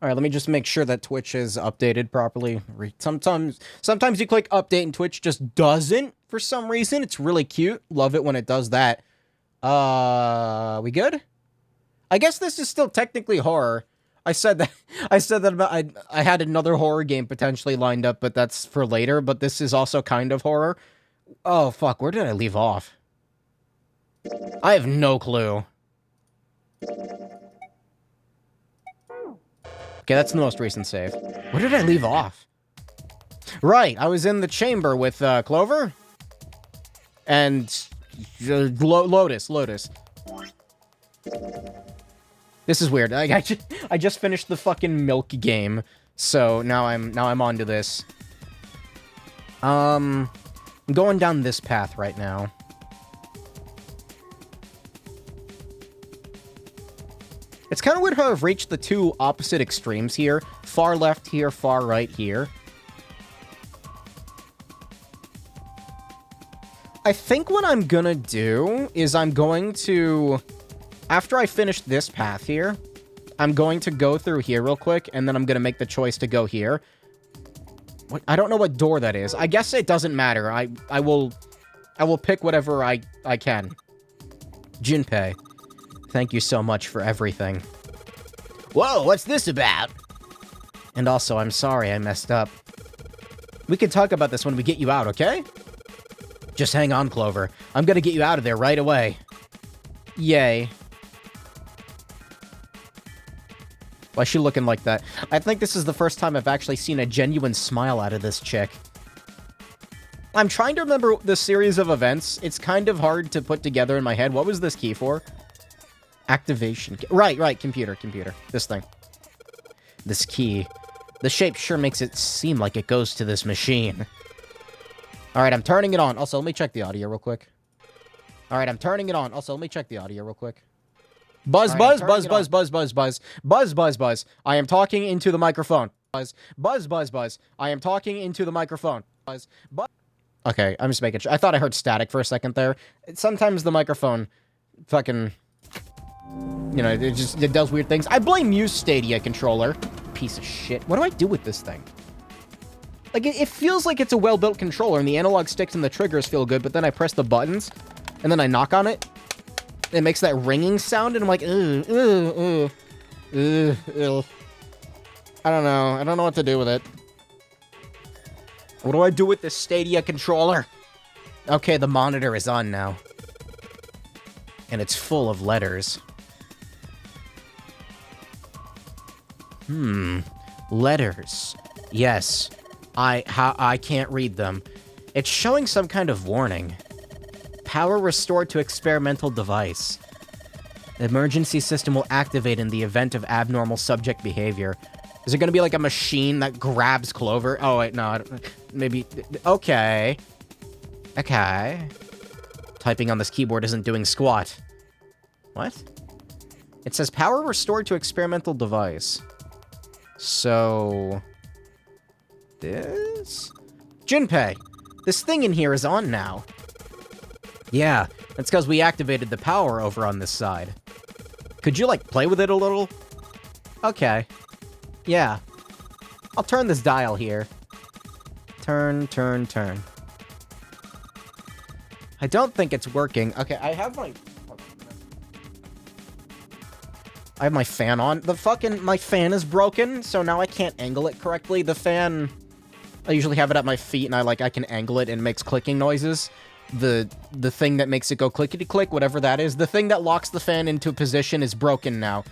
All right, let me just make sure that Twitch is updated properly. Sometimes you click update and Twitch just doesn't for some reason. It's really cute. Love it when it does that. We good? I guess this is still technically horror. I said that about I had another horror game potentially lined up, but that's for later, but this is also kind of horror. Oh fuck, where did I leave off? I have no clue. Okay, that's the most recent save. Where did I leave off? Right, I was in the chamber with Clover and Lotus. This is weird. I just finished the fucking milk game, so now I'm onto this. I'm going down this path right now. It's kind of weird how I've reached the two opposite extremes here. Far left here, far right here. I think what I'm gonna do is I'm going to... After I finish this path here, I'm going to go through here real quick, and then I'm gonna make the choice to go here. What? I don't know what door that is. I guess it doesn't matter. I will pick whatever I can. Junpei. Thank you so much for everything. Whoa, what's this about? And also, I'm sorry I messed up. We can talk about this when we get you out, okay? Just hang on, Clover. I'm gonna get you out of there right away. Yay. Why is she looking like that? I think this is the first time I've actually seen a genuine smile out of this chick. I'm trying to remember the series of events. It's kind of hard to put together in my head. What was this key for? Activation. Right, computer. This thing. This key. The shape sure makes it seem like it goes to this machine. Alright, I'm turning it on. Also, let me check the audio real quick. Alright, I'm turning it on. Also, let me check the audio real quick. Buzz. I am talking into the microphone. Buzz. I am talking into the microphone. Buzz. Okay, I'm just making sure. I thought I heard static for a second there. Sometimes the microphone fucking... You know, it does weird things. I blame Muse Stadia controller. Piece of shit. What do I do with this thing? Like, it feels like it's a well-built controller, and the analog sticks and the triggers feel good, but then I press the buttons, and then I knock on it. It makes that ringing sound, and I'm like, ugh. I don't know. I don't know what to do with it. What do I do with this Stadia controller? Okay, the monitor is on now. And it's full of letters. Letters. Yes. I can't read them. It's showing some kind of warning. Power restored to experimental device. The emergency system will activate in the event of abnormal subject behavior. Is it going to be like a machine that grabs Clover? Oh, wait, no. Maybe... Okay. Okay. Typing on this keyboard isn't doing squat. What? It says power restored to experimental device. So... This? Junpei! This thing in here is on now. Yeah, that's because we activated the power over on this side. Could you, like, play with it a little? Okay. Yeah. I'll turn this dial here. Turn. I don't think it's working. Okay, I have my fan on. My fan is broken, so now I can't angle it correctly. The fan, I usually have it at my feet, and I can angle it, and it makes clicking noises. The thing that makes it go clickety-click, whatever that is, the thing that locks the fan into a position is broken now.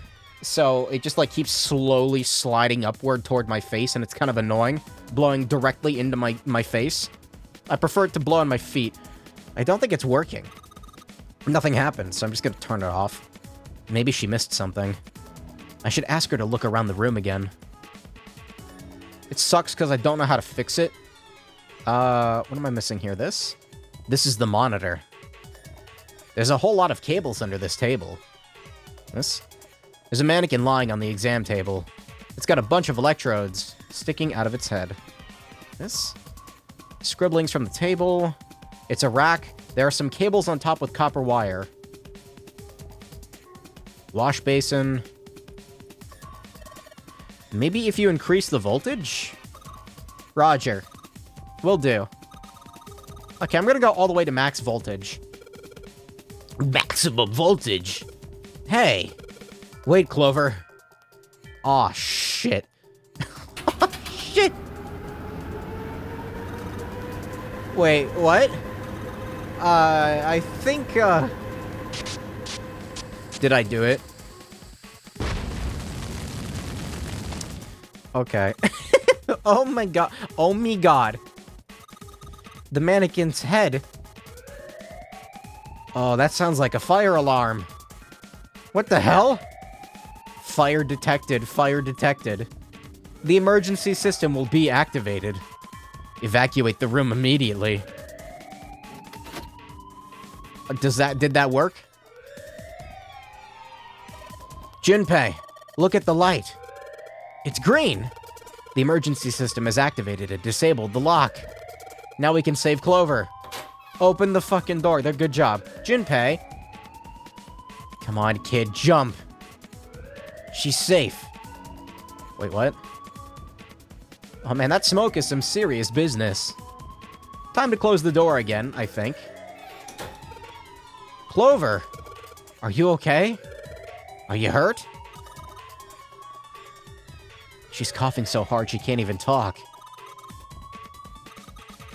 So it just, like, keeps slowly sliding upward toward my face, and it's kind of annoying, blowing directly into my face. I prefer it to blow on my feet. I don't think it's working. Nothing happened, so I'm just gonna turn it off. Maybe she missed something. I should ask her to look around the room again. It sucks because I don't know how to fix it. What am I missing here? This? This is the monitor. There's a whole lot of cables under this table. This? There's a mannequin lying on the exam table. It's got a bunch of electrodes sticking out of its head. This? Scribblings from the table. It's a rack. There are some cables on top with copper wire. Wash basin. Maybe if you increase the voltage? Roger. Will do. Okay, I'm gonna go all the way to max voltage. Maximum voltage? Hey. Wait, Clover. Aw, shit. Shit! Wait, what? I think, Did I do it? Okay. Oh my god. Oh me god. The mannequin's head. Oh, that sounds like a fire alarm. What the hell? Fire detected. Fire detected. The emergency system will be activated. Evacuate the room immediately. Did that work? Junpei, look at the light. It's green. The emergency system is activated and disabled the lock. Now we can save Clover. Open the fucking door. Good job. Junpei. Come on, kid, jump. She's safe. Wait, what? Oh man, that smoke is some serious business. Time to close the door again, I think. Clover, are you okay? Are you hurt? She's coughing so hard she can't even talk.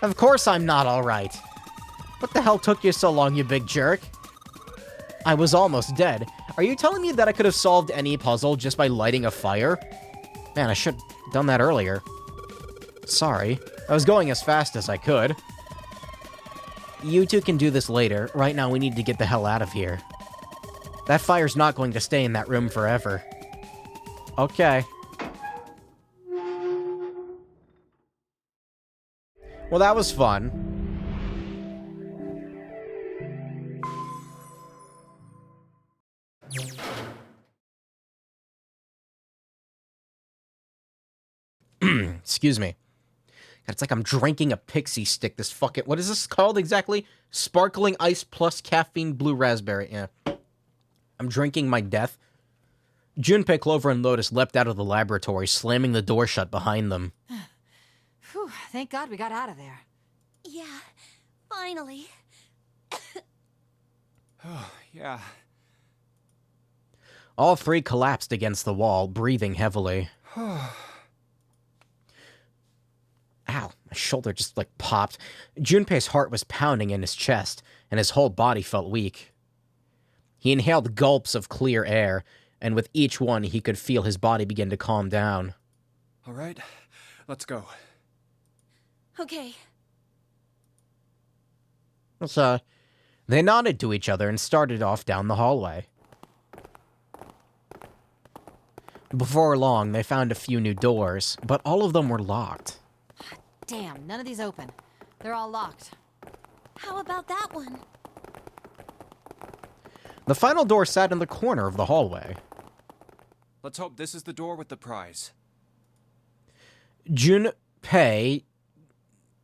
Of course I'm not alright. What the hell took you so long, you big jerk? I was almost dead. Are you telling me that I could have solved any puzzle just by lighting a fire? Man, I should have done that earlier. Sorry. I was going as fast as I could. You two can do this later. Right now, we need to get the hell out of here. That fire's not going to stay in that room forever. Okay. Well, that was fun. Excuse me. God, it's like I'm drinking a pixie stick, this fucking... What is this called exactly? Sparkling ice plus caffeine blue raspberry. Yeah. I'm drinking my death. Junpei, Clover, and Lotus leapt out of the laboratory, slamming the door shut behind them. Whew, thank God we got out of there. Yeah, finally. Oh, yeah. All three collapsed against the wall, breathing heavily. Ow, my shoulder just, like, popped. Junpei's heart was pounding in his chest, and his whole body felt weak. He inhaled gulps of clear air, and with each one, he could feel his body begin to calm down. All right, let's go. Okay. So, they nodded to each other and started off down the hallway. Before long, they found a few new doors, but all of them were locked. Damn, none of these open. They're all locked. How about that one? The final door sat in the corner of the hallway. Let's hope this is the door with the prize. Junpei,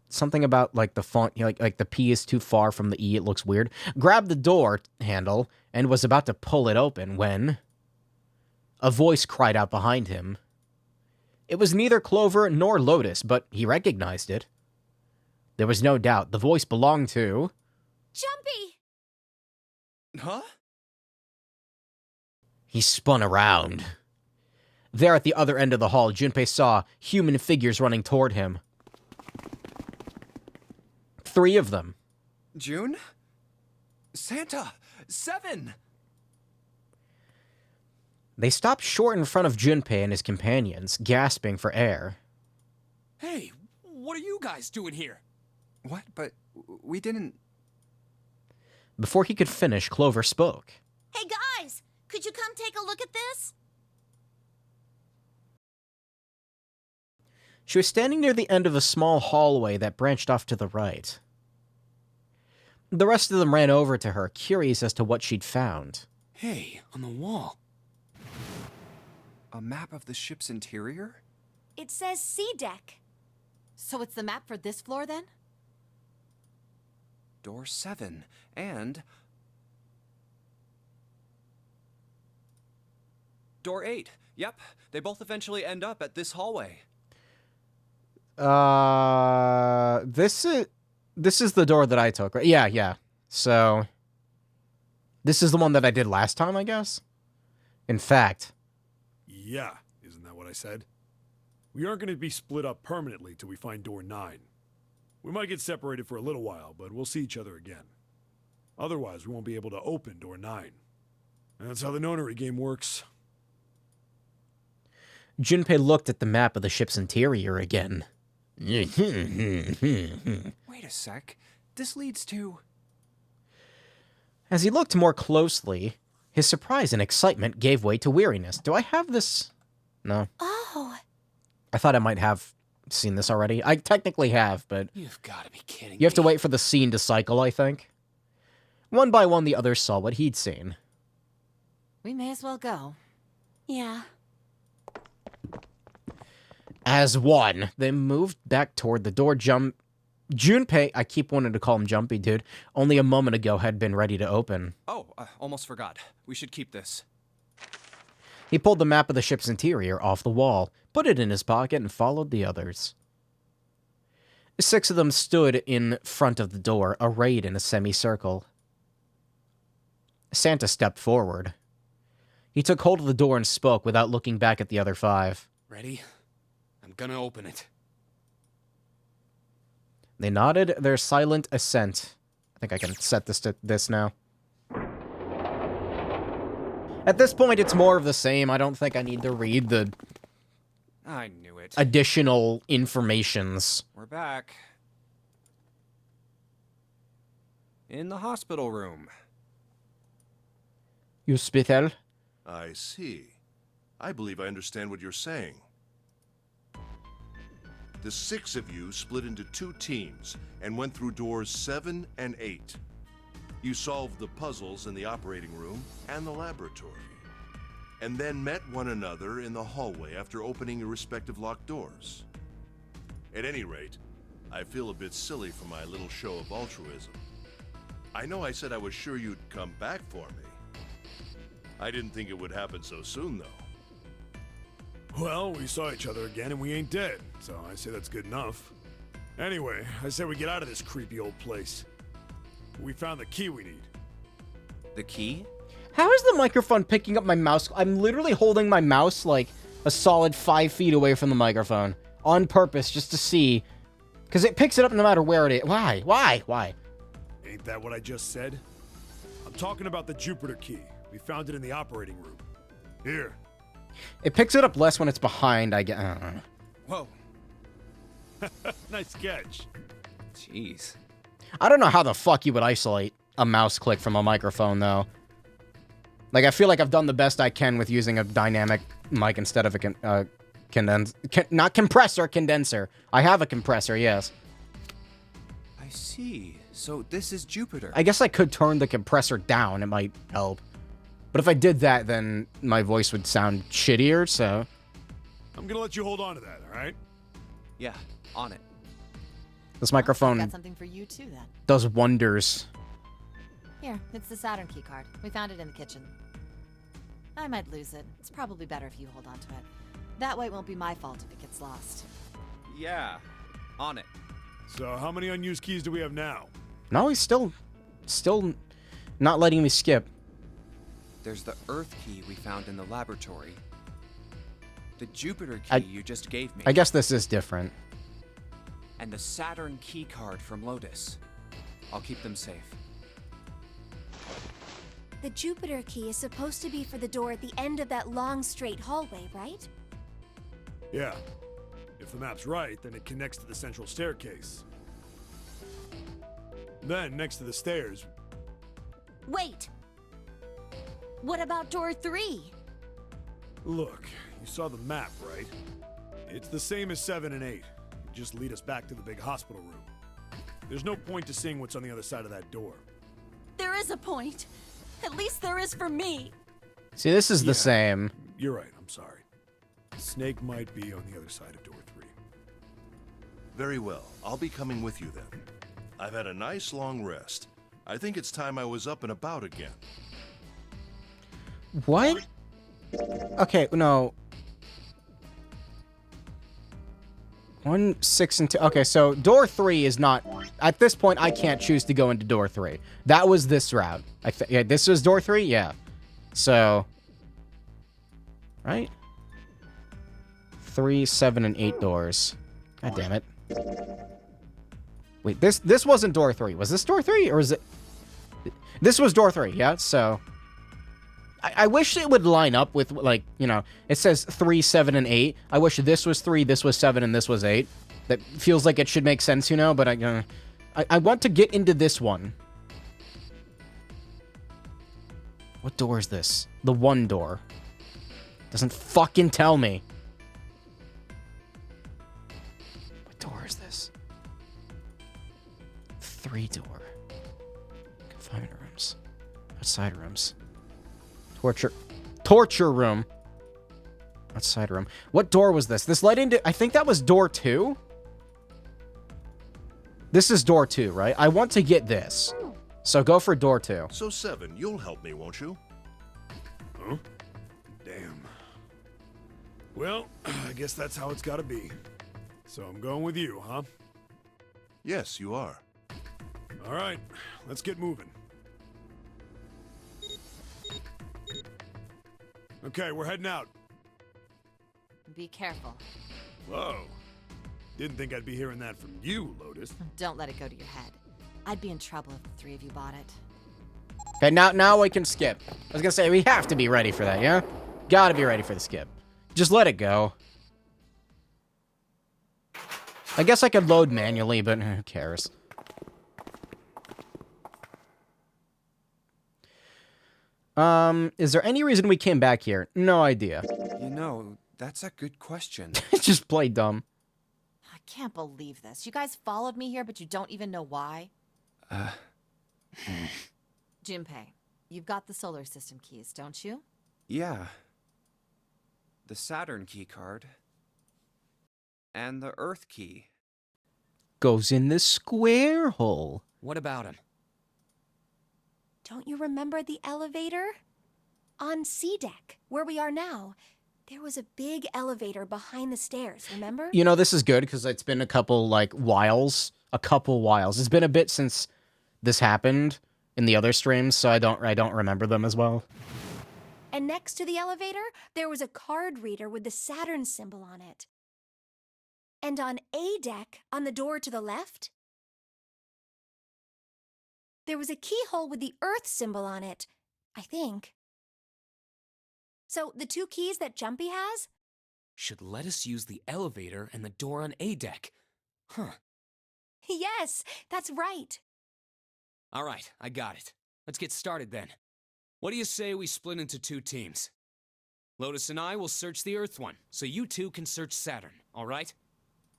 something about, like, the font, like the P is too far from the E, it looks weird, grabbed the door handle and was about to pull it open when a voice cried out behind him. It was neither Clover nor Lotus, but he recognized it. There was no doubt the voice belonged to... Jumpy! Huh? He spun around. There at the other end of the hall, Junpei saw human figures running toward him. 3 of them. June? Santa! 7! They stopped short in front of Junpei and his companions, gasping for air. Hey, what are you guys doing here? What? But we didn't... Before he could finish, Clover spoke. Hey guys, could you come take a look at this? She was standing near the end of a small hallway that branched off to the right. The rest of them ran over to her, curious as to what she'd found. Hey, on the wall. A map of the ship's interior? It says C deck. So it's the map for this floor, then? Door 7. And... Door 8. Yep, they both eventually end up at this hallway. This is the door that I took, right? Yeah, yeah. So, this is the one that I did last time, I guess? In fact. Yeah, isn't that what I said? We aren't going to be split up permanently till we find door 9. We might get separated for a little while, but we'll see each other again. Otherwise, we won't be able to open door 9. And that's how the nonary game works. Junpei looked at the map of the ship's interior again. Wait a sec. This leads to... As he looked more closely, his surprise and excitement gave way to weariness. Do I have this? No. Oh, I thought I might have seen this already. I technically have, but You've got to be kidding me. you have to wait for the scene to cycle, I think. One by one, the others saw what he'd seen. We may as well go. yeah. As one, they moved back toward the door. Junpei, I keep wanting to call him Jumpy, dude, only a moment ago had been ready to open. Oh, almost forgot. We should keep this. He pulled the map of the ship's interior off the wall, put it in his pocket, and followed the others. 6 of them stood in front of the door, arrayed in a semicircle. Santa stepped forward. He took hold of the door and spoke without looking back at the other 5. Ready? I'm gonna open it. They nodded their silent assent. I think I can set this to this now. At this point, it's more of the same. I don't think I need to read the I knew it. additional informations. We're back. In the hospital room. Hospital? I see. I believe I understand what you're saying. The 6 of you split into 2 teams and went through doors 7 and 8. You solved the puzzles in the operating room and the laboratory, and then met one another in the hallway after opening your respective locked doors. At any rate, I feel a bit silly for my little show of altruism. I know I said I was sure you'd come back for me. I didn't think it would happen so soon, though. Well, we saw each other again and we ain't dead, so I say that's good enough. Anyway, I say we get out of this creepy old place. We found the key we need. The key? How is the microphone picking up my mouse? I'm literally holding my mouse like a solid 5 feet away from the microphone. On purpose, just to see. Because it picks it up no matter where it is. Why? Why? Ain't that what I just said? I'm talking about the Jupiter key. We found it in the operating room. Here. It picks it up less when it's behind, I guess. Whoa. Nice catch. Jeez. I don't know how the fuck you would isolate a mouse click from a microphone, though. Like, I feel like I've done the best I can with using a dynamic mic instead of a not compressor, condenser. I have a compressor, yes. I see. So this is Jupiter. I guess I could turn the compressor down. It might help. But if I did that, then my voice would sound shittier, so... I'm gonna let you hold on to that, alright? Yeah, on it. This I've microphone got something for you too, then. does wonders. Here, it's the Saturn keycard. We found it in the kitchen. I might lose it. It's probably better if you hold on to it. That way it won't be my fault if it gets lost. Yeah, on it. So, how many unused keys do we have now? No, he's still not letting me skip. There's the Earth key we found in the laboratory. The Jupiter key you just gave me. I guess this is different. And the Saturn key card from Lotus. I'll keep them safe. The Jupiter key is supposed to be for the door at the end of that long, straight hallway, right? Yeah. If the map's right, then it connects to the central staircase. Then, next to the stairs... Wait! What about door 3? Look, you saw the map, right? It's the same as 7 and 8. It just lead us back to the big hospital room. There's no point to seeing what's on the other side of that door. There is a point. At least there is for me. See, this is the same. You're right, I'm sorry. Snake might be on the other side of door 3. Very well. I'll be coming with you then. I've had a nice long rest. I think it's time I was up and about again. What? Okay, no. 1, 6, and 2. Okay, so door 3 is not... At this point, I can't choose to go into door 3. That was this route. Yeah, this was door 3? Yeah. So... Right? 3, 7, and 8 doors. God damn it. Wait, this wasn't door 3. Was this door 3? Or is it... This was door 3, yeah? So... I wish it would line up with, like, you know, it says 3, 7, and 8. I wish this was 3, this was 7, and this was 8. That feels like it should make sense, you know, but I want to get into this one. What door is this? The 1 door. Doesn't fucking tell me. What door is this? 3 door. Confinement rooms. Outside rooms. Torture room. Outside room. What door was this? This led into... I think that was door 2? This is door 2, right? I want to get this. So go for door 2. So 7, you'll help me, won't you? Huh? Damn. Well, I guess that's how it's gotta be. So I'm going with you, huh? Yes, you are. Alright, let's get moving. Okay, we're heading out. Be careful. Whoa. Didn't think I'd be hearing that from you, Lotus. Don't let it go to your head. I'd be in trouble if the 3 of you bought it. Okay, now we can skip. I was gonna say, we have to be ready for that, yeah? Gotta be ready for the skip. Just let it go. I guess I could load manually, but who cares? Is there any reason we came back here? No idea. You know, that's a good question. Just play dumb. I can't believe this. You guys followed me here, but you don't even know why? Junpei, you've got the solar system keys, don't you? Yeah. The Saturn key card. And the Earth key. Goes in the square hole. What about him? Don't you remember the elevator? On C deck, where we are now. There was a big elevator behind the stairs, remember? You know, this is good because it's been a couple, like, whiles. It's been a bit since this happened in the other streams, so I don't remember them as well. And next to the elevator, there was a card reader with the Saturn symbol on it. And on A deck, on the door to the left, there was a keyhole with the Earth symbol on it, I think. So, the 2 keys that Jumpy has? Should let us use the elevator and the door on A deck. Huh. Yes, that's right. All right, I got it. Let's get started then. What do you say we split into 2 teams? Lotus and I will search the Earth one, so you 2 can search Saturn, all right?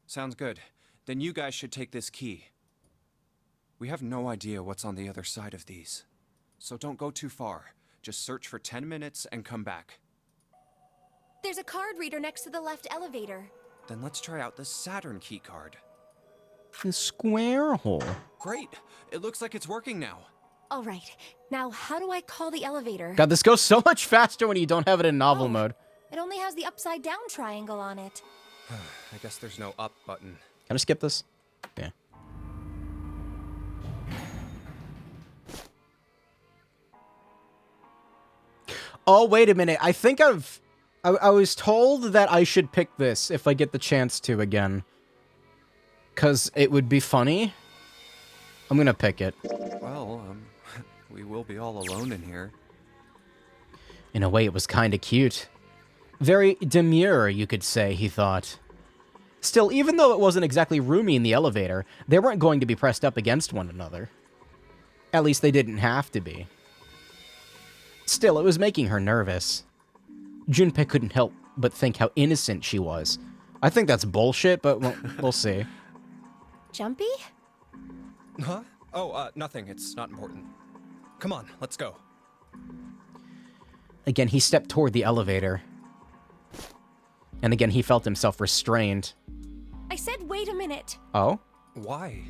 Sounds good. Then you guys should take this key. We have no idea what's on the other side of these. So don't go too far. Just search for 10 minutes and come back. There's a card reader next to the left elevator. Then let's try out the Saturn key card. The square hole. Great! It looks like it's working now. All right, now how do I call the elevator? God, this goes so much faster when you don't have it in novel mode. It only has the upside down triangle on it. I guess there's no up button. Can I skip this? Yeah. Oh, wait a minute. I think I was told that I should pick this if I get the chance to again. 'Cause it would be funny. I'm gonna pick it. Well, we will be all alone in here. In a way, it was kinda cute. Very demure, you could say, he thought. Still, even though it wasn't exactly roomy in the elevator, they weren't going to be pressed up against one another. At least they didn't have to be. Still, it was making her nervous. Junpei couldn't help but think how innocent she was. I think that's bullshit, but we'll see. Jumpy? Huh? Oh, nothing. It's not important. Come on, let's go. Again, he stepped toward the elevator. And again, he felt himself restrained. I said wait a minute. Oh? Why?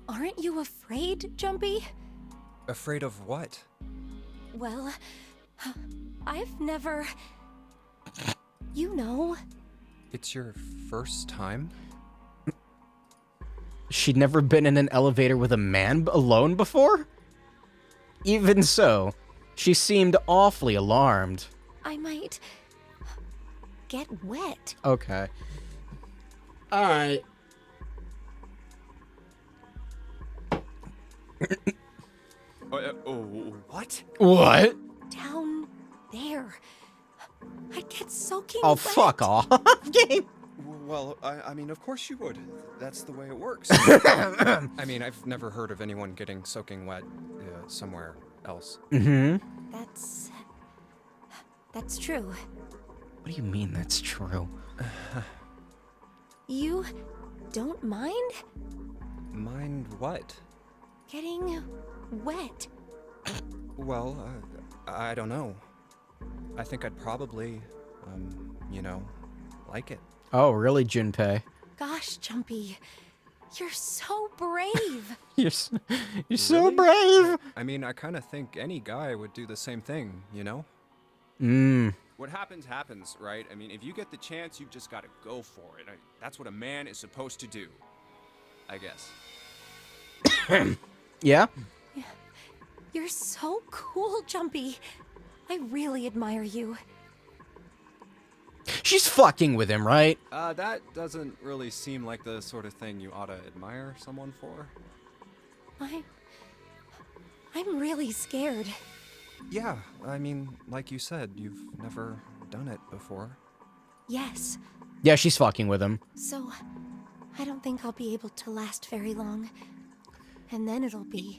Aren't you afraid, Jumpy? Afraid of what? Well, I've never... You know. It's your first time? She'd never been in an elevator with a man alone before? Even so, she seemed awfully alarmed. I might... get wet. Okay. Alright. What? What? Down there. I'd get soaking Oh, wet. fuck off, game. Well, I mean, of course you would. That's the way it works. I mean, I've never heard of anyone getting soaking wet somewhere else. Mm-hmm. That's true. What do you mean that's true? You don't mind Mind what? getting wet? Well, I don't know. I think I'd probably, you know, like it. Oh, really, Junpei? Gosh, Jumpy, you're so brave. You're so brave. I mean, I kind of think any guy would do the same thing, you know? Mmm. What happens, happens, right? I mean, if you get the chance, you've just got to go for it. That's what a man is supposed to do, I guess. Yeah? You're so cool, Jumpy. I really admire you. She's fucking with him, right? That doesn't really seem like the sort of thing you ought to admire someone for. I'm really scared. Yeah, I mean, like you said, you've never done it before. Yes. Yeah, she's fucking with him. So, I don't think I'll be able to last very long. And then it'll be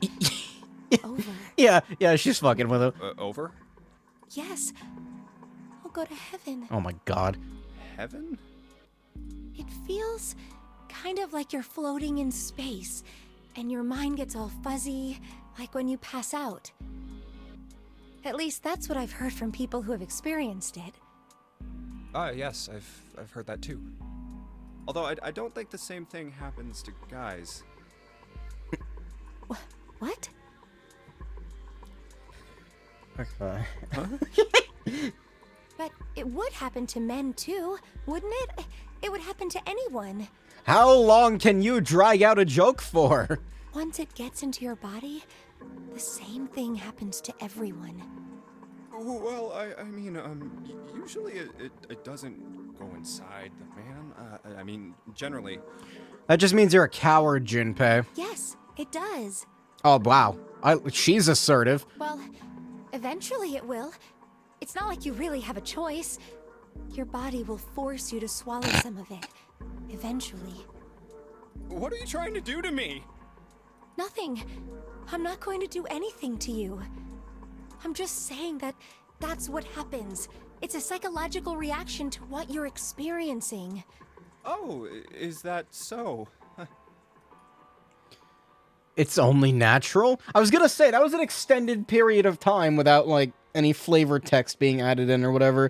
over. Yeah, she's fucking with him. Over? Yes. I'll go to heaven. Oh my god. Heaven? It feels kind of like you're floating in space, and your mind gets all fuzzy, like when you pass out. At least that's what I've heard from people who have experienced it. Yes, I've heard that too. Although I don't think the same thing happens to guys. What? Okay. But it would happen to men too, wouldn't it? It would happen to anyone. How long can you drag out a joke for? Once it gets into your body, the same thing happens to everyone. Well, I mean, usually it doesn't go inside the man. I mean, generally. That just means you're a coward, Junpei. Yes, it does. Oh, wow. She's assertive. Well, eventually it will. It's not like you really have a choice. Your body will force you to swallow some of it. Eventually. What are you trying to do to me? Nothing. I'm not going to do anything to you. I'm just saying that that's what happens. It's a psychological reaction to what you're experiencing. Oh, is that so? It's only natural? I was gonna say, that was an extended period of time without, like, any flavor text being added in or whatever.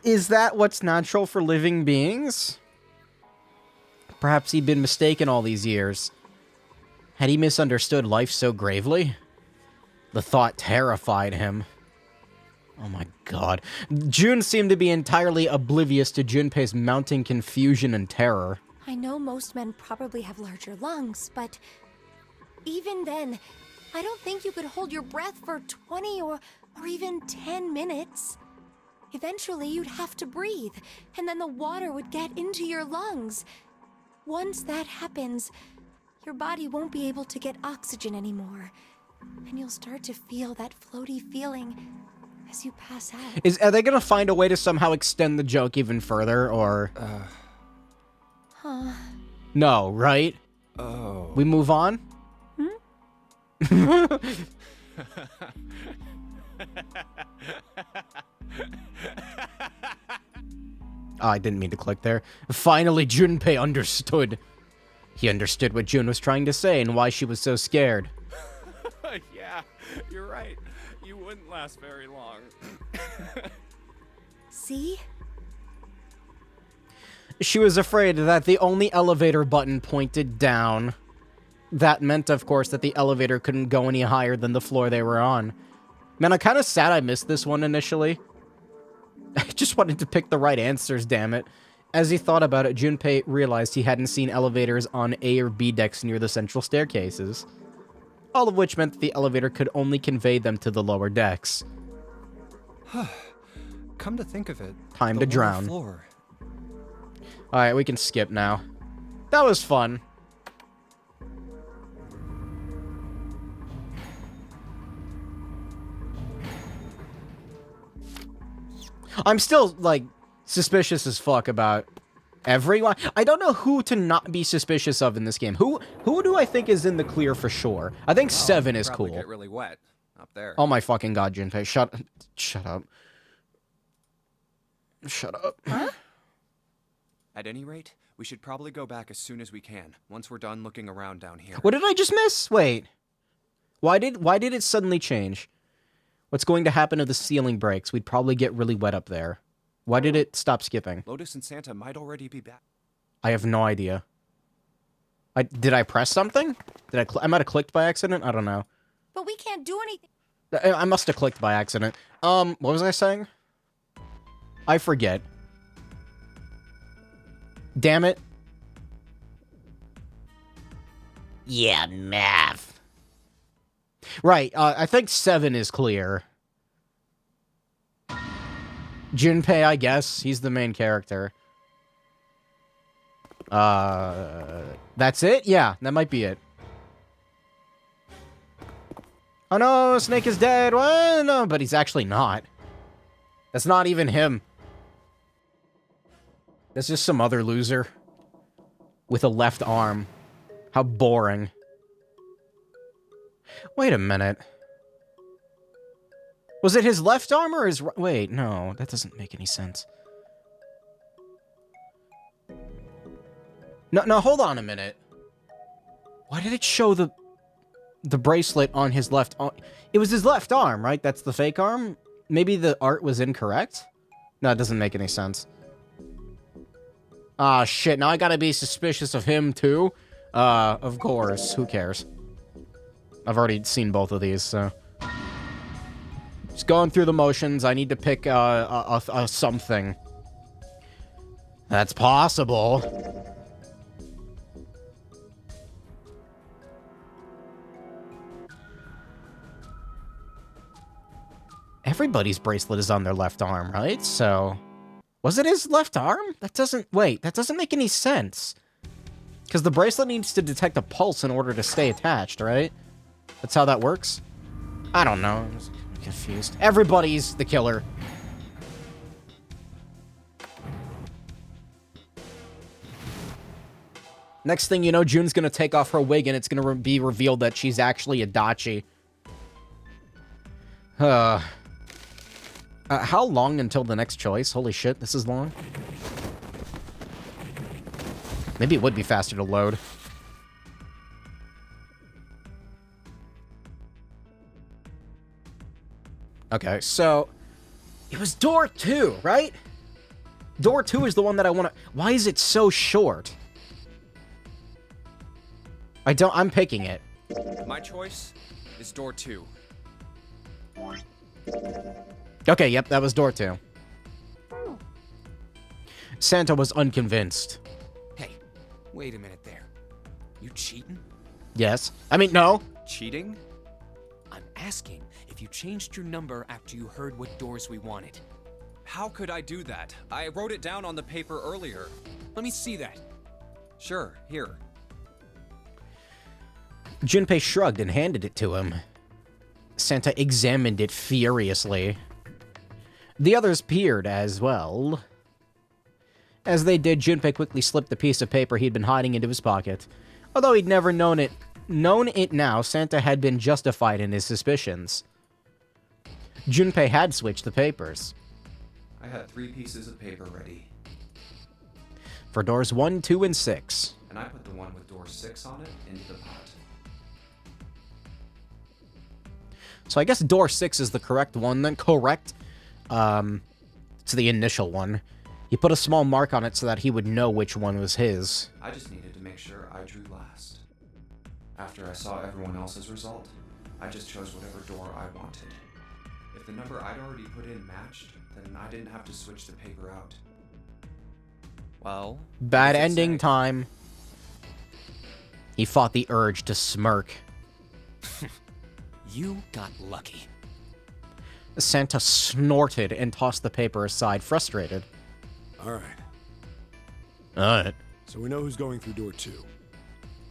Is that what's natural for living beings? Perhaps he'd been mistaken all these years. Had he misunderstood life so gravely? The thought terrified him. Oh my god. June seemed to be entirely oblivious to Junpei's mounting confusion and terror. I know most men probably have larger lungs, but even then, I don't think you could hold your breath for 20 or even 10 minutes. Eventually, you'd have to breathe, and then the water would get into your lungs. Once that happens, your body won't be able to get oxygen anymore, and you'll start to feel that floaty feeling as you pass out. Are they gonna find a way to somehow extend the joke even further, or... Huh. No, right? Oh. We move on? Oh, I didn't mean to click there. Finally, Junpei understood. He understood what June was trying to say and why she was so scared. Yeah, you're right. You wouldn't last very long. See? She was afraid that the only elevator button pointed down. That meant, of course, that the elevator couldn't go any higher than the floor they were on. Man, I'm kind of sad I missed this one initially. I just wanted to pick the right answers, damn it. As he thought about it, Junpei realized he hadn't seen elevators on A or B decks near the central staircases. All of which meant that the elevator could only convey them to the lower decks. Come to think of it, Time the to lower drown. floor. Alright, we can skip now. That was fun. I'm still, like, suspicious as fuck about everyone. I don't know who to not be suspicious of in this game. Who do I think is in the clear for sure? I think 7 is Probably cool. get really wet up there. Oh my fucking god, Junpei. Shut up. Shut up. At any rate, we should probably go back as soon as we can, once we're done looking around down here. What did I just miss? Wait. Why did it suddenly change? What's going to happen if the ceiling breaks? We'd probably get really wet up there. Why did it stop skipping? Lotus and Santa might already be back. I have no idea. Did I press something? I might have clicked by accident? I don't know. But we can't do anything. I must have clicked by accident. What was I saying? I forget. Damn it. Yeah, math. Right, I think 7 is clear. Junpei, I guess. He's the main character. That's it? Yeah, that might be it. Oh no, Snake is dead. Well, no, but he's actually not. That's not even him. That's just some other loser. With a left arm. How boring. Wait a minute. Was it his left arm or his right? Wait, no, that doesn't make any sense. No, hold on a minute. Why did it show the bracelet on his left arm? It was his left arm, right? That's the fake arm? Maybe the art was incorrect? No, it doesn't make any sense. Ah, shit, now I gotta be suspicious of him, too? Of course. Who cares? I've already seen both of these, so... Just going through the motions, I need to pick, a something. That's possible. Everybody's bracelet is on their left arm, right? So... Was it his left arm? That doesn't... Wait, that doesn't make any sense. Because the bracelet needs to detect a pulse in order to stay attached, right? That's how that works? I don't know. I'm confused. Everybody's the killer. Next thing you know, June's gonna take off her wig and it's gonna be revealed that she's actually Adachi. How long until the next choice? Holy shit, this is long. Maybe it would be faster to load. Okay, so... It was door 2, right? Door 2 is the one that I want to... Why is it so short? I'm picking it. My choice is door 2. Okay, yep, that was door 2. Santa was unconvinced. Hey, wait a minute there. You cheating? Yes. I mean, no. Cheating? I'm asking if you changed your number after you heard what doors we wanted. How could I do that? I wrote it down on the paper earlier. Let me see that. Sure, here. Junpei shrugged and handed it to him. Santa examined it furiously. The others peered as well. As they did, Junpei quickly slipped the piece of paper he'd been hiding into his pocket. Although he'd never known it now, Santa had been justified in his suspicions. Junpei had switched the papers. I had 3 pieces of paper ready. For doors 1, 2, and 6. And I put the one with door 6 on it into the pot. So I guess door 6 is the correct one then. Correct. It's the initial one. He put a small mark on it so that he would know which one was his. I just needed to make sure I drew last. After I saw everyone else's result, I just chose whatever door I wanted. If the number I'd already put in matched, then I didn't have to switch the paper out. Well, Bad what does it ending say? time. He fought the urge to smirk. You got lucky. Santa snorted and tossed the paper aside, frustrated. All right. Alright. So we know who's going through door 2.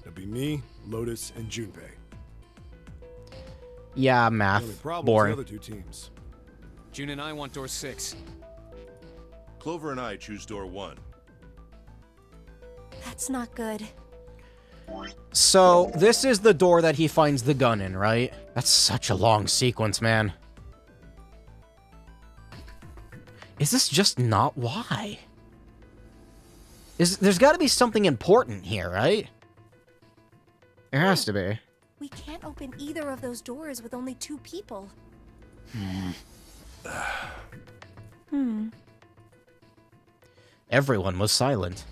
It'll be me, Lotus, and Junpei. Yeah, The math. only problem Boring. is the other 2 teams. June and I want door 6. Clover and I choose door 1. That's not good. So, this is the door that he finds the gun in, right? That's such a long sequence, man. Is this just not why? There's gotta be something important here, right? There has to be. We can't open either of those doors with only 2 people. Everyone was silent.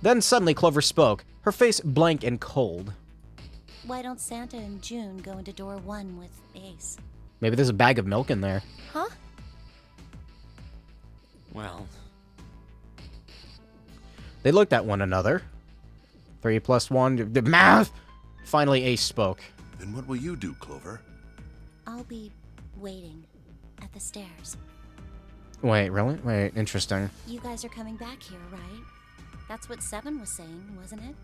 Then suddenly Clover spoke, her face blank and cold. Why don't Santa and June go into door 1 with Ace? Maybe there's a bag of milk in there. Huh? Well, They looked at one another. 3 plus 1, the math! Finally, Ace spoke. Then what will you do, Clover? I'll be waiting at the stairs. Wait, really? Wait, interesting. You guys are coming back here, right? That's what Seven was saying, wasn't it?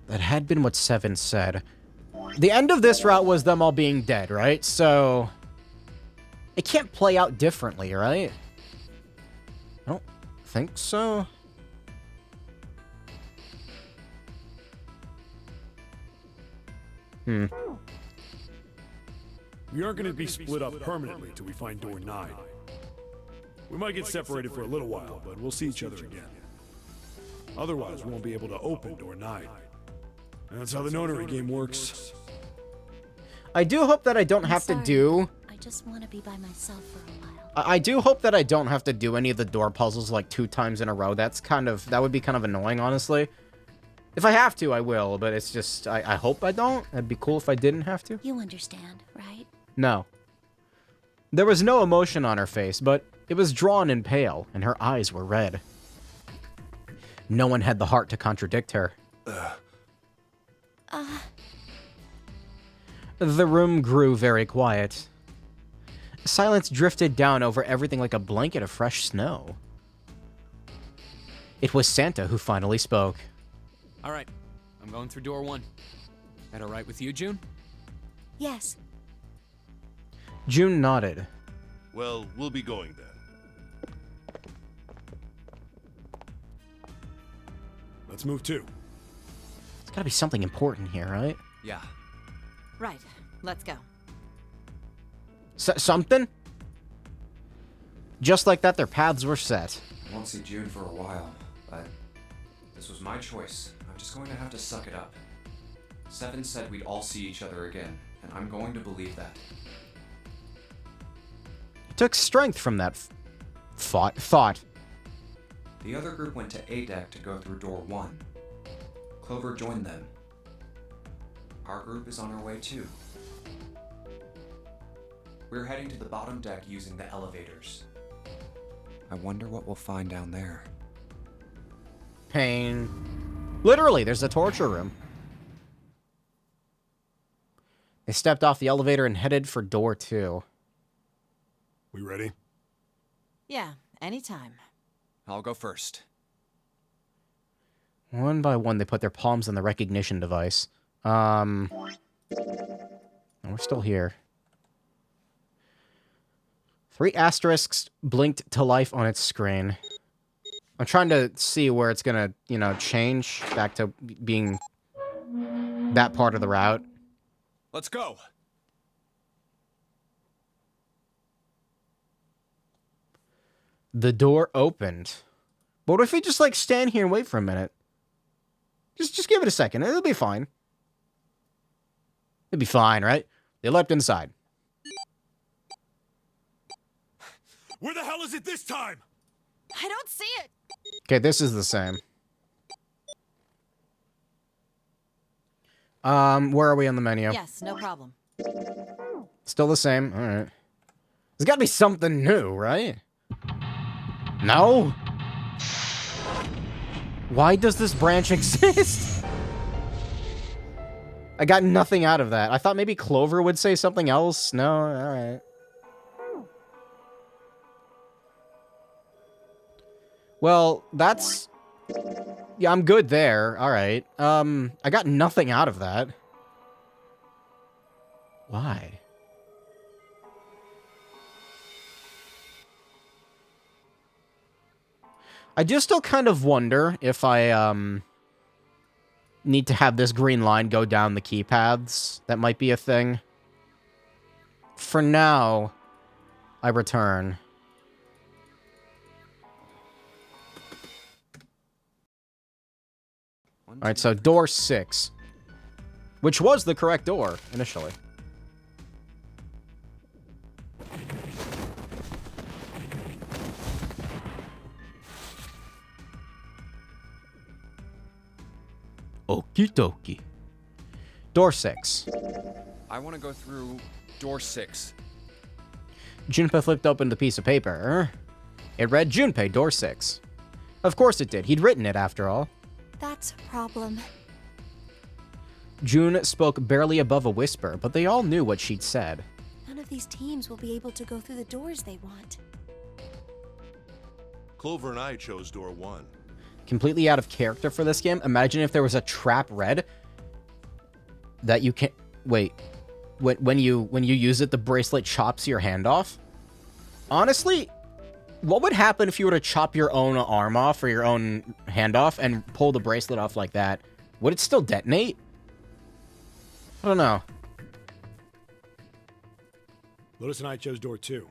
That had been what Seven said. The end of this route was them all being dead, right? So, it can't play out differently, right? I don't think so. We aren't going to be split up permanently till we find door 9. We might get separated for a little while, but we'll see each other again. Otherwise, we won't be able to open door 9. And that's how the notary game works. I do hope that I don't have to sorry. do... I just want to be by myself for a while. I do hope that I don't have to do any of the door puzzles like 2 times in a row. That would be kind of annoying, honestly. If I have to, I will, but it's just, I hope I don't. It'd be cool if I didn't have to. You understand, right? No. There was no emotion on her face, but it was drawn and pale, and her eyes were red. No one had the heart to contradict her. The room grew very quiet. Silence drifted down over everything like a blanket of fresh snow. It was Santa who finally spoke. all right. I'm going through door 1. That all right with you, June? Yes. June nodded. Well, we'll be going then. Let's move too. There's gotta be something important here, right? Yeah. Right. Let's go. Something? Just like that, their paths were set. I won't see June for a while, but this was my choice. I'm just going to have to suck it up. Seven said we'd all see each other again, and I'm going to believe that. It took strength from that thought. The other group went to A deck to go through door 1. Clover joined them. Our group is on our way too. We're heading to the bottom deck using the elevators. I wonder what we'll find down there. Pain. Literally, there's a torture room. They stepped off the elevator and headed for door 2. We ready? Yeah, anytime. I'll go first. One by one, they put their palms on the recognition device. We're still here. 3 asterisks blinked to life on its screen. I'm trying to see where it's gonna, change back to being that part of the route. Let's go. The door opened. But what if we just, stand here and wait for a minute? Just give it a second. It'll be fine. It'll be fine, right? They leapt inside. Where the hell is it this time? I don't see it! Okay, this is the same. Where are we on the menu? Yes, no problem. Still the same. All right. There's got to be something new, right? No? Why does this branch exist? I got nothing out of that. I thought maybe Clover would say something else. No? Alright. Well, that's... Yeah, I'm good there. Alright. I got nothing out of that. Why? I do still kind of wonder if I, need to have this green line go down the key paths. That might be a thing. For now, I return. Alright, so door 6. Which was the correct door, initially. Okie dokie. Door 6. I want to go through door 6. Junpei flipped open the piece of paper. It read Junpei, door 6. Of course it did. He'd written it, after all. That's a problem. June spoke barely above a whisper, but they all knew what she'd said. None of these teams will be able to go through the doors they want. Clover and I chose door 1. Completely out of character for this game. Imagine if there was a trap red that you can't... Wait. When you use it, the bracelet chops your hand off? Honestly, what would happen if you were to chop your own arm off or your own hand off and pull the bracelet off like that? Would it still detonate? I don't know. Lotus and I chose door 2.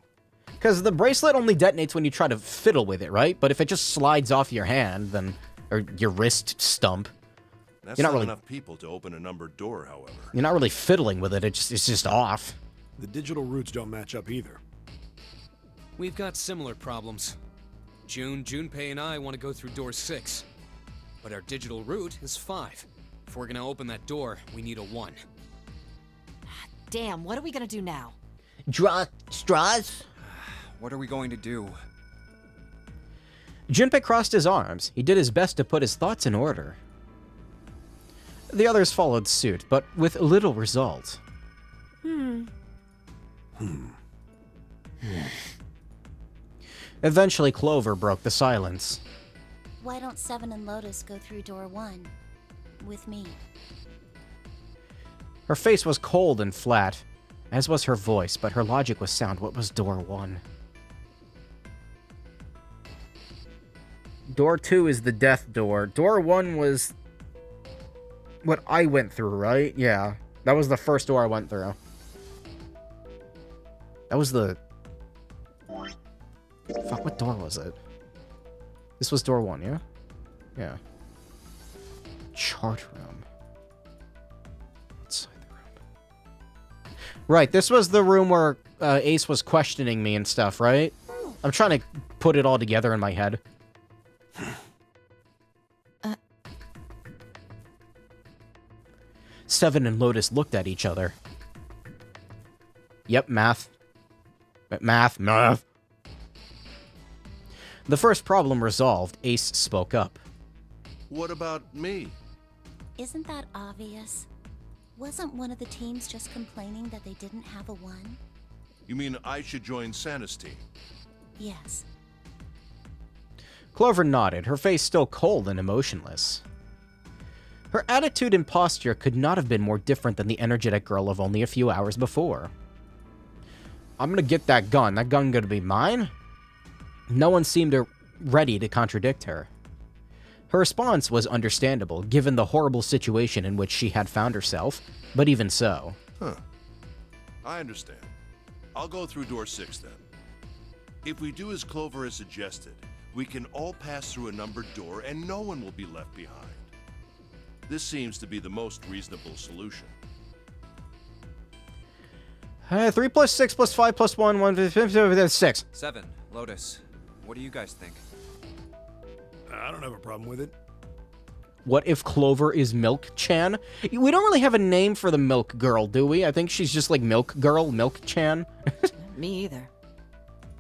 Because the bracelet only detonates when you try to fiddle with it, right? But if it just slides off your hand, then... Or your wrist stump. That's You're not not really... enough people to open a numbered door, however. You're not really fiddling with it, it's just off. The digital routes don't match up either. We've got similar problems. Junpei and I want to go through door 6. But our digital route is 5. If we're gonna open that door, we need a 1. Damn, what are we gonna do now? Draw straws? What are we going to do? Junpei crossed his arms. He did his best to put his thoughts in order. The others followed suit, but with little result. Eventually, Clover broke the silence. Why don't Seven and Lotus go through door 1? With me. Her face was cold and flat, as was her voice, but her logic was sound. What was door 1? Door 2 is the death door. Door 1 was what I went through, right? Yeah. That was the first door I went through. That was the... Fuck, what door was it? This was door 1, yeah? Yeah. Chart room. Outside the room. Right, this was the room where Ace was questioning me and stuff, right? I'm trying to put it all together in my head. Seven and Lotus looked at each other. Yep, math. Math. The first problem resolved, Ace spoke up. What about me? Isn't that obvious? Wasn't one of the teams just complaining that they didn't have a 1? You mean I should join Santa's team? Yes. Clover nodded, her face still cold and emotionless. Her attitude and posture could not have been more different than the energetic girl of only a few hours before. I'm gonna get that gun. That gun gonna be mine? No one seemed ready to contradict her. Her response was understandable, given the horrible situation in which she had found herself, but even so. Huh. I understand. I'll go through door 6 then. If we do as Clover has suggested, we can all pass through a numbered door and no one will be left behind. This seems to be the most reasonable solution. 3 plus 6 plus 5 plus 1, 1, 6. 7. Lotus. What do you guys think? I don't have a problem with it. What if Clover is Milk-chan? We don't really have a name for the Milk Girl, do we? I think she's just like Milk Girl, Milk-chan. Me either.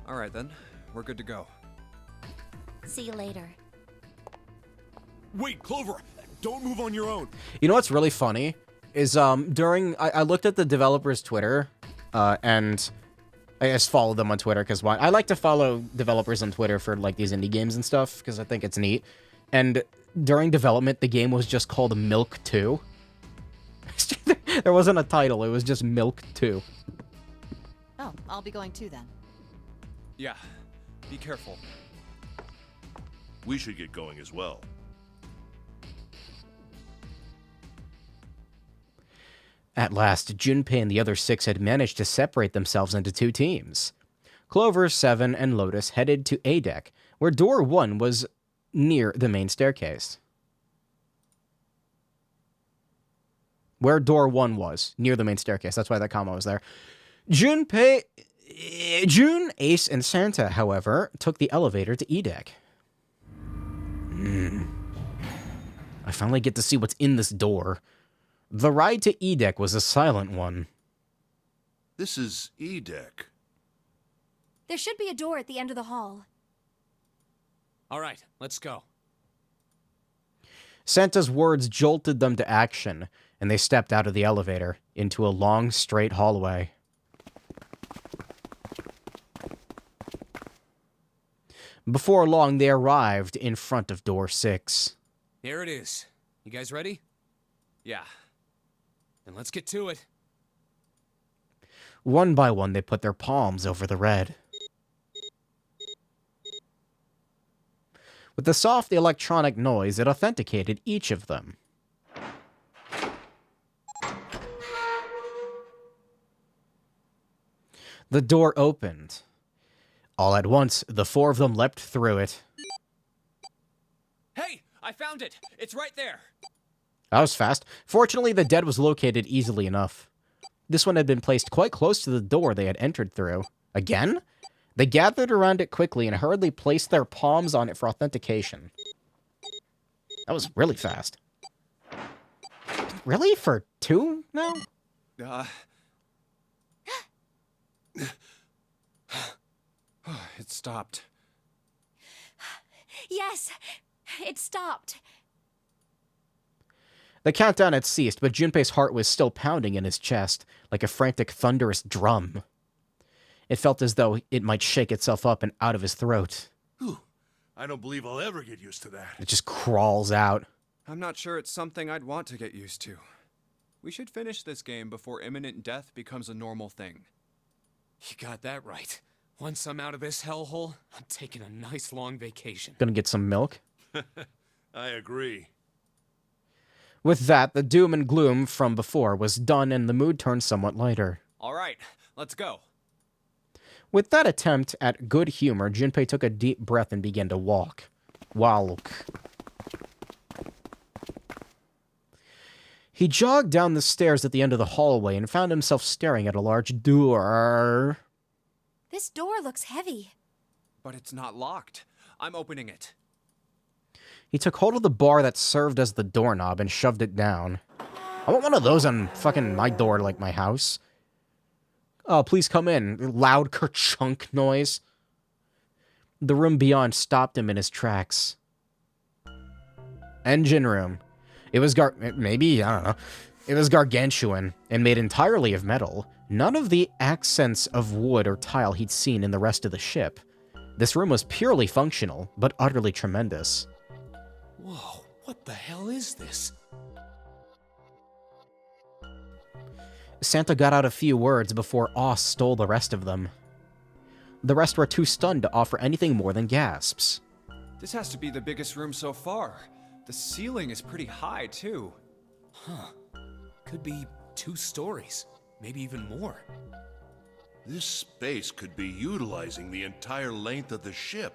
All right, then. We're good to go. See you later. Wait, Clover! Don't move on your own! You know what's really funny? Is, I looked at the developer's Twitter, and I just followed them on Twitter, because I like to follow developers on Twitter for, like, these indie games and stuff, because I think it's neat. And during development, the game was just called Milk 2. There wasn't a title, it was just Milk 2. Oh, I'll be going too then. Yeah. Be careful. We should get going as well. At last, Junpei and the other 6 had managed to separate themselves into 2 teams. Clover, 7, and Lotus headed to A deck, where door 1 was near the main staircase. Where door 1 was, near the main staircase. That's why that comma was there. Junpei, June, Ace, and Santa, however, took the elevator to E deck. I finally get to see what's in this door. The ride to E deck was a silent one. This is E deck. There should be a door at the end of the hall. All right, let's go. Santa's words jolted them to action, and they stepped out of the elevator into a long, straight hallway. Before long, they arrived in front of door 6. Here it is. You guys ready? Yeah. Then let's get to it. One by one, they put their palms over the red. With the soft electronic noise, it authenticated each of them. The door opened. All at once, the 4 of them leapt through it. Hey, I found it. It's right there. That was fast. Fortunately, the dead was located easily enough. This one had been placed quite close to the door they had entered through. Again? They gathered around it quickly and hurriedly placed their palms on it for authentication. That was really fast. Really? For 2 now? It stopped. Yes, it stopped. The countdown had ceased, but Junpei's heart was still pounding in his chest, like a frantic, thunderous drum. It felt as though it might shake itself up and out of his throat. Whew. I don't believe I'll ever get used to that. It just crawls out. I'm not sure it's something I'd want to get used to. We should finish this game before imminent death becomes a normal thing. You got that right. Once I'm out of this hellhole, I'm taking a nice long vacation. Gonna get some milk. I agree. With that, the doom and gloom from before was done and the mood turned somewhat lighter. All right, let's go. With that attempt at good humor, Junpei took a deep breath and began to walk. Walk. He jogged down the stairs at the end of the hallway and found himself staring at a large door. This door looks heavy. But it's not locked. I'm opening it. He took hold of the bar that served as the doorknob and shoved it down. I want one of those on fucking my door, like my house. Oh, please come in. Loud kerchunk noise. The room beyond stopped him in his tracks. Engine room. It was maybe, I don't know. It was gargantuan and made entirely of metal. None of the accents of wood or tile he'd seen in the rest of the ship. This room was purely functional, but utterly tremendous. Whoa, what the hell is this? Santa got out a few words before awe stole the rest of them. The rest were too stunned to offer anything more than gasps. This has to be the biggest room so far. The ceiling is pretty high, too. Huh. Could be 2 stories. Maybe even more. This space could be utilizing the entire length of the ship.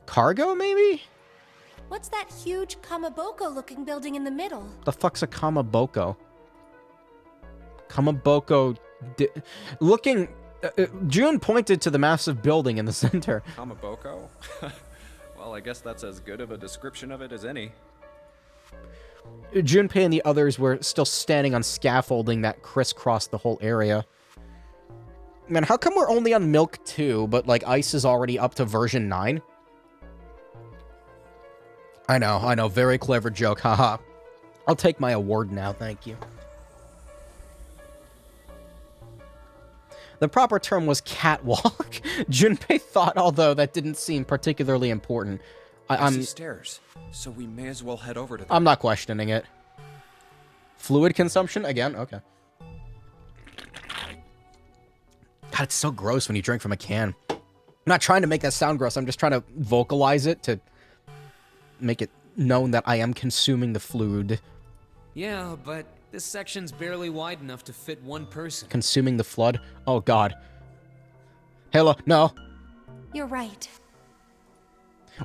Cargo, maybe? What's that huge Kamaboko-looking building in the middle? The fuck's a Kamaboko? Kamaboko... looking... June pointed to the massive building in the center. Kamaboko? Well, I guess that's as good of a description of it as any. Junpei and the others were still standing on scaffolding that crisscrossed the whole area. Man, how come we're only on Milk 2, but, like, Ice is already up to version 9? I know, very clever joke, haha. I'll take my award now, thank you. The proper term was catwalk. Junpei thought, although that didn't seem particularly important. I see stairs, so we may as well head over to them. I'm not questioning it. Fluid consumption? Again? Okay. God, it's so gross when you drink from a can. I'm not trying to make that sound gross. I'm just trying to vocalize it to make it known that I am consuming the fluid. Yeah, but this section's barely wide enough to fit one person. Consuming the flood? Oh, God. Halo, no. You're right.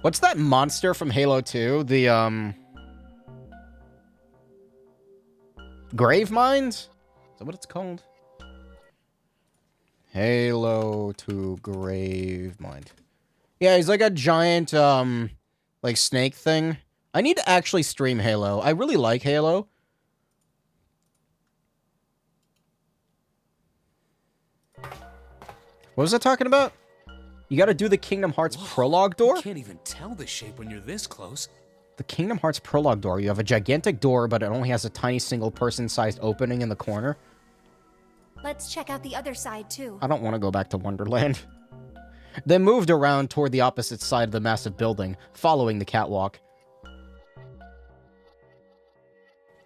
What's that monster from Halo 2? The, Grave Mind? Is that what it's called? Halo 2 Grave Mind. Yeah, he's like a giant, like snake thing. I need to actually stream Halo. I really like Halo. What was I talking about? You gotta do the Kingdom Hearts prologue door? You can't even tell the shape when you're this close. The Kingdom Hearts prologue door. You have a gigantic door, but it only has a tiny single person-sized opening in the corner. Let's check out the other side, too. I don't want to go back to Wonderland. They moved around toward the opposite side of the massive building, following the catwalk.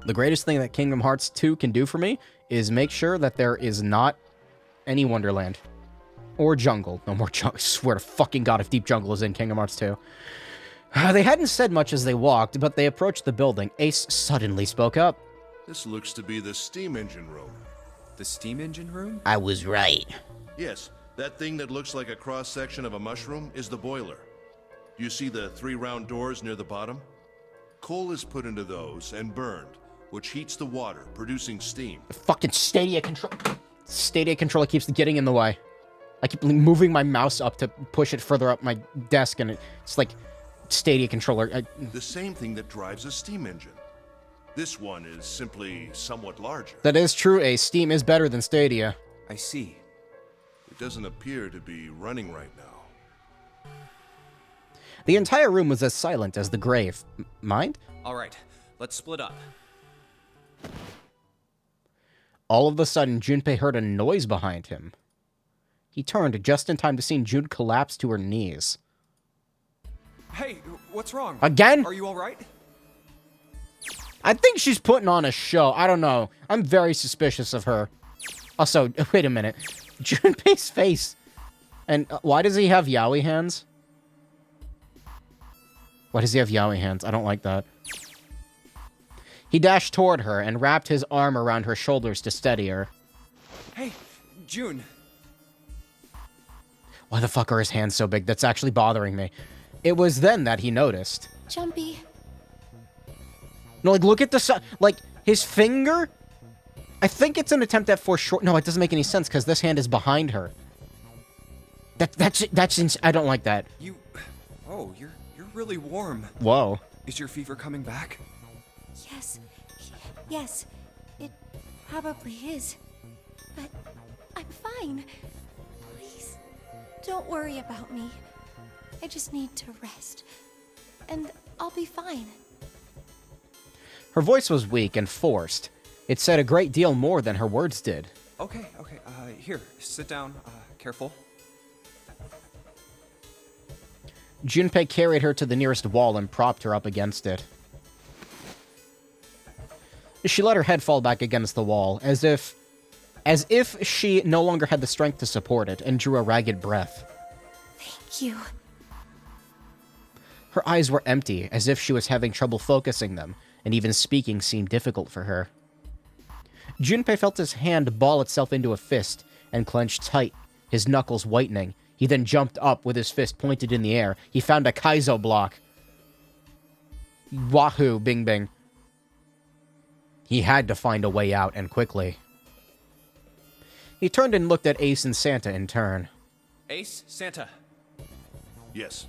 The greatest thing that Kingdom Hearts 2 can do for me is make sure that there is not any Wonderland. Or jungle. No more jungle. I swear to fucking God if Deep Jungle is in Kingdom Hearts 2. They hadn't said much as they walked, but they approached the building. Ace suddenly spoke up. This looks to be the steam engine room. The steam engine room? I was right. Yes, that thing that looks like a cross-section of a mushroom is the boiler. Do you see the 3 round doors near the bottom? Coal is put into those and burned, which heats the water, producing steam. The fucking Stadia controller keeps getting in the way. I keep moving my mouse up to push it further up my desk, and it's like Stadia controller. The same thing that drives a steam engine. This one is simply somewhat larger. That is true, Ace. Steam is better than Stadia. I see. It doesn't appear to be running right now. The entire room was as silent as the grave. Mind? All right, let's split up. All of a sudden, Junpei heard a noise behind him. He turned just in time to see June collapse to her knees. Hey, what's wrong? Again? Are you all right? I think she's putting on a show. I don't know. I'm very suspicious of her. Also, wait a minute. Junpei's face. And why does he have yaoi hands? Why does he have yaoi hands? I don't like that. He dashed toward her and wrapped his arm around her shoulders to steady her. Hey, June. Why the fuck are his hands so big? That's actually bothering me. It was then that he noticed. Jumpy. No, like, look at the... Like, his finger? I think it's an attempt at foreshort... No, it doesn't make any sense, because this hand is behind her. That's... I don't like that. You... Oh, you're really warm. Whoa. Is your fever coming back? Yes. Yes. It probably is. But I'm fine. Please, don't worry about me. I just need to rest. And I'll be fine. Her voice was weak and forced. It said a great deal more than her words did. Okay. Here, sit down. Careful. Junpei carried her to the nearest wall and propped her up against it. She let her head fall back against the wall, as if she no longer had the strength to support it, and drew a ragged breath. Thank you. Her eyes were empty, as if she was having trouble focusing them, and even speaking seemed difficult for her. Junpei felt his hand ball itself into a fist, and clenched tight, his knuckles whitening. He then jumped up with his fist pointed in the air. He found a Kaizo block. Wahoo, bing bing. He had to find a way out, and quickly. He turned and looked at Ace and Santa in turn. Ace, Santa. Yes.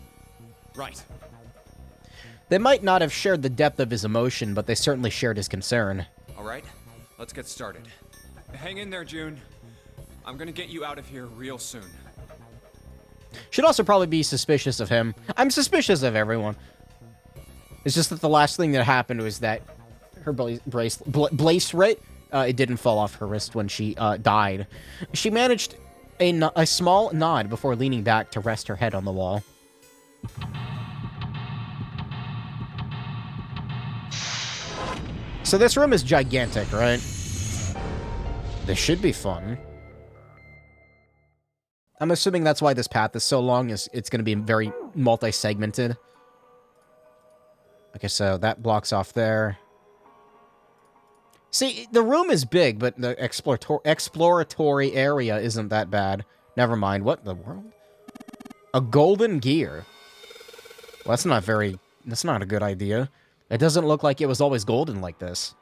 Right. They might not have shared the depth of his emotion, but they certainly shared his concern. All right, let's get started. Hang in there, June. I'm gonna get you out of here real soon. Should also probably be suspicious of him. I'm suspicious of everyone. It's just that the last thing that happened was that her bracelet, it didn't fall off her wrist when she died. She managed a small nod before leaning back to rest her head on the wall. So this room is gigantic, right? This should be fun. I'm assuming that's why this path is so long, is it's going to be very multi-segmented. Okay, so that blocks off there. See, the room is big, but the exploratory area isn't that bad. Never mind. What in the world? A golden gear. Well, that's not a good idea. It doesn't look like it was always golden like this.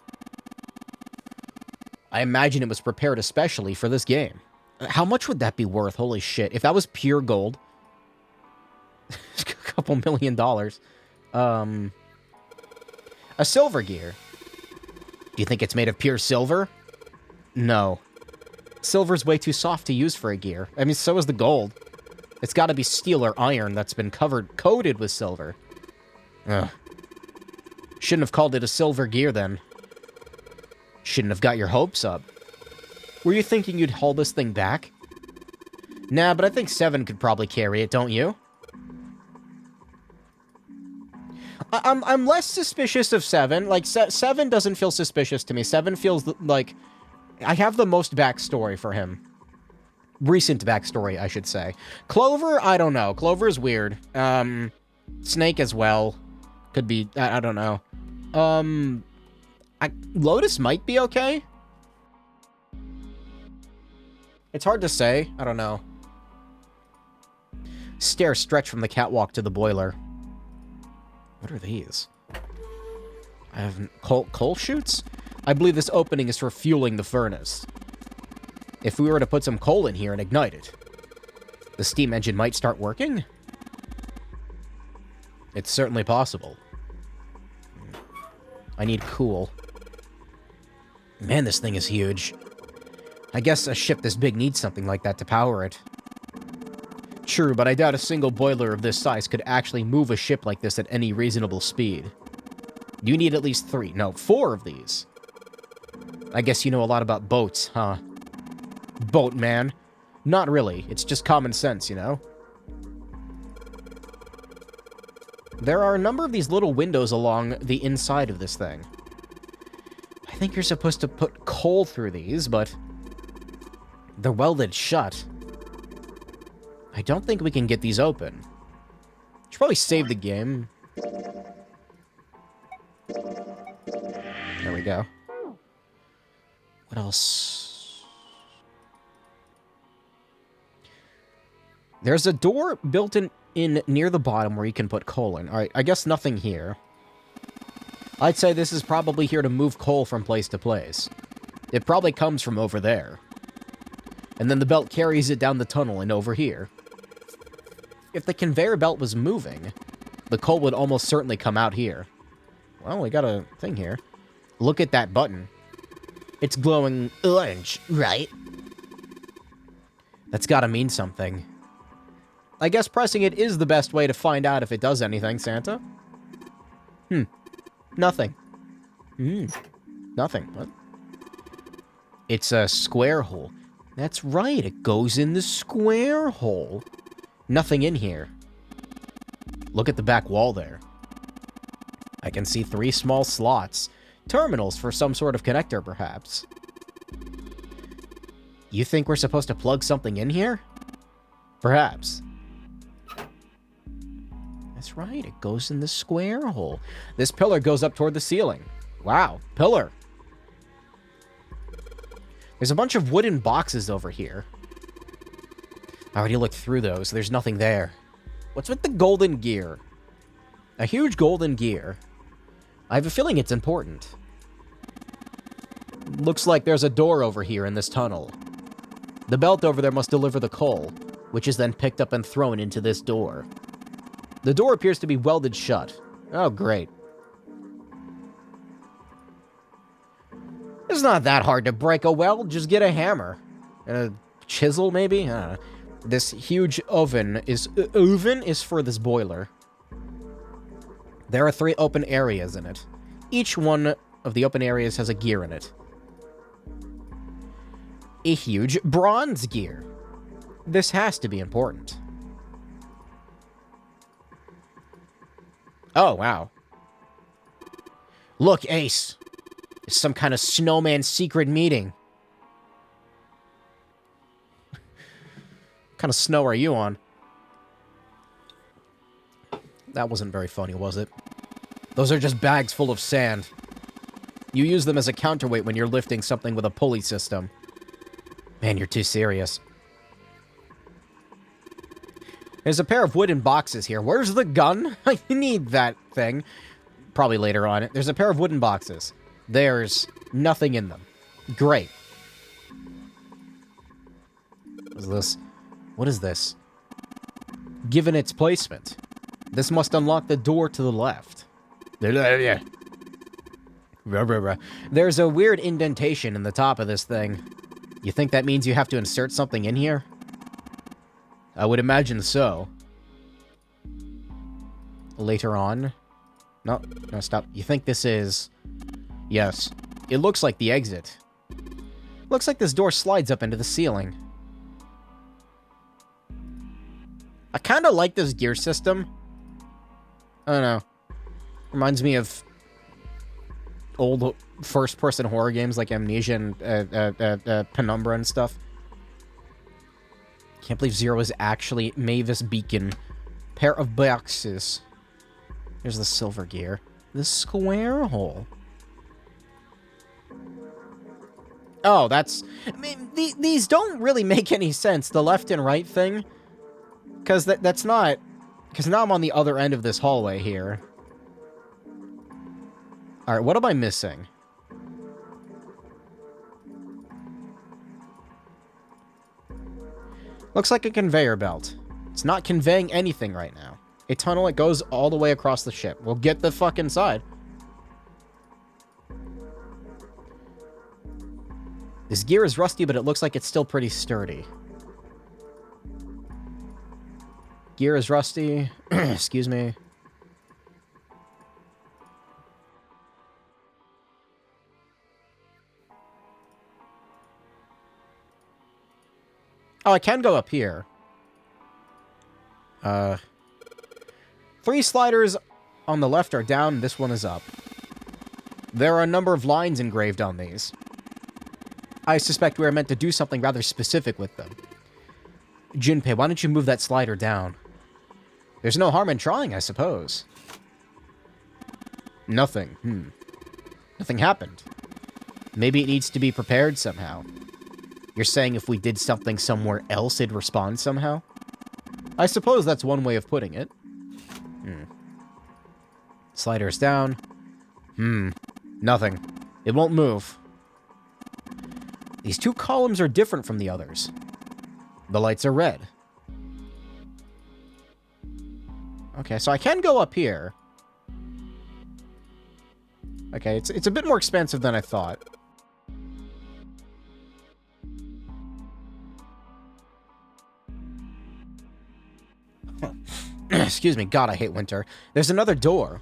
I imagine it was prepared especially for this game. How much would that be worth? Holy shit. If that was pure gold. A couple $1 million. A silver gear. Do you think it's made of pure silver? No. Silver's way too soft to use for a gear. I mean, so is the gold. It's got to be steel or iron that's been coated with silver. Ugh. Shouldn't have called it a silver gear then. Shouldn't have got your hopes up. Were you thinking you'd haul this thing back? Nah, but I think 7 could probably carry it, don't you? I'm less suspicious of 7. Like, 7 doesn't feel suspicious to me. 7 feels like I have the most backstory for him. Recent backstory, I should say. Clover, I don't know. Clover is weird. Snake as well. Could be, I don't know. Lotus might be okay. It's hard to say. I don't know. Stairs stretch from the catwalk to the boiler. What are these? I have coal chutes? I believe this opening is for fueling the furnace. If we were to put some coal in here and ignite it, the steam engine might start working? It's certainly possible. I need cool. Man, this thing is huge. I guess a ship this big needs something like that to power it. True, but I doubt a single boiler of this size could actually move a ship like this at any reasonable speed. You need at least 3, no, 4 of these. I guess you know a lot about boats, huh? Boatman. Not really, it's just common sense, you know? There are a number of these little windows along the inside of this thing. I think you're supposed to put coal through these, but they're welded shut. I don't think we can get these open. Should probably save the game. There we go. What else? There's a door built in near the bottom where you can put coal in. Alright, I guess nothing here. I'd say this is probably here to move coal from place to place. It probably comes from over there. And then the belt carries it down the tunnel and over here. If the conveyor belt was moving, the coal would almost certainly come out here. Well, we got a thing here. Look at that button. It's glowing orange, right? That's gotta mean something. I guess pressing it is the best way to find out if it does anything, Santa. Nothing. Nothing. What? It's a square hole. That's right, it goes in the square hole. Nothing in here. Look at the back wall there. I can see 3 small slots. Terminals for some sort of connector, perhaps. You think we're supposed to plug something in here? Perhaps. That's right, it goes in the square hole. This pillar goes up toward the ceiling. Wow, pillar. There's a bunch of wooden boxes over here. I already looked through those. There's nothing there. What's with the golden gear? A huge golden gear. I have a feeling it's important. Looks like there's a door over here in this tunnel. The belt over there must deliver the coal, which is then picked up and thrown into this door. The door appears to be welded shut. Oh, great. It's not that hard to break a weld. Just get a hammer. And a chisel, maybe? I don't know. This huge oven is for this boiler. There are 3 open areas in it. Each one of the open areas has a gear in it. A huge bronze gear. This has to be important. Oh, wow. Look, Ace. It's some kind of snowman secret meeting. What kind of snow are you on? That wasn't very funny, was it? Those are just bags full of sand. You use them as a counterweight when you're lifting something with a pulley system. Man, you're too serious. There's a pair of wooden boxes here. Where's the gun? I need that thing. Probably later on. There's a pair of wooden boxes. There's nothing in them. Great. What is this? What is this? Given its placement, this must unlock the door to the left. There's a weird indentation in the top of this thing. You think that means you have to insert something in here? I would imagine so. Later on. No, stop. You think this is... Yes. It looks like the exit. Looks like this door slides up into the ceiling. I kind of like this gear system. I don't know. Reminds me of old first-person horror games like Amnesia and Penumbra and stuff. Can't believe Zero is actually Mavis Beacon. Pair of boxes. Here's the silver gear. The square hole. Oh, that's... I mean, these don't really make any sense, the left and right thing. Because that's not... Because now I'm on the other end of this hallway here. Alright, what am I missing? Looks like a conveyor belt. It's not conveying anything right now. A tunnel that goes all the way across the ship. We'll get the fuck inside. This gear is rusty, but it looks like it's still pretty sturdy. Gear is rusty. Excuse me. Oh, I can go up here. 3 sliders on the left are down, this one is up. There are a number of lines engraved on these. I suspect we are meant to do something rather specific with them. Junpei, why don't you move that slider down? There's no harm in trying, I suppose. Nothing. Nothing happened. Maybe it needs to be prepared somehow. You're saying if we did something somewhere else, it'd respond somehow? I suppose that's one way of putting it. Sliders down. Nothing. It won't move. These 2 columns are different from the others. The lights are red. Okay, so I can go up here. Okay, it's a bit more expensive than I thought. Excuse me, God, I hate winter. There's another door.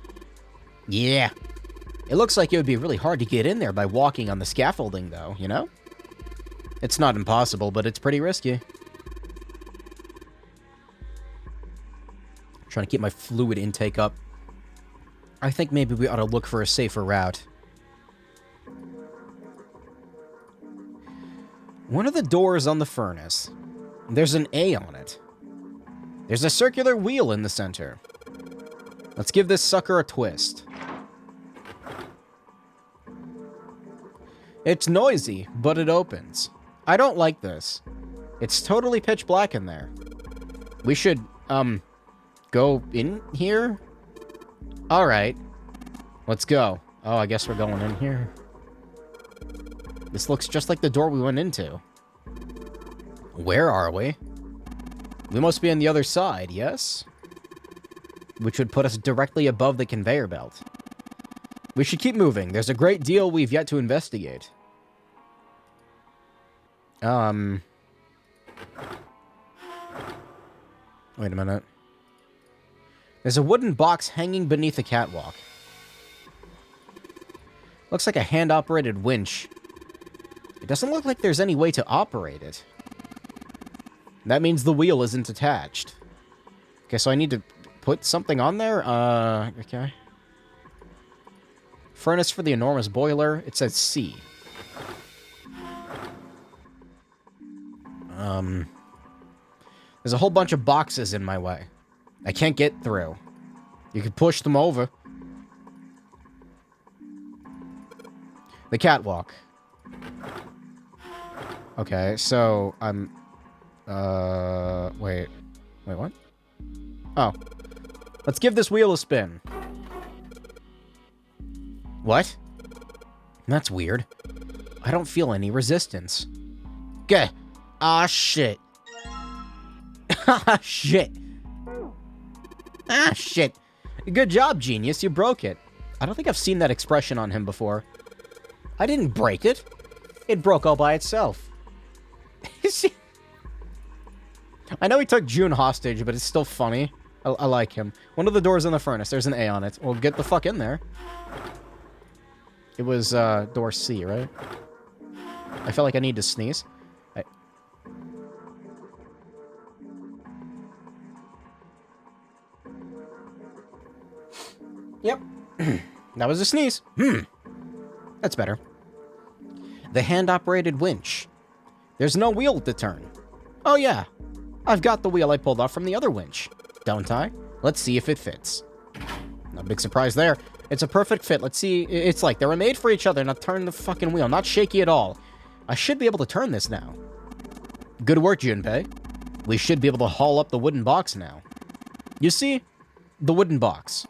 Yeah. It looks like it would be really hard to get in there by walking on the scaffolding, though, you know? It's not impossible, but it's pretty risky. I'm trying to keep my fluid intake up. I think maybe we ought to look for a safer route. One of the doors on the furnace. There's an A on it. There's a circular wheel in the center. Let's give this sucker a twist. It's noisy, but it opens. I don't like this. It's totally pitch black in there. We should, go in here? Alright. Let's go. Oh, I guess we're going in here. This looks just like the door we went into. Where are we? We must be on the other side, yes? which would put us directly above the conveyor belt. We should keep moving. There's a great deal we've yet to investigate. Wait a minute. There's a wooden box hanging beneath the catwalk. Looks like a hand-operated winch. It doesn't look like there's any way to operate it. That means the wheel isn't attached. Okay, so I need to put something on there? Okay. Furnace for the enormous boiler. It says C. There's a whole bunch of boxes in my way. I can't get through. You could push them over. The catwalk. Okay, so I'm... Wait. Wait, what? Oh. Let's give this wheel a spin. What? That's weird. I don't feel any resistance. Gah! Ah, shit. Ah, shit. Ah, shit. Good job, genius. You broke it. I don't think I've seen that expression on him before. I didn't break it. It broke all by itself. I know he took June hostage, but it's still funny. I like him. One of the doors in the furnace. There's an A on it. Well, get the fuck in there. It was, door C, right? I feel like I need to sneeze. Yep. That was a sneeze. That's better. The hand-operated winch. There's no wheel to turn. Oh, yeah. I've got the wheel I pulled off from the other winch. Don't I? Let's see if it fits. No big surprise there. It's a perfect fit. Let's see. It's like they were made for each other. Now turn the fucking wheel. Not shaky at all. I should be able to turn this now. Good work, Junpei. We should be able to haul up the wooden box now. You see? The wooden box.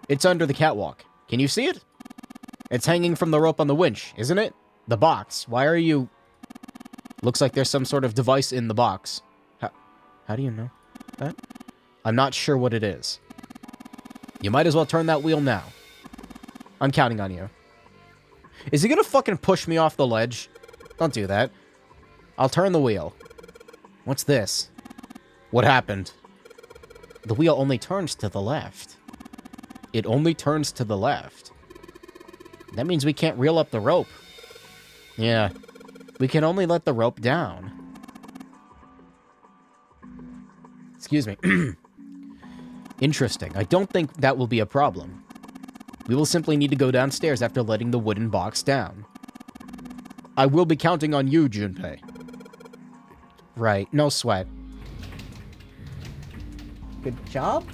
It's under the catwalk. Can you see it? It's hanging from the rope on the winch, isn't it? The box. Why are you... Looks like there's some sort of device in the box. How do you know that? I'm not sure what it is. You might as well turn that wheel now. I'm counting on you. Is he gonna fucking push me off the ledge? Don't do that. I'll turn the wheel. What's this? What happened? The wheel only turns to the left. It only turns to the left. That means we can't reel up the rope. Yeah. We can only let the rope down. Excuse me. Interesting. I don't think that will be a problem. We will simply need to go downstairs after letting the wooden box down. I will be counting on you, Junpei. Right. No sweat. Good job?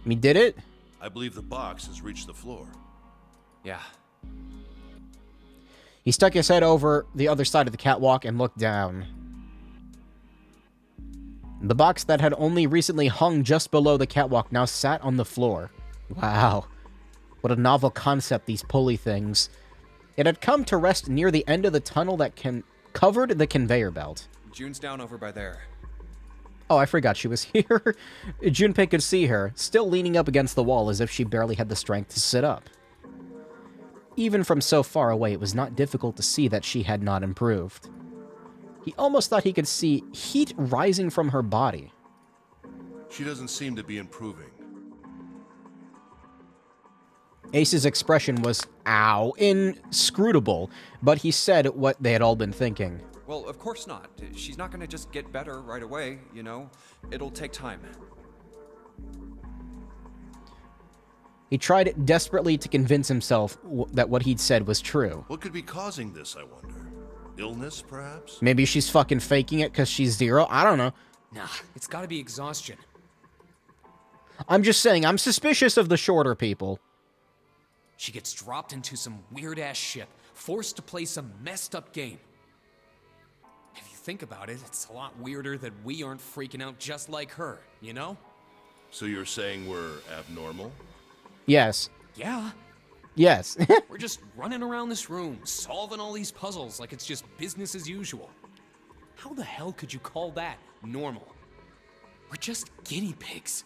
We did it? I believe the box has reached the floor. Yeah. He stuck his head over the other side of the catwalk and looked down. The box that had only recently hung just below the catwalk now sat on the floor. Wow. What a novel concept, these pulley things. It had come to rest near the end of the tunnel that covered the conveyor belt. June's down over by there. Oh, I forgot she was here. Junpei could see her, still leaning up against the wall as if she barely had the strength to sit up. Even from so far away, it was not difficult to see that she had not improved. He almost thought he could see heat rising from her body. She doesn't seem to be improving. Ace's expression was, ow, inscrutable, but he said what they had all been thinking. Well, of course not. She's not gonna just get better right away, you know? It'll take time. He tried desperately to convince himself that what he'd said was true. What could be causing this, I wonder? Illness, perhaps? Maybe she's fucking faking it because she's Zero? I don't know. Nah, it's gotta be exhaustion. I'm just saying, I'm suspicious of the shorter people. She gets dropped into some weird-ass ship, forced to play some messed-up game. If you think about it, it's a lot weirder that we aren't freaking out just like her, you know? So you're saying we're abnormal? Yes. Yeah. Yes. We're just running around this room, solving all these puzzles like it's just business as usual. How the hell could you call that normal? We're just guinea pigs.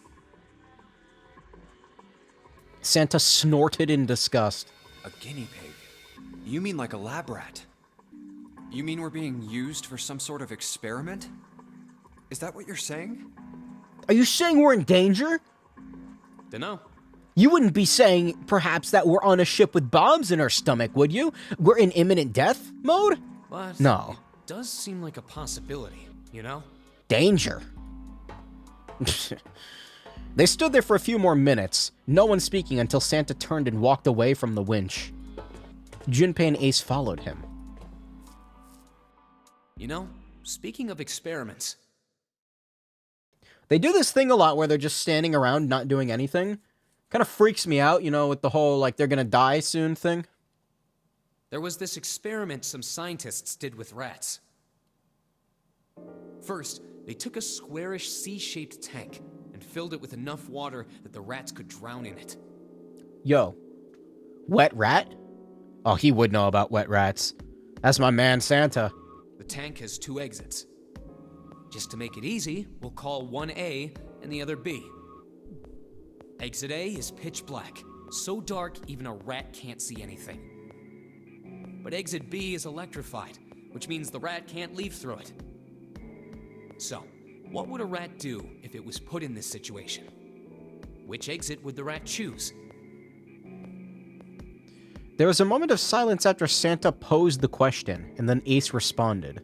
Santa snorted in disgust. A guinea pig? You mean like a lab rat? You mean we're being used for some sort of experiment? Is that what you're saying? Are you saying we're in danger? Dunno. You wouldn't be saying, perhaps, that we're on a ship with bombs in our stomach, would you? We're in imminent death mode? But No. it does seem like a possibility, you know? Danger. They stood there for a few more minutes, no one speaking until Santa turned and walked away from the winch. Junpei and Ace followed him. You know, speaking of experiments, They do this thing a lot where they're just standing around not doing anything. Kind of freaks me out, you know, with the whole, like, they're gonna die soon thing. there was this experiment some scientists did with rats. First, they took a squarish C-shaped tank and filled it with enough water that the rats could drown in it. Yo, wet rat? Oh, he would know about wet rats. That's my man, Santa. The tank has 2 exits. Just to make it easy, we'll call one A and the other B. Exit A is pitch black, so dark even a rat can't see anything. But exit B is electrified, which means the rat can't leave through it. So, what would a rat do if it was put in this situation? Which exit would the rat choose? There was a moment of silence after Santa posed the question, and then Ace responded.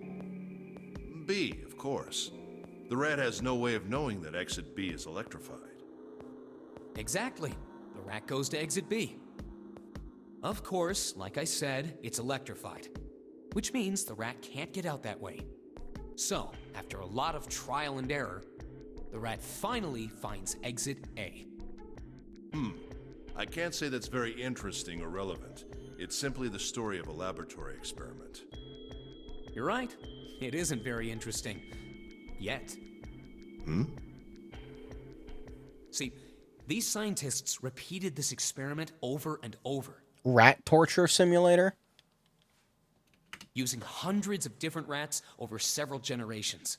B, of course. The rat has no way of knowing that exit B is electrified. Exactly. The rat goes to exit B. Of course, like I said, it's electrified, which means the rat can't get out that way. So, after a lot of trial and error, the rat finally finds exit A. I can't say that's very interesting or relevant. It's simply the story of a laboratory experiment. You're right. It isn't very interesting. Yet. See, these scientists repeated this experiment over and over, Rat torture simulator? using hundreds of different rats over several generations.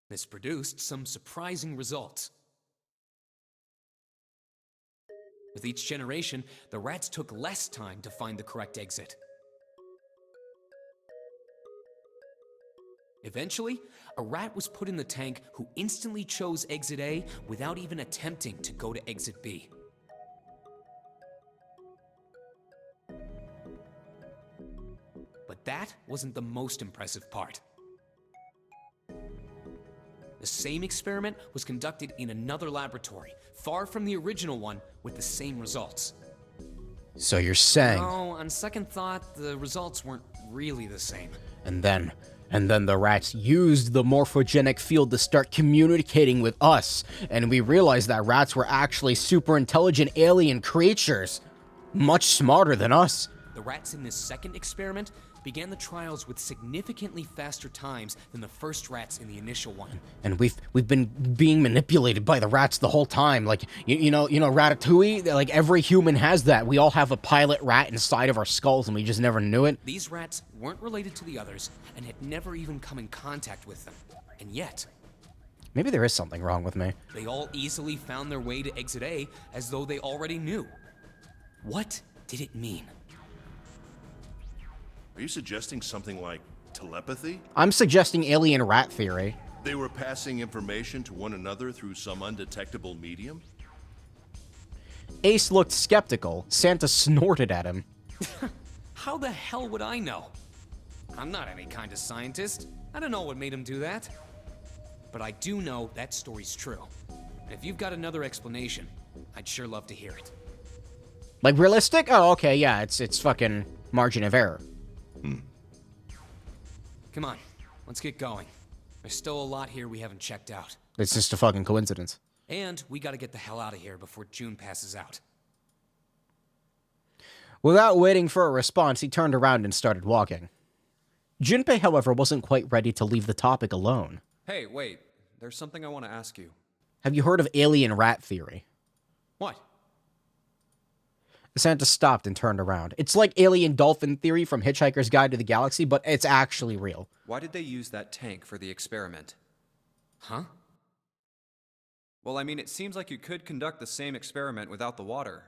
This produced some surprising results. With each generation, the rats took less time to find the correct exit. Eventually, a rat was put in the tank who instantly chose exit A without even attempting to go to exit B. But that wasn't the most impressive part. The same experiment was conducted in another laboratory, far from the original one, with the same results. So you're saying... No, on second thought, the results weren't really the same. And then the rats used the morphogenic field to start communicating with us, and we realized that rats were actually super intelligent alien creatures. Much smarter than us. The rats in this second experiment began the trials with significantly faster times than the first rats in the initial one. And we've been being manipulated by the rats the whole time. Like, you know Ratatouille? Like, every human has that. We all have a pilot rat inside of our skulls, and we just never knew it. These rats weren't related to the others and had never even come in contact with them. And yet, Maybe there is something wrong with me. they all easily found their way to exit A as though they already knew. What did it mean? Are you suggesting something like telepathy? I'm suggesting alien rat theory. They were passing information to one another through some undetectable medium? Ace looked skeptical. Santa snorted at him. How the hell would I know? I'm not any kind of scientist. I don't know what made him do that. But I do know that story's true. And if you've got another explanation, I'd sure love to hear it. Like, realistic? Oh, okay, yeah, it's fucking margin of error. Come on, let's get going. There's still a lot here we haven't checked out. It's just a fucking coincidence. And we gotta get the hell out of here before June passes out. Without waiting for a response, he turned around and started walking. Junpei, however, wasn't quite ready to leave the topic alone. Hey, wait. There's something I want to ask you. Have you heard of alien rat theory? What? Santa stopped and turned around. It's like alien dolphin theory from Hitchhiker's Guide to the Galaxy, but it's actually real. Why did they use that tank for the experiment? Huh? Well, I mean, it seems like you could conduct the same experiment without the water.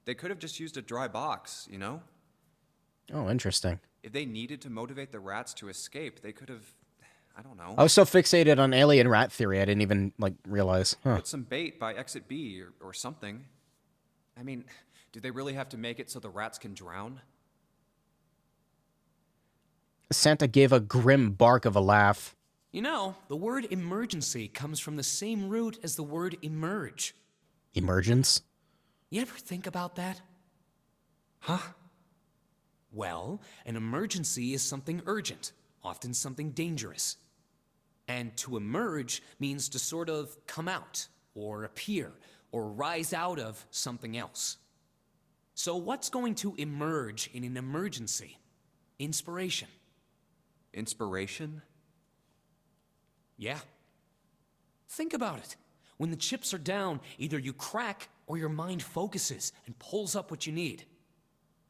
They could have just used a dry box, you know? Oh, interesting. If they needed to motivate the rats to escape, they could have, I don't know, I was so fixated on alien rat theory, I didn't even, like, realize. Huh. put some bait by exit B or something. I mean, do they really have to make it so the rats can drown? Santa gave a grim bark of a laugh. You know, the word emergency comes from the same root as the word emerge. Emergence? You ever think about that? Huh? Well, an emergency is something urgent, often something dangerous. And to emerge means to sort of come out, or appear, or rise out of something else. So what's going to emerge in an emergency? Inspiration. Inspiration? Yeah. Think about it. When the chips are down, either you crack or your mind focuses and pulls up what you need.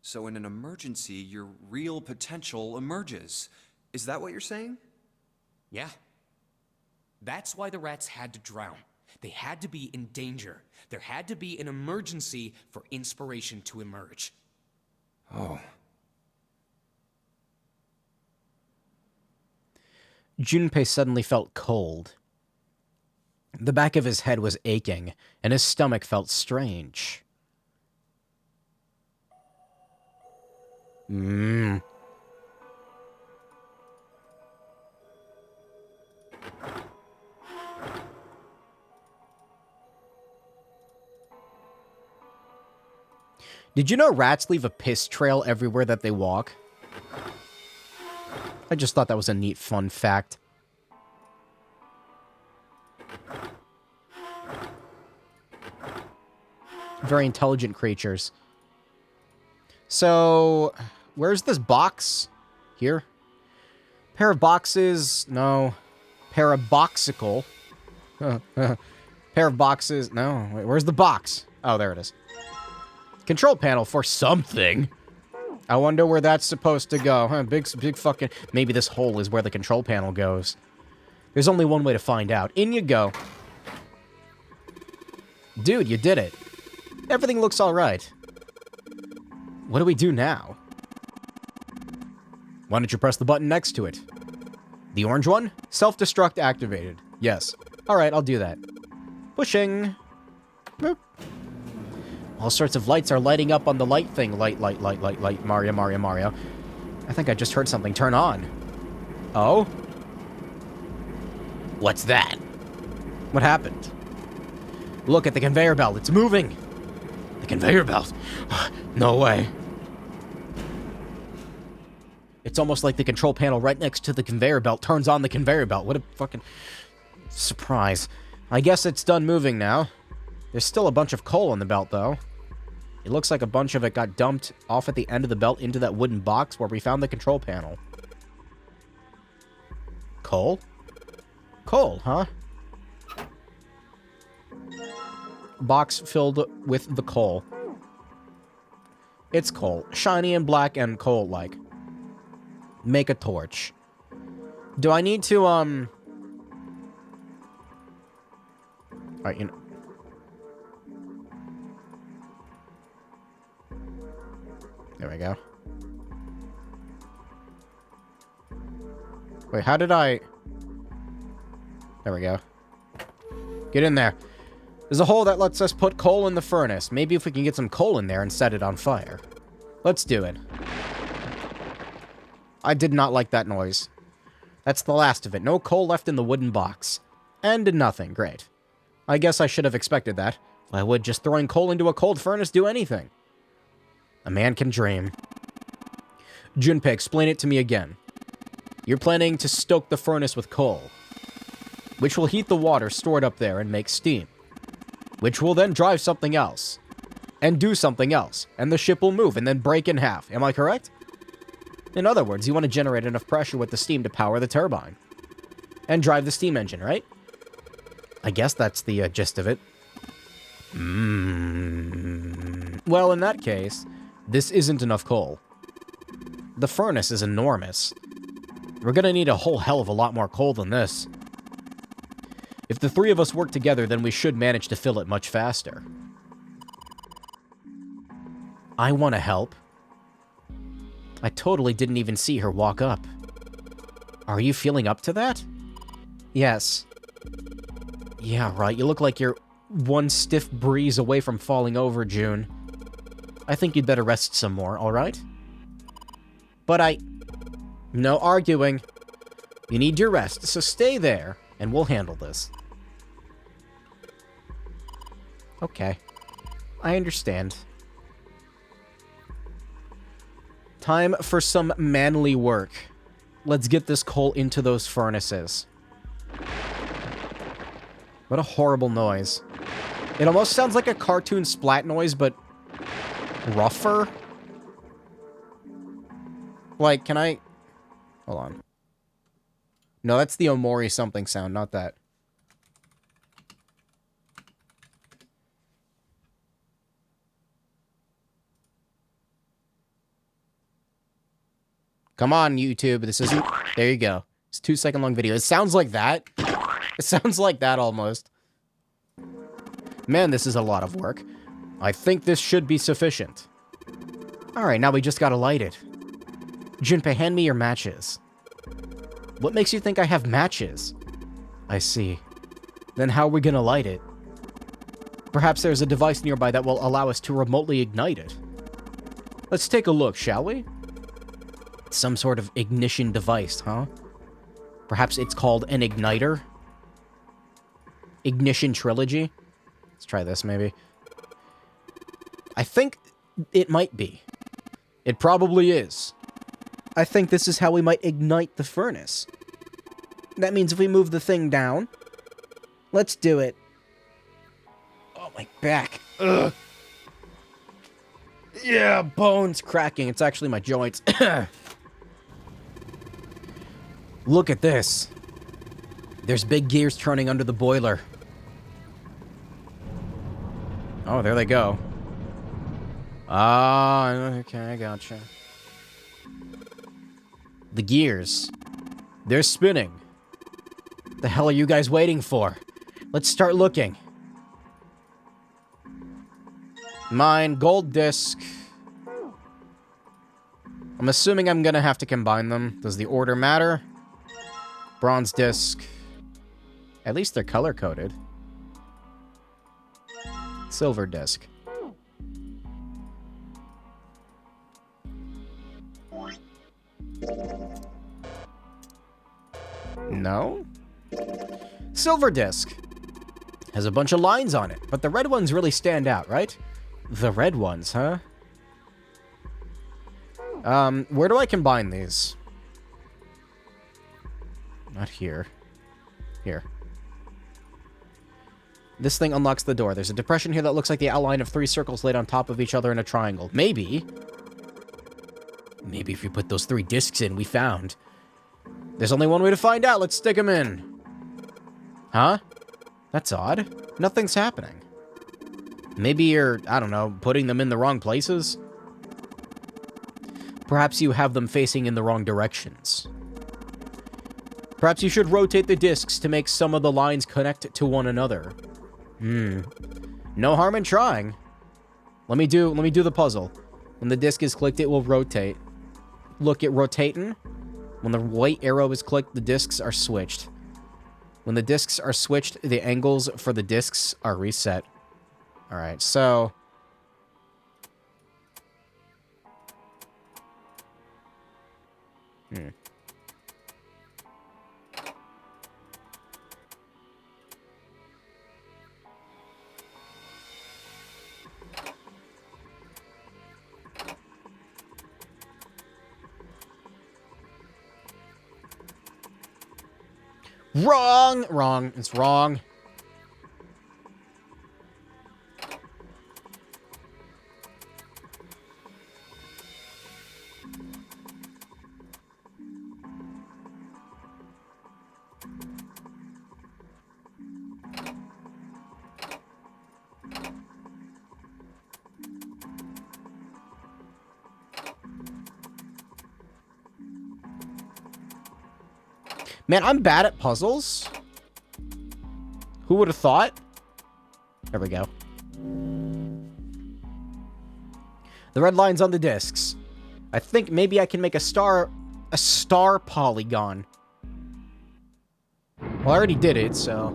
So in an emergency, your real potential emerges. Is that what you're saying? Yeah. That's why the rats had to drown. They had to be in danger. There had to be an emergency for inspiration to emerge. Oh. Junpei suddenly felt cold. The back of his head was aching, and his stomach felt strange. Did you know rats leave a piss trail everywhere that they walk? I just thought that was a neat, fun fact. Very intelligent creatures. So, where's this box? Here? Pair of boxes? No. Paraboxical. Pair of boxes? No. Wait, where's the box? Oh, there it is. Control panel for something. I wonder where that's supposed to go. Huh, big fucking... Maybe this hole is where the control panel goes. There's only one way to find out. In you go. Dude, you did it. Everything looks alright. What do we do now? Why don't you press the button next to it? The orange one? Self-destruct activated. Yes. Alright, I'll do that. Pushing. Boop. All sorts of lights are lighting up on the light thing. Light, Mario, Mario, Mario. I think I just heard something turn on. Oh? What's that? What happened? Look at the conveyor belt. It's moving. The conveyor belt. No way. It's almost like the control panel right next to the conveyor belt turns on the conveyor belt. What a fucking surprise. I guess it's done moving now. There's still a bunch of coal on the belt, though. It looks like a bunch of it got dumped off at the end of the belt into that wooden box where we found the control panel. Coal? Coal, huh? Box filled with the coal. It's coal. Shiny and black and coal-like. Make a torch. Do I need to, Alright, you know... There we go. Wait, how did I... There we go. Get in there. There's a hole that lets us put coal in the furnace. Maybe if we can get some coal in there and set it on fire. Let's do it. I did not like that noise. That's the last of it. No coal left in the wooden box. And nothing. Great. I guess I should have expected that. Why would just throwing coal into a cold furnace do anything? A man can dream. Junpei, explain it to me again. You're planning to stoke the furnace with coal, which will heat the water stored up there and make steam, which will then drive something else, and do something else, and the ship will move and then break in half. Am I correct? In other words, you want to generate enough pressure with the steam to power the turbine, and drive the steam engine, right? I guess that's the gist of it. Well, in that case, this isn't enough coal. The furnace is enormous. We're gonna need a whole hell of a lot more coal than this. If the three of us work together, then we should manage to fill it much faster. I want to help. I totally didn't even see her walk up. Are you feeling up to that? Yes. Yeah, right. You look like you're one stiff breeze away from falling over, June. I think you'd better rest some more, alright? But no arguing. You need your rest, so stay there, and we'll handle this. Okay. I understand. Time for some manly work. Let's get this coal into those furnaces. What a horrible noise. It almost sounds like a cartoon splat noise, but rougher? Like, can I... Hold on. No, that's the Omori something sound, not that. Come on, YouTube. This isn't... There you go. It's a 2-second long video. It sounds like that. It sounds like that almost. Man, this is a lot of work. I think this should be sufficient. Alright, now we just gotta light it. Junpei, hand me your matches. What makes you think I have matches? I see. Then how are we gonna light it? Perhaps there's a device nearby that will allow us to remotely ignite it. Let's take a look, shall we? Some sort of ignition device, huh? Perhaps it's called an igniter? Ignition Trilogy? Let's try this, maybe. I think it might be. It probably is. I think this is how we might ignite the furnace. That means if we move the thing down... Let's do it. Oh, my back. Ugh. Yeah, bones cracking. It's actually my joints. Look at this. There's big gears turning under the boiler. Oh, there they go. Ah, okay, I gotcha. The gears. They're spinning. The hell are you guys waiting for? Let's start looking. Mine, gold disc. I'm assuming I'm gonna have to combine them. Does the order matter? Bronze disc. At least they're color-coded. Silver disc. No? Silver disc. Has a bunch of lines on it, but the red ones really stand out, right? The red ones, huh? Where do I combine these? Not here. Here. This thing unlocks the door. There's a depression here that looks like the outline of 3 circles laid on top of each other in a triangle. Maybe if we put those 3 discs in, we found. There's only one way to find out. Let's stick them in. Huh? That's odd. Nothing's happening. Maybe you're, I don't know, putting them in the wrong places? Perhaps you have them facing in the wrong directions. Perhaps you should rotate the discs to make some of the lines connect to one another. No harm in trying. Let me do the puzzle. When the disc is clicked, it will rotate. Look at rotating. When the white arrow is clicked, the discs are switched. When the discs are switched, the angles for the discs are reset. Alright, so... Wrong! Wrong. It's wrong. Man, I'm bad at puzzles. Who would have thought? There we go. The red line's on the discs. I think maybe I can make a star polygon. Well, I already did it, so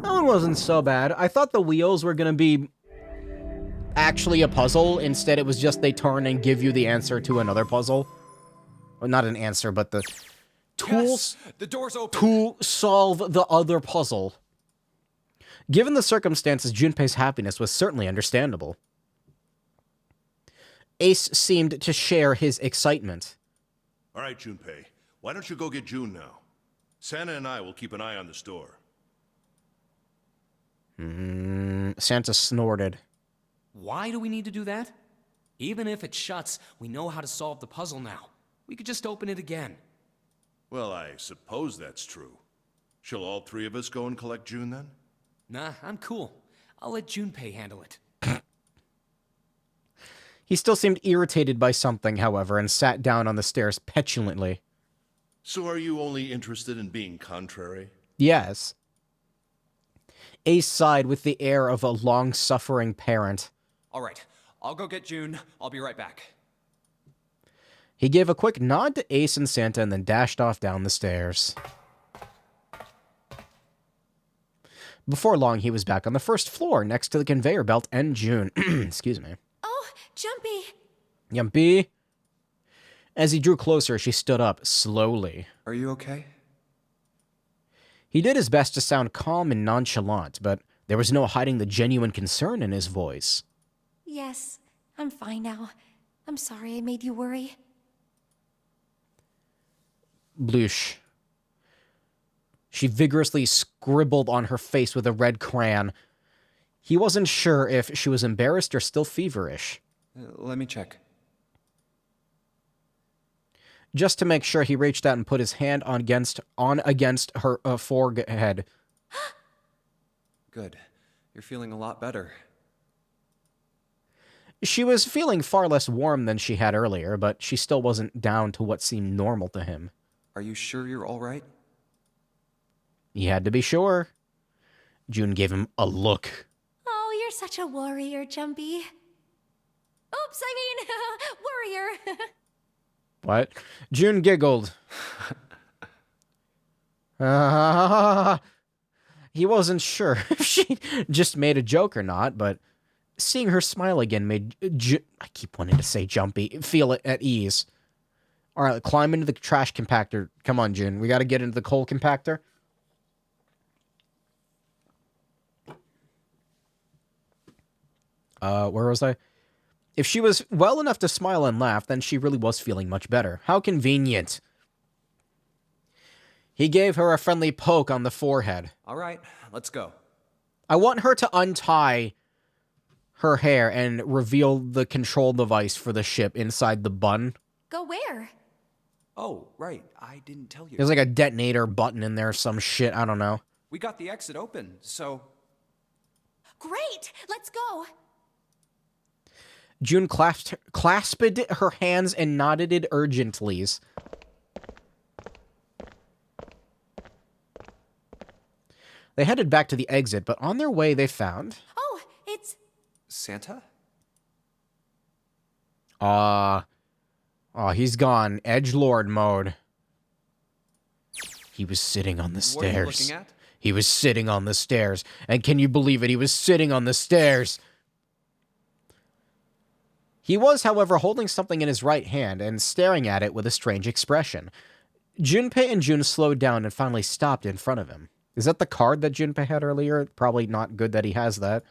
that one wasn't so bad. I thought the wheels were gonna be actually a puzzle. Instead, it was just they turn and give you the answer to another puzzle. Well, not an answer, but the tools the door's open. to solve the other puzzle. Given the circumstances, Junpei's happiness was certainly understandable. Ace seemed to share his excitement. All right, Junpei. Why don't you go get June now? Santa and I will keep an eye on the store. Santa snorted. Why do we need to do that? Even if it shuts, we know how to solve the puzzle now. We could just open it again. Well, I suppose that's true. Shall all three of us go and collect June then? Nah, I'm cool. I'll let Junpei handle it. He still seemed irritated by something, however, and sat down on the stairs petulantly. So are you only interested in being contrary? Yes. Ace sighed with the air of a long-suffering parent. All right, I'll go get June. I'll be right back. He gave a quick nod to Ace and Santa and then dashed off down the stairs. Before long, he was back on the first floor next to the conveyor belt and June. Excuse me. Oh, Jumpy. Yumpy. As he drew closer, she stood up slowly. Are you okay? He did his best to sound calm and nonchalant, but there was no hiding the genuine concern in his voice. Yes, I'm fine now. I'm sorry I made you worry. Bloosh. She vigorously scribbled on her face with a red crayon. He wasn't sure if she was embarrassed or still feverish. Let me check. Just to make sure, he reached out and put his hand on against her forehead. Good. You're feeling a lot better. She was feeling far less warm than she had earlier, but she still wasn't down to what seemed normal to him. Are you sure you're all right? He had to be sure. June gave him a look. Oh, you're such a warrior, Jumpy. Oops, I mean, warrior. What? June giggled. He wasn't sure if she just made a joke or not, but seeing her smile again made I keep wanting to say Jumpy feel it at ease. All right, climb into the trash compactor. Come on, June. We got to get into the coal compactor. Where was I? If she was well enough to smile and laugh, then she really was feeling much better. How convenient. He gave her a friendly poke on the forehead. All right, let's go. I want her to untie her hair and reveal the control device for the ship inside the bun. Go where? Oh, right. I didn't tell you. There's like a detonator button in there, some shit, I don't know. We got the exit open, so... Great, let's go. June clasped her hands and nodded it urgently. They headed back to the exit, but on their way they found... Oh, it's... Santa? He's gone. Edgelord mode. He was sitting on the stairs. What are you looking at? He was sitting on the stairs. And can you believe it? He was sitting on the stairs. He was, however, holding something in his right hand and staring at it with a strange expression. Junpei and June slowed down and finally stopped in front of him. Is that the card that Junpei had earlier? Probably not good that he has that.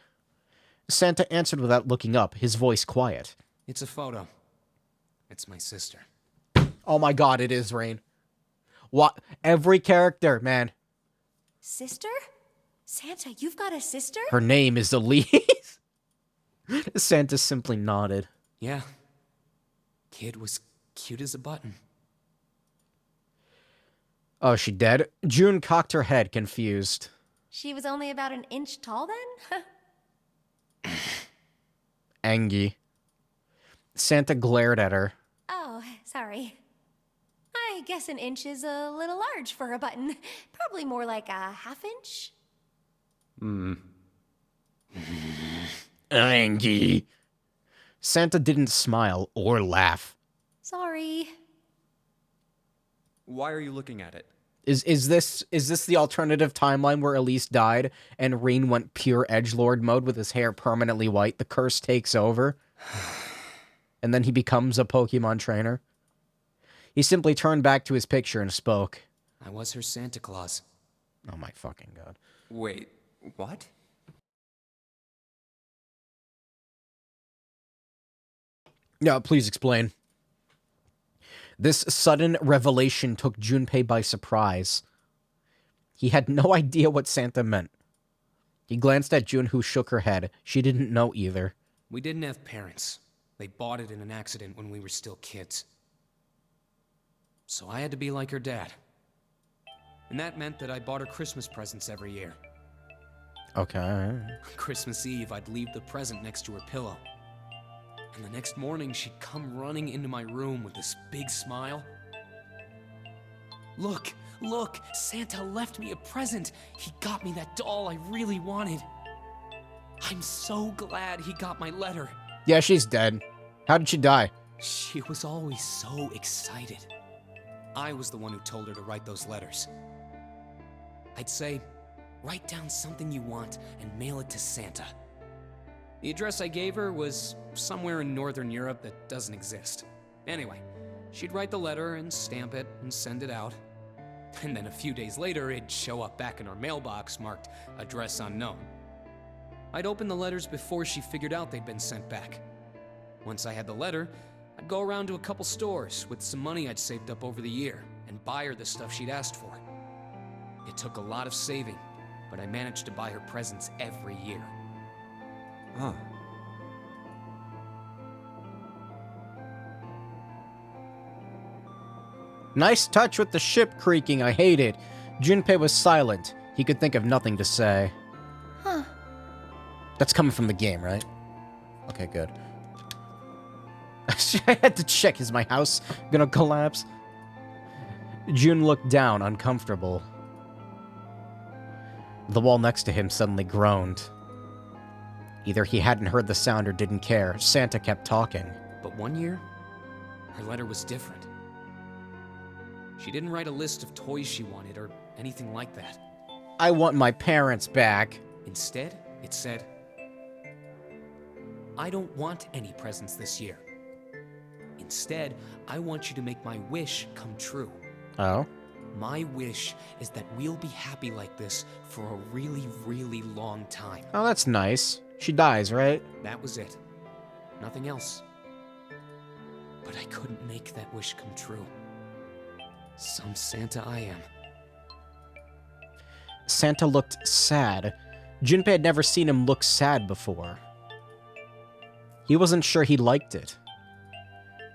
Santa answered without looking up, his voice quiet. It's a photo. It's my sister. Oh my god, it is Rain. What? Every character, man. Sister? Santa, you've got a sister? Her name is Elise. Santa simply nodded. Yeah. Kid was cute as a button. Oh, she dead? June cocked her head, confused. She was only about an inch tall then? Angie. Santa glared at her. Oh, sorry. I I guess an inch is a little large for a button. Probably more like a half inch. Angie. Santa didn't smile or laugh. Sorry. Why are you looking at it? Is this the alternative timeline where Elise died and Reen went pure edgelord mode with his hair permanently white? The curse takes over, and then he becomes a Pokemon trainer. He simply turned back to his picture and spoke. I was her Santa Claus. Oh my fucking god. Wait, what? Yeah, please explain. This sudden revelation took Junpei by surprise. He had no idea what Santa meant. He glanced at June, who shook her head. She didn't know either. We didn't have parents. They bought it in an accident when we were still kids. So I had to be like her dad. And that meant that I bought her Christmas presents every year. Okay. Christmas Eve, I'd leave the present next to her pillow. And the next morning, she'd come running into my room with this big smile. Look, Santa left me a present. He got me that doll I really wanted. I'm so glad he got my letter. Yeah, she's dead. How did she die? She was always so excited. I was the one who told her to write those letters. I'd say, write down something you want and mail it to Santa. The address I gave her was somewhere in Northern Europe that doesn't exist. Anyway, she'd write the letter and stamp it and send it out. And then a few days later, it'd show up back in our mailbox marked address unknown. I'd open the letters before she figured out they'd been sent back. Once I had the letter, I'd go around to a couple stores with some money I'd saved up over the year and buy her the stuff she'd asked for. It took a lot of saving, but I managed to buy her presents every year. Huh. Nice touch with the ship creaking, I hate it. Junpei was silent. He could think of nothing to say. Huh. That's coming from the game, right? Okay, good. I had to check, is my house gonna collapse? June looked down, uncomfortable. The wall next to him suddenly groaned. Either he hadn't heard the sound or didn't care. Santa kept talking. But one year, her letter was different. She didn't write a list of toys she wanted or anything like that. I want my parents back. Instead, it said, I don't want any presents this year. Instead, I want you to make my wish come true. Oh? My wish is that we'll be happy like this for a really, really long time. Oh, that's nice. She dies, right? That was it. Nothing else. But I couldn't make that wish come true. Some Santa I am. Santa looked sad. Junpei had never seen him look sad before. He wasn't sure he liked it.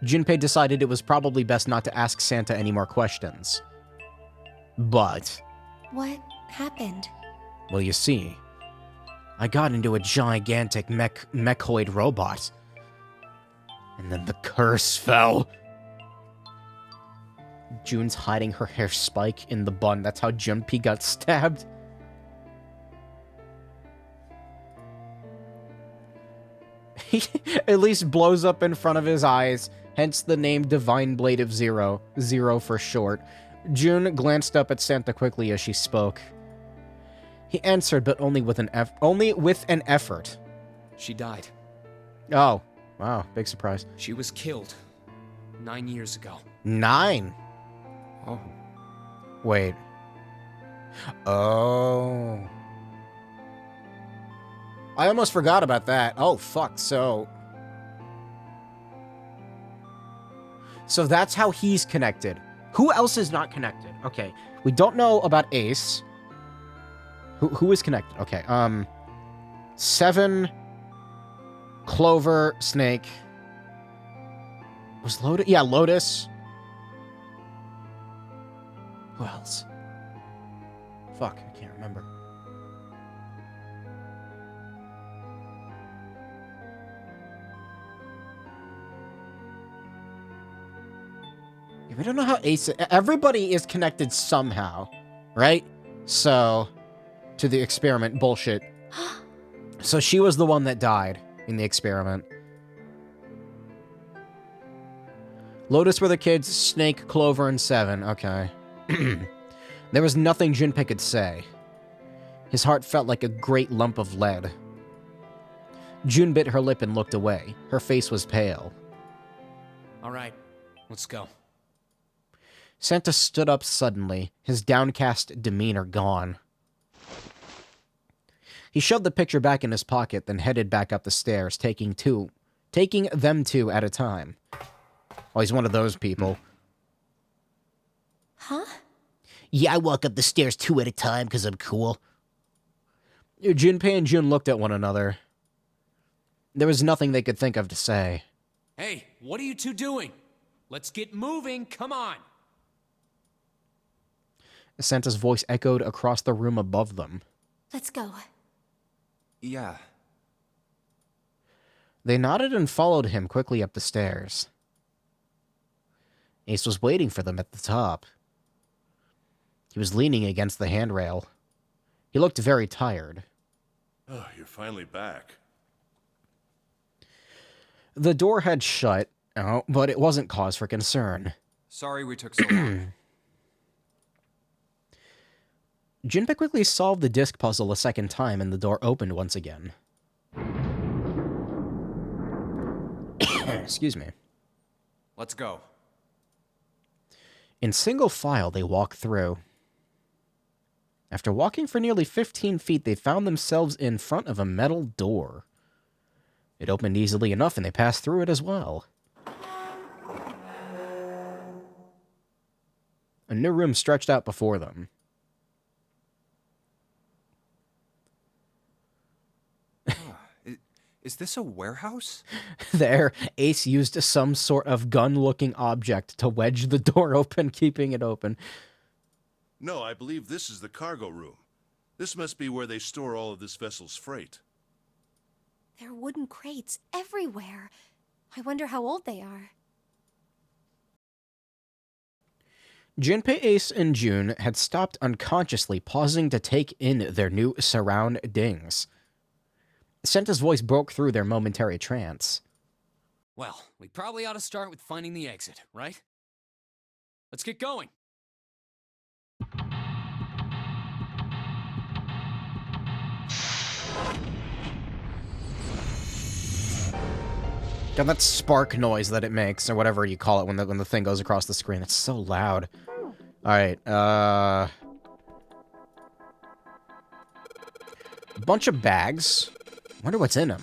Junpei decided it was probably best not to ask Santa any more questions. But... What happened? well, you see, I got into a gigantic mechoid robot. And then the curse fell. June's hiding her hair spike in the bun. That's how Junpei got stabbed. He at least blows up in front of his eyes, hence the name Divine Blade of Zero. Zero for short. June glanced up at Santa quickly as she spoke. He answered, but only with an effort. She died. Oh, wow, big surprise. She was killed 9 years ago. 9? Oh. Wait. Oh. I almost forgot about that. Oh, fuck, so that's how he's connected. Who else is not connected? Okay, we don't know about Ace. Who is connected? Okay, Seven, Clover, Snake. Was Lotus? Yeah, Lotus. Who else? Fuck, I can't remember. We don't know how Ace... Everybody is connected somehow, right? So, to the experiment bullshit. So she was the one that died in the experiment. Lotus were the kids, Snake, Clover, and Seven. Okay. There was nothing Junpei could say. His heart felt like a great lump of lead. June bit her lip and looked away. Her face was pale. All right, let's go. Santa stood up suddenly, his downcast demeanor gone. He shoved the picture back in his pocket, then headed back up the stairs, taking them two at a time. Oh, he's one of those people. Huh? Yeah, I walk up the stairs 2 at a time because I'm cool. Junpei and June looked at one another. There was nothing they could think of to say. Hey, what are you two doing? Let's get moving, come on! Santa's voice echoed across the room above them. Let's go. Yeah. They nodded and followed him quickly up the stairs. Ace was waiting for them at the top. He was leaning against the handrail. He looked very tired. Oh, you're finally back. The door had shut, but it wasn't cause for concern. Sorry we took so long. Junpei quickly solved the disc puzzle a second time, and the door opened once again. Excuse me. Let's go. In single file, they walked through. After walking for nearly 15 feet, they found themselves in front of a metal door. It opened easily enough, and they passed through it as well. A new room stretched out before them. Is this a warehouse? There, Ace used some sort of gun-looking object to wedge the door open, keeping it open. No, I believe this is the cargo room. This must be where they store all of this vessel's freight. There are wooden crates everywhere. I wonder how old they are. Junpei, Ace, and June had stopped unconsciously, pausing to take in their new surroundings. Santa's voice broke through their momentary trance. Well, we probably ought to start with finding the exit, right? Let's get going. God, that spark noise that it makes, or whatever you call it when the thing goes across the screen, it's so loud. Alright, bunch of bags. Wonder what's in them.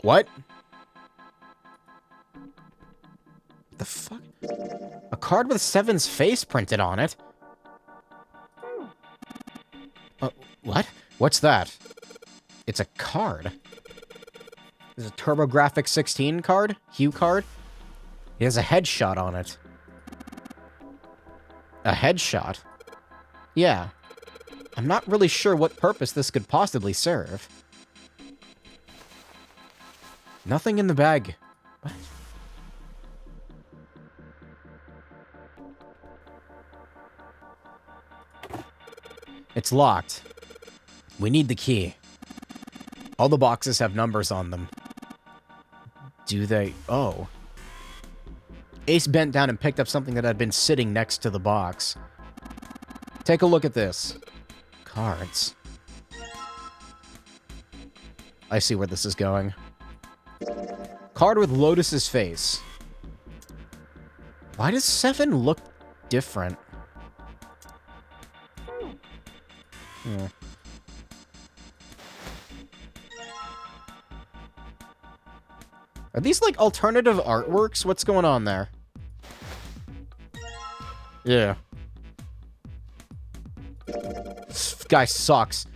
What? The fuck? A card with Seven's face printed on it? What? What's that? It's a card. Is it a TurboGrafx 16 card? Hue card? It has a headshot on it. A headshot? Yeah. I'm not really sure what purpose this could possibly serve. Nothing in the bag. What? It's locked. We need the key. All the boxes have numbers on them. Do they? Oh. Ace bent down and picked up something that had been sitting next to the box. Take a look at this. Cards. I see where this is going. Card with Lotus's face. Why does Seven look different? Hmm. Are these, like, alternative artworks? What's going on there? Yeah. This guy sucks.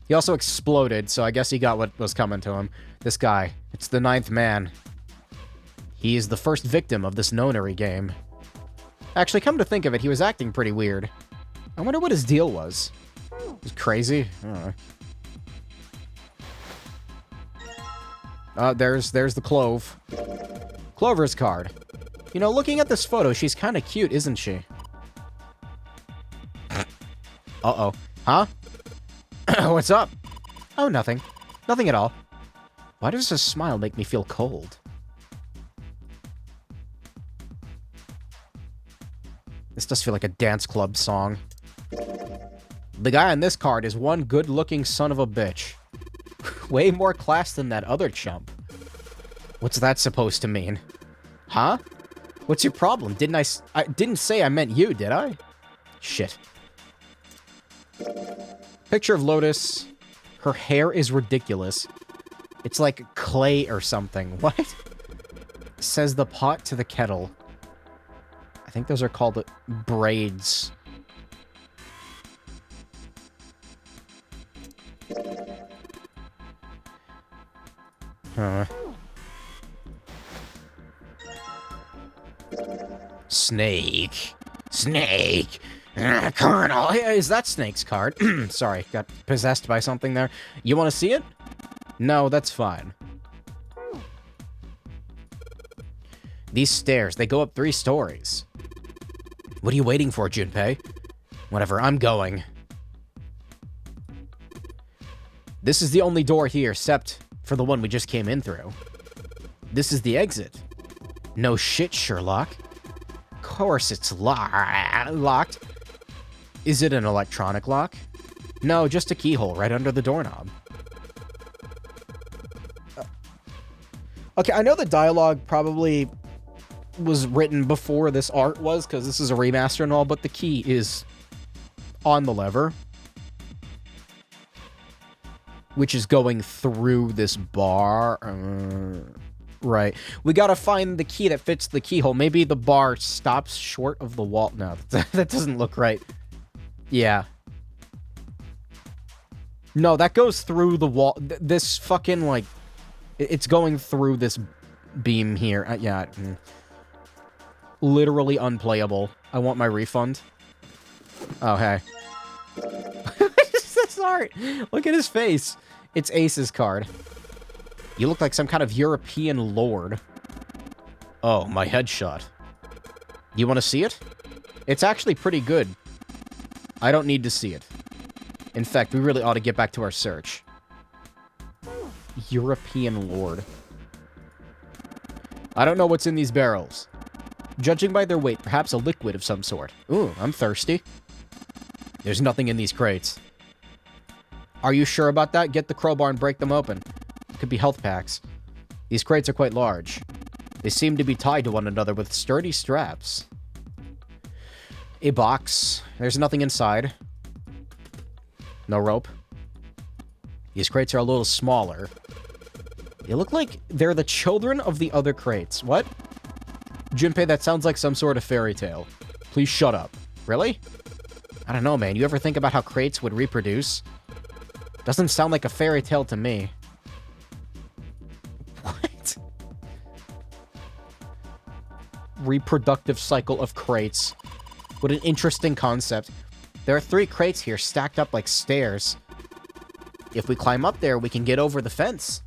He also exploded, so I guess he got what was coming to him. This guy. It's the 9th man. He is the first victim of this nonary game. Actually, come to think of it, he was acting pretty weird. I wonder what his deal was. He's crazy? I don't know. There's the clove. Clover's card. You know, looking at this photo, she's kind of cute, isn't she? Uh-oh. Huh? What's up? Oh, nothing. Nothing at all. Why does her smile make me feel cold? This does feel like a dance club song. The guy on this card is one good-looking son of a bitch. Way more class than that other chump. What's that supposed to mean? Huh? What's your problem? I didn't say I meant you, did I? Shit. Picture of Lotus. Her hair is ridiculous. It's like clay or something. What? Says the pot to the kettle. I think those are called braids. Huh. Snake. Snake. Colonel. Is that Snake's card? Sorry, got possessed by something there. You want to see it? No, that's fine. These stairs, they go up 3 stories. What are you waiting for, Junpei? Whatever, I'm going. This is the only door here, except for the one we just came in through. This is the exit. No shit, Sherlock. Of course it's locked. Is it an electronic lock? No, just a keyhole right under the doorknob. Okay, I know the dialogue probably was written before this art was, because this is a remaster and all, but the key is on the lever, which is going through this bar. Right. We gotta find the key that fits the keyhole. Maybe the bar stops short of the wall. No, that doesn't look right. Yeah. No, that goes through the wall. This fucking, like... It's going through this beam here. Yeah. Literally unplayable. I want my refund. Oh, hey. That's art. Look at his face. It's Ace's card. You look like some kind of European lord. Oh, my headshot. You want to see it? It's actually pretty good. I don't need to see it. In fact, we really ought to get back to our search. European lord. I don't know what's in these barrels. Judging by their weight, perhaps a liquid of some sort. Ooh, I'm thirsty. There's nothing in these crates. Are you sure about that? Get the crowbar and break them open. It could be health packs. These crates are quite large. They seem to be tied to one another with sturdy straps. A box. There's nothing inside. No rope. These crates are a little smaller. They look like they're the children of the other crates. What? Junpei, that sounds like some sort of fairy tale. Please shut up. Really? I don't know, man. You ever think about how crates would reproduce? Doesn't sound like a fairy tale to me. What? Reproductive cycle of crates. What an interesting concept. There are 3 crates here stacked up like stairs. If we climb up there, we can get over the fence.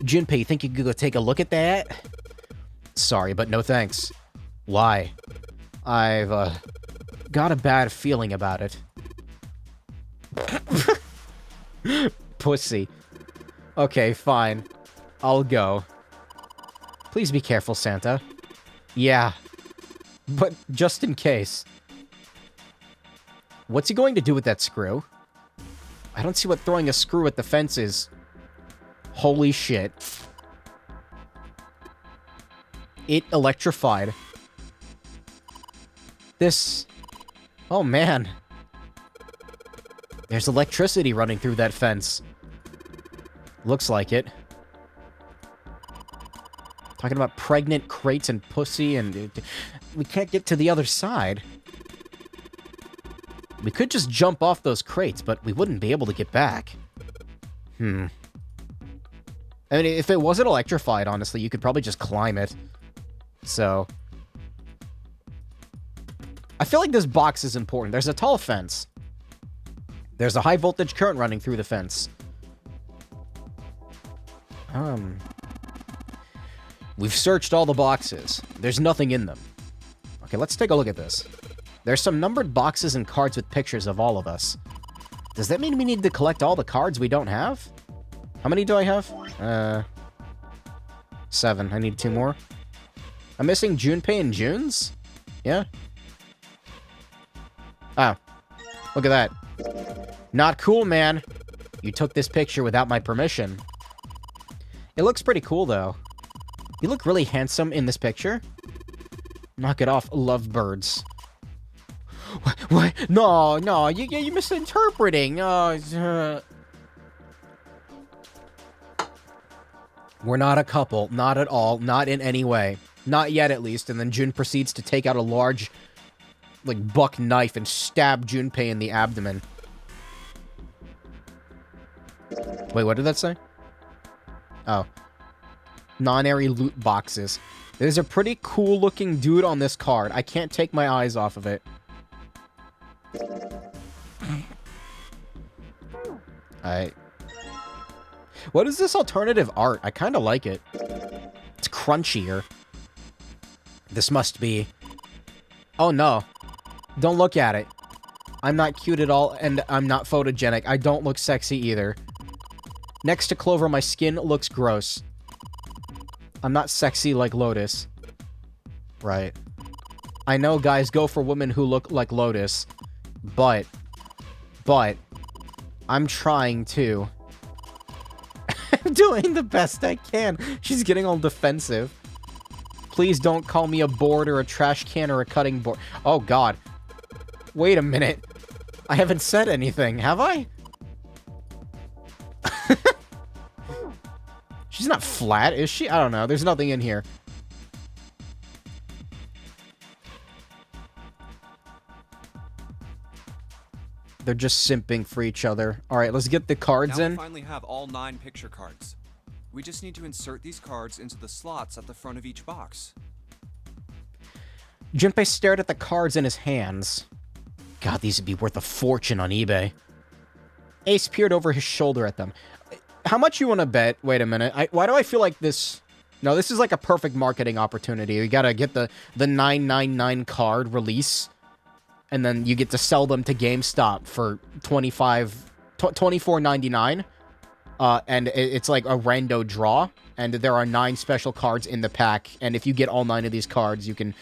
Junpei, you think you could go take a look at that? Sorry, but no thanks. Why? I've, got a bad feeling about it. Pussy. Okay, fine. I'll go. Please be careful, Santa. Yeah. But just in case. What's he going to do with that screw? I don't see what throwing a screw at the fence is. Holy shit. It electrified. This... Oh, man. There's electricity running through that fence. Looks like it. Talking about pregnant crates and pussy and... We can't get to the other side. We could just jump off those crates, but we wouldn't be able to get back. I mean, if it wasn't electrified, honestly, you could probably just climb it. So... I feel like this box is important. There's a tall fence. There's a high voltage current running through the fence. We've searched all the boxes. There's nothing in them. Okay, let's take a look at this. There's some numbered boxes and cards with pictures of all of us. Does that mean we need to collect all the cards we don't have? How many do I have? 7. I need 2 more. I'm missing Junpei and June's? Yeah? Oh. Look at that. Not cool, man. You took this picture without my permission. It looks pretty cool, though. You look really handsome in this picture. Knock it off, lovebirds. What? No, you're misinterpreting. We're not a couple. Not at all. Not in any way. Not yet, at least. And then June proceeds to take out a large, like, buck knife and stab Junpei in the abdomen. Wait, what did that say? Oh. Non-airy loot boxes. There's a pretty cool-looking dude on this card. I can't take my eyes off of it. What is this alternative art? I kind of like it. It's crunchier. This must be... Oh, no. Don't look at it. I'm not cute at all, and I'm not photogenic. I don't look sexy either. Next to Clover, my skin looks gross. I'm not sexy like Lotus. Right. I know guys go for women who look like Lotus, but I'm trying to. I'm doing the best I can. She's getting all defensive. Please don't call me a board or a trash can or a cutting board. Oh, God. Wait a minute. I haven't said anything, have I? She's not flat, is she? I don't know. There's nothing in here. They're just simping for each other. All right, let's get the cards now in. We finally have all 9 picture cards. We just need to insert these cards into the slots at the front of each box. Junpei stared at the cards in his hands. God, these would be worth a fortune on eBay. Ace peered over his shoulder at them. How much you want to bet? Wait a minute. Why do I feel like this... No, this is like a perfect marketing opportunity. You gotta get the 999 card release, and then you get to sell them to GameStop for $24.99. And it's like a rando draw, and there are 9 special cards in the pack, and if you get all 9 of these cards, you can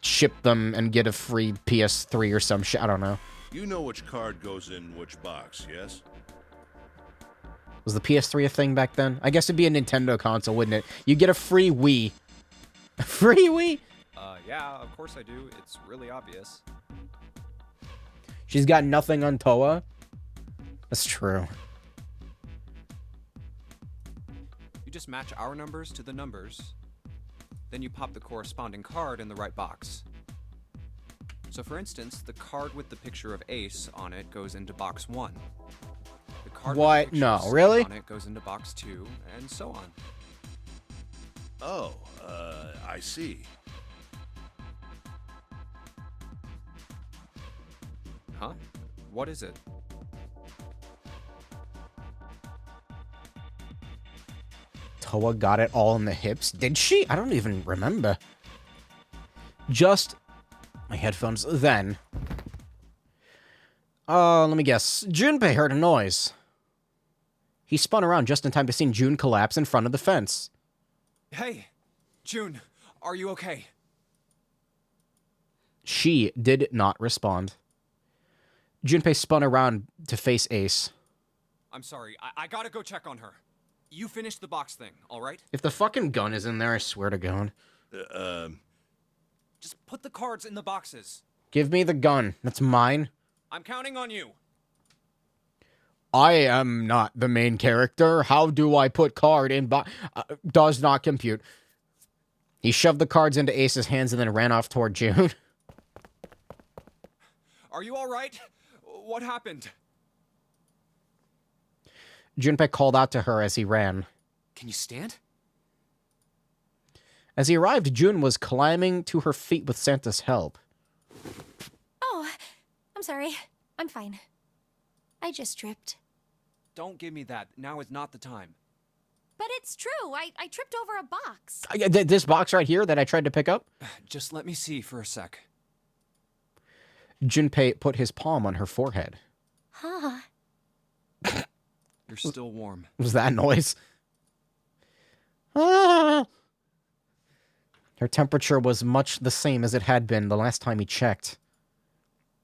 ship them and get a free PS3 or some shit. I don't know. You know which card goes in which box, yes? Was the PS3 a thing back then? I guess it'd be a Nintendo console, wouldn't it? You get a free Wii. A free Wii? Yeah, of course I do. It's really obvious. She's got nothing on Toa? That's true. You just match our numbers to the numbers. Then you pop the corresponding card in the right box. So for instance, the card with the picture of Ace on it goes into box 1. The card with the picture No, of Snake really? on it goes into box 2, and so on. Oh, I see. Huh? What is it? Toa got it all in the hips. Did she? I don't even remember. Just my headphones then. Let me guess. Junpei heard a noise. He spun around just in time to see June collapse in front of the fence. Hey! June, are you okay? She did not respond. Junpei spun around to face Ace. I'm sorry, I gotta go check on her. You finish the box thing, alright? If the fucking gun is in there, I swear to God. Just put the cards in the boxes. Give me the gun. That's mine. I'm counting on you. I am not the main character. How do I put card in does not compute. He shoved the cards into Ace's hands and then ran off toward June. Are you alright? What happened? Junpei called out to her as he ran. Can you stand? As he arrived, June was climbing to her feet with Santa's help. Oh, I'm sorry. I'm fine. I just tripped. Don't give me that. Now is not the time. But it's true. I tripped over a box. This box right here that I tried to pick up? Just let me see for a sec. Junpei put his palm on her forehead. Huh. You're still warm. Was that noise? Ah! Her temperature was much the same as it had been the last time he checked.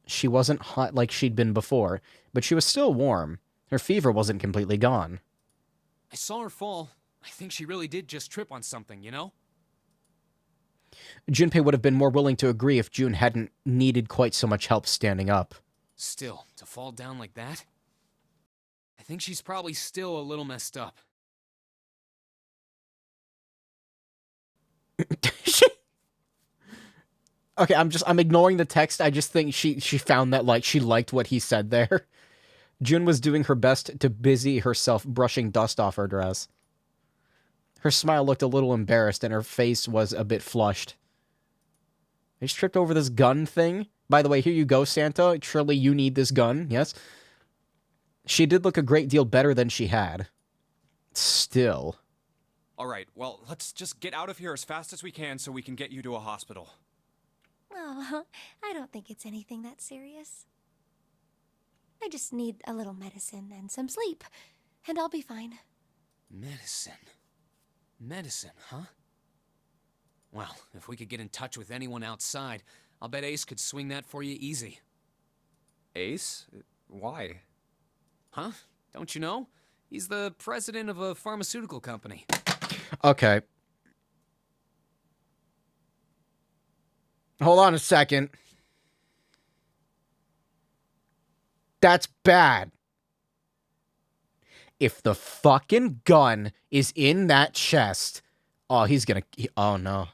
She wasn't hot like she'd been before, but she was still warm. Her fever wasn't completely gone. I saw her fall. I think she really did just trip on something, you know? Junpei would have been more willing to agree if June hadn't needed quite so much help standing up. Still, to fall down like that? I think she's probably still a little messed up. Okay, I'm ignoring the text. I just think she found that, like, she liked what he said there. June was doing her best to busy herself brushing dust off her dress. Her smile looked a little embarrassed and her face was a bit flushed. I just tripped over this gun thing. By the way, here you go, Santa. Surely you need this gun, yes? She did look a great deal better than she had. Still. All right, well, let's just get out of here as fast as we can so we can get you to a hospital. Oh, I don't think it's anything that serious. I just need a little medicine and some sleep, and I'll be fine. Medicine. Medicine, huh? Well, if we could get in touch with anyone outside, I'll bet Ace could swing that for you easy. Ace? Why? Huh? Don't you know? He's the president of a pharmaceutical company. Okay. Hold on a second. That's bad. If the fucking gun is in that chest, oh, he's gonna... oh, no.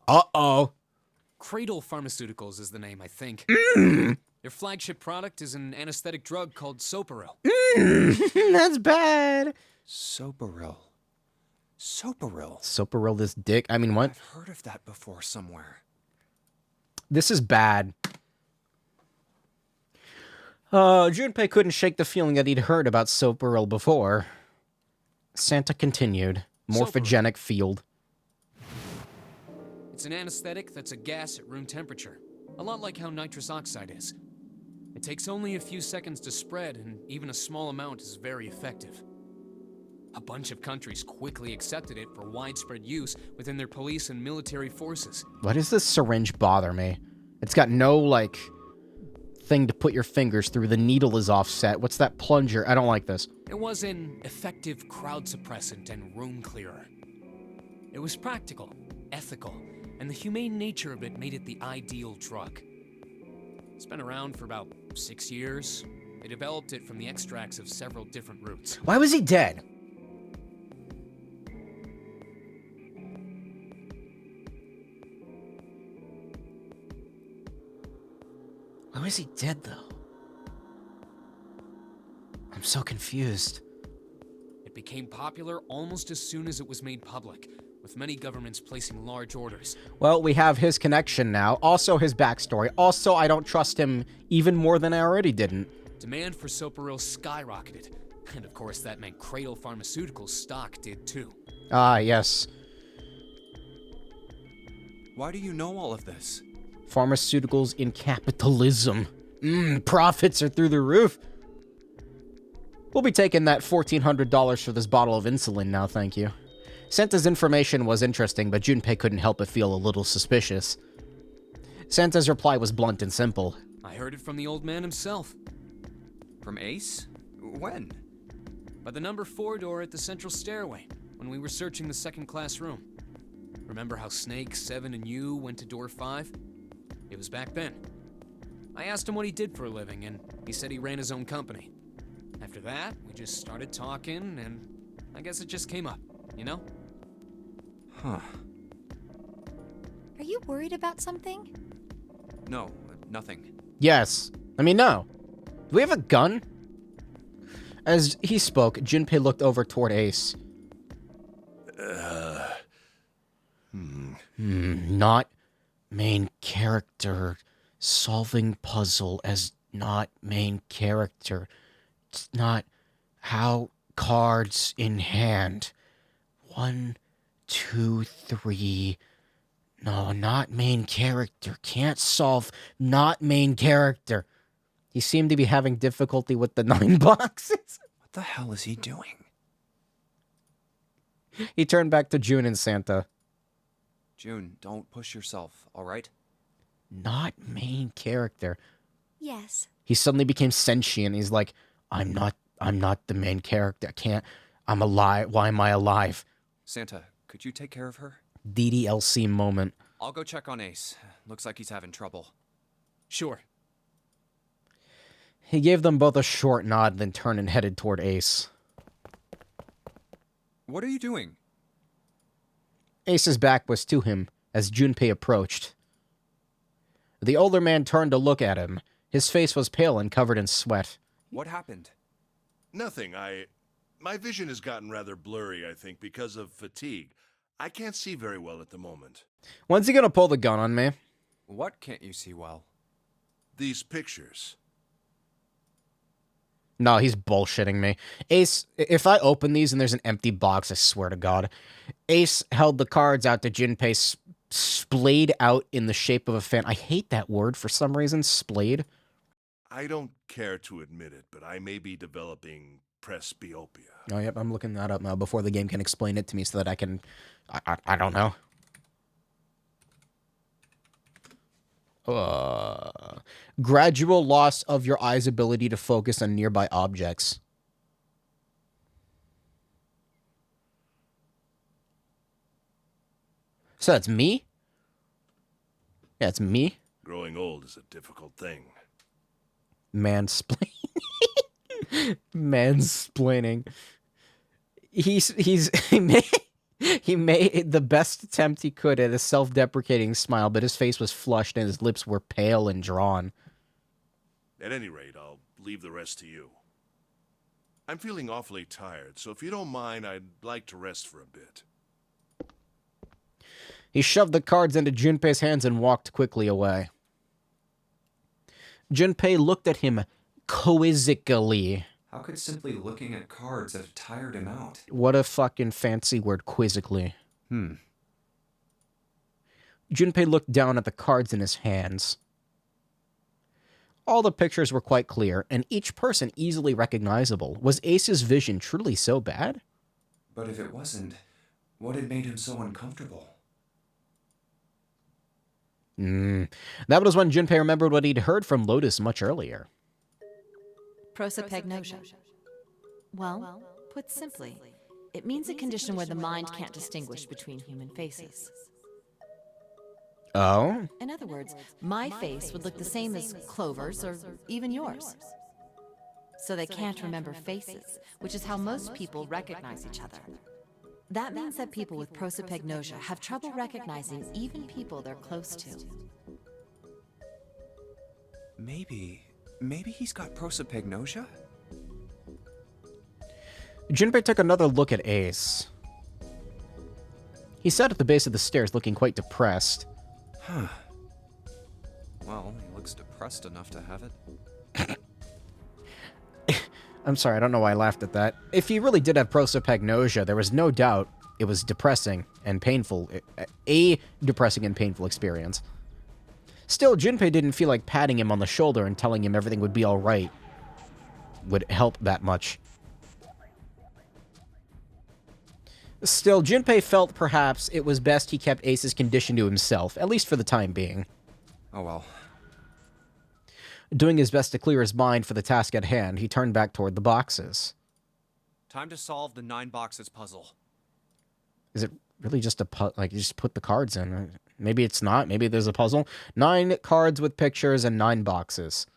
Uh-oh. Cradle Pharmaceuticals is the name, I think. Their flagship product is an anesthetic drug called Soparil. That's bad. Soparil. Soparil. Soparil, this dick. I mean, what? I've heard of that before somewhere. This is bad. Junpei couldn't shake the feeling that he'd heard about Soparil before. Santa continued. Morphogenic field. It's an anesthetic that's a gas at room temperature. A lot like how nitrous oxide is. It takes only a few seconds to spread, and even a small amount is very effective. A bunch of countries quickly accepted it for widespread use within their police and military forces. Why does this syringe bother me? It's got no, like, thing to put your fingers through. The needle is offset. What's that plunger? I don't like this. It was an effective crowd suppressant and room clearer. It was practical, ethical, and the humane nature of it made it the ideal drug. It's been around for about 6 years. They developed it from the extracts of several different roots. Why was he dead? Why was he dead, though? I'm so confused. It became popular almost as soon as it was made public, with many governments placing large orders. Well, we have his connection now. Also, his backstory. Also, I don't trust him even more than I already didn't. Demand for Soparil skyrocketed. And of course, that meant Cradle Pharmaceuticals' stock did too. Ah, yes. Why do you know all of this? Pharmaceuticals in capitalism. Profits are through the roof. We'll be taking that $1,400 for this bottle of insulin now, thank you. Santa's information was interesting, but Junpei couldn't help but feel a little suspicious. Santa's reply was blunt and simple. I heard it from the old man himself. From Ace? When? By the number 4 door at the central stairway, when we were searching the second-class room. Remember how Snake, Seven, and you went to door 5? It was back then. I asked him what he did for a living, and he said he ran his own company. After that, we just started talking, and I guess it just came up, you know? Huh. Are you worried about something? No, nothing. Yes. I mean, no. Do we have a gun? As he spoke, Junpei looked over toward Ace. Not main character. Solving puzzle as not main character. It's not How cards in hand. 1, 2, 3. No, not main character. Can't solve. Not main character. He seemed to be having difficulty with the 9 boxes. What the hell is he doing? He turned back to June and Santa. June, don't push yourself, all right? Not main character. Yes. He suddenly became sentient. He's like, I'm not the main character. I can't. I'm alive. Why am I alive? Santa, could you take care of her? DDLC moment. I'll go check on Ace. Looks like he's having trouble. Sure. He gave them both a short nod, then turned and headed toward Ace. What are you doing? Ace's back was to him as Junpei approached. The older man turned to look at him. His face was pale and covered in sweat. What happened? Nothing. My vision has gotten rather blurry, I think, because of fatigue. I can't see very well at the moment. When's he gonna pull the gun on me? What can't you see well? These pictures. No, he's bullshitting me. Ace, if I open these and there's an empty box, I swear to God. Ace held the cards out to Junpei, splayed out in the shape of a fan. I hate that word for some reason, splayed. I don't care to admit it, but I may be developing presbyopia. Oh, yep, I'm looking that up now before the game can explain it to me so that I can... I don't know. Gradual loss of your eye's ability to focus on nearby objects. So that's me? Yeah, it's me. Growing old is a difficult thing. Mansplaining. Mansplaining. He made the best attempt he could at a self-deprecating smile, but his face was flushed and his lips were pale and drawn. At any rate, I'll leave the rest to you. I'm feeling awfully tired, so if you don't mind, I'd like to rest for a bit. He shoved the cards into Junpei's hands and walked quickly away. Junpei looked at him quizzically. How could simply looking at cards have tired him out? What a fucking fancy word, quizzically. Junpei looked down at the cards in his hands. All the pictures were quite clear, and each person easily recognizable. Was Ace's vision truly so bad? But if it wasn't, what had made him so uncomfortable? That was when Junpei remembered what he'd heard from Lotus much earlier. Prosopagnosia. Well, put simply, it means a condition where the mind can't distinguish between human faces. Oh? In other words, my face would look the same as Clover's or even yours. So they can't remember faces, which is how most people recognize each other. That means that people with prosopagnosia have trouble recognizing even people they're close to. Maybe he's got prosopagnosia? Junpei took another look at Ace. He sat at the base of the stairs looking quite depressed. Huh. Well, he looks depressed enough to have it. I'm sorry, I don't know why I laughed at that. If he really did have prosopagnosia, there was no doubt it was depressing and painful. A depressing and painful experience. Still, Junpei didn't feel like patting him on the shoulder and telling him everything would be alright would help that much. Still, Junpei felt perhaps it was best he kept Ace's condition to himself, at least for the time being. Oh well. Doing his best to clear his mind for the task at hand, he turned back toward the boxes. Time to solve the 9 boxes puzzle. Is it really just a like you just put the cards in? Maybe it's not. Maybe there's a puzzle. 9 cards with pictures and 9 boxes.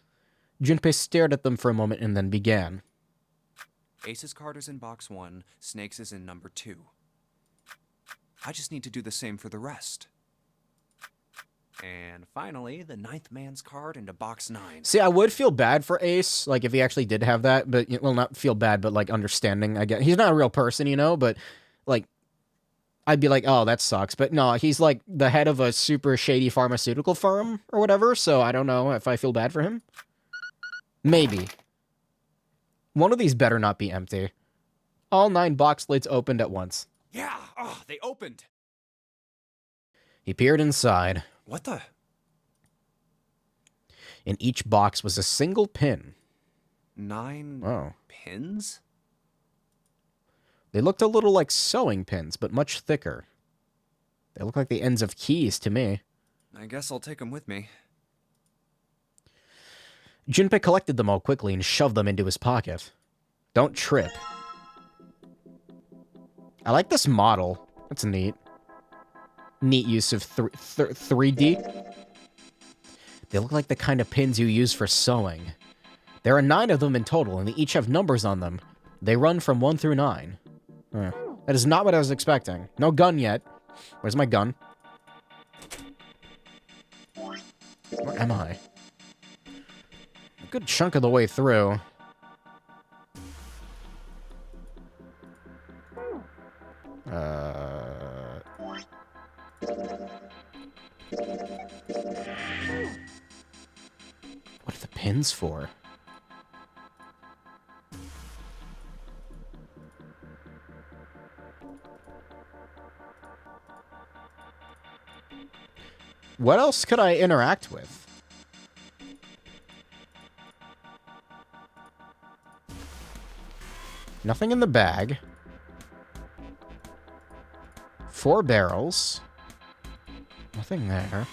Junpei stared at them for a moment and then began. Ace's card is in box 1, Snake's is in number 2. I just need to do the same for the rest. And finally, the 9th man's card into box 9. See, I would feel bad for Ace, like, if he actually did have that, but, well, not feel bad, but, like, understanding, I guess. He's not a real person, you know, but, like, I'd be like, oh, that sucks. But no, he's, like, the head of a super shady pharmaceutical firm or whatever, so I don't know if I feel bad for him. Maybe. One of these better not be empty. All 9 box lids opened at once. Yeah, oh, they opened. He peered inside. What the? In each box was a single pin. 9 pins? They looked a little like sewing pins, but much thicker. They look like the ends of keys to me. I guess I'll take them with me. Junpei collected them all quickly and shoved them into his pocket. Don't trip. I like this model. That's neat. Neat use of 3D. They look like the kind of pins you use for sewing. There are 9 of them in total, and they each have numbers on them. They run from 1 through 9. That is not what I was expecting. No gun yet. Where's my gun? Where am I? A good chunk of the way through. What are the pins for? What else could I interact with? Nothing in the bag. 4 barrels. Nothing there.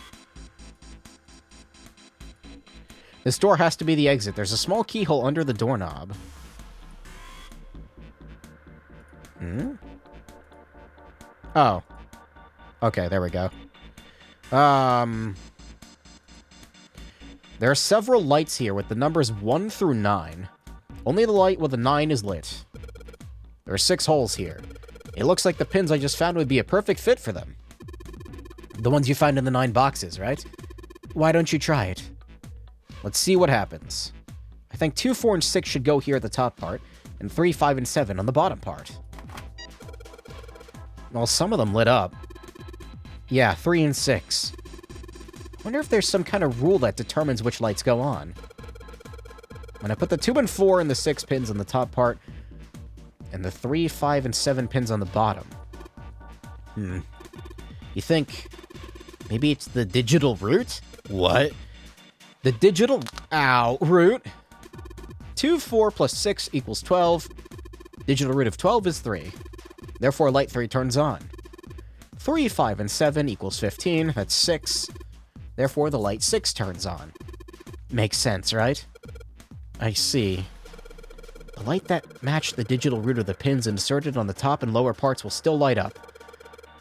This door has to be the exit. There's a small keyhole under the doorknob. Oh. Okay, there we go. There are several lights here with the numbers 1 through 9. Only the light with a 9 is lit. There are 6 holes here. It looks like the pins I just found would be a perfect fit for them. The ones you find in the 9 boxes, right? Why don't you try it? Let's see what happens. I think 2, 4, and 6 should go here at the top part, and 3, 5, and 7 on the bottom part. Well, some of them lit up. Yeah, 3 and 6. Wonder if there's some kind of rule that determines which lights go on. When I put the 2 and 4 and the 6 pins on the top part, and the 3, 5, and 7 pins on the bottom. You think maybe it's the digital root? What? The digital root? 2, 4 plus 6 equals 12. Digital root of 12 is 3. Therefore, light 3 turns on. 3, 5, and 7 equals 15. That's 6. Therefore, the light 6 turns on. Makes sense, right? I see. The light that matched the digital root of the pins inserted on the top and lower parts will still light up.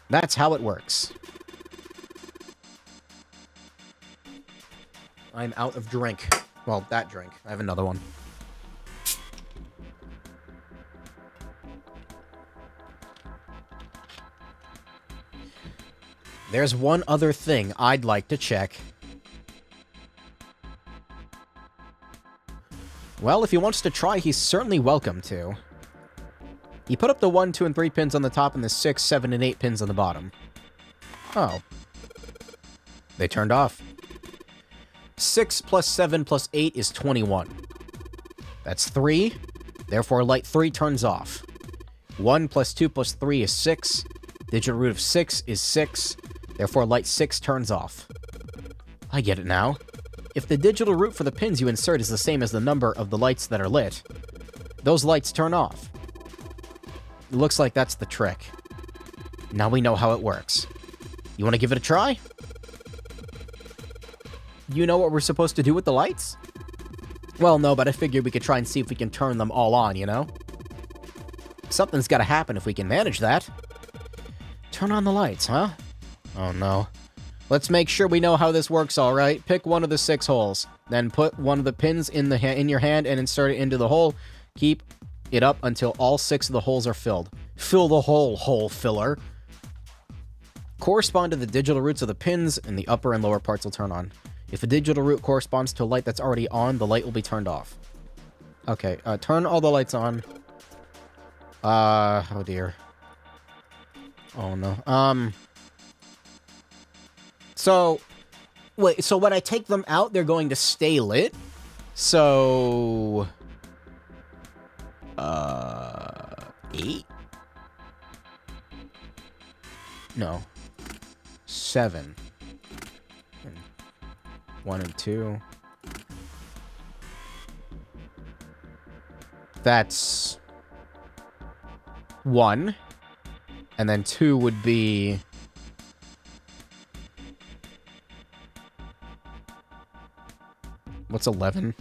That's how it works. I'm out of drink. Well, that drink. I have another one. There's one other thing I'd like to check. Well, if he wants to try, he's certainly welcome to. He put up the 1, 2, and 3 pins on the top and the 6, 7, and 8 pins on the bottom. Oh. They turned off. 6 plus 7 plus 8 is 21. That's 3. Therefore, light 3 turns off. 1 plus 2 plus 3 is 6. Digital root of 6 is 6. Therefore, light 6 turns off. I get it now. If the digital root for the pins you insert is the same as the number of the lights that are lit, those lights turn off. It looks like that's the trick. Now we know how it works. You want to give it a try? You know what we're supposed to do with the lights? Well, no, but I figured we could try and see if we can turn them all on, you know? Something's got to happen if we can manage that. Turn on the lights, huh? Oh, no. Let's make sure we know how this works, all right? Pick one of the 6 holes. Then put one of the pins in your hand and insert it into the hole. Keep it up until all 6 of the holes are filled. Fill the hole filler. Correspond to the digital roots of the pins, and the upper and lower parts will turn on. If the digital root corresponds to a light that's already on, the light will be turned off. Okay, turn all the lights on. Oh dear. Oh no. So, wait, so when I take them out, they're going to stay lit? So... 8? No. 7. And 1 and 2. That's 1. And then 2 would be... What's 11?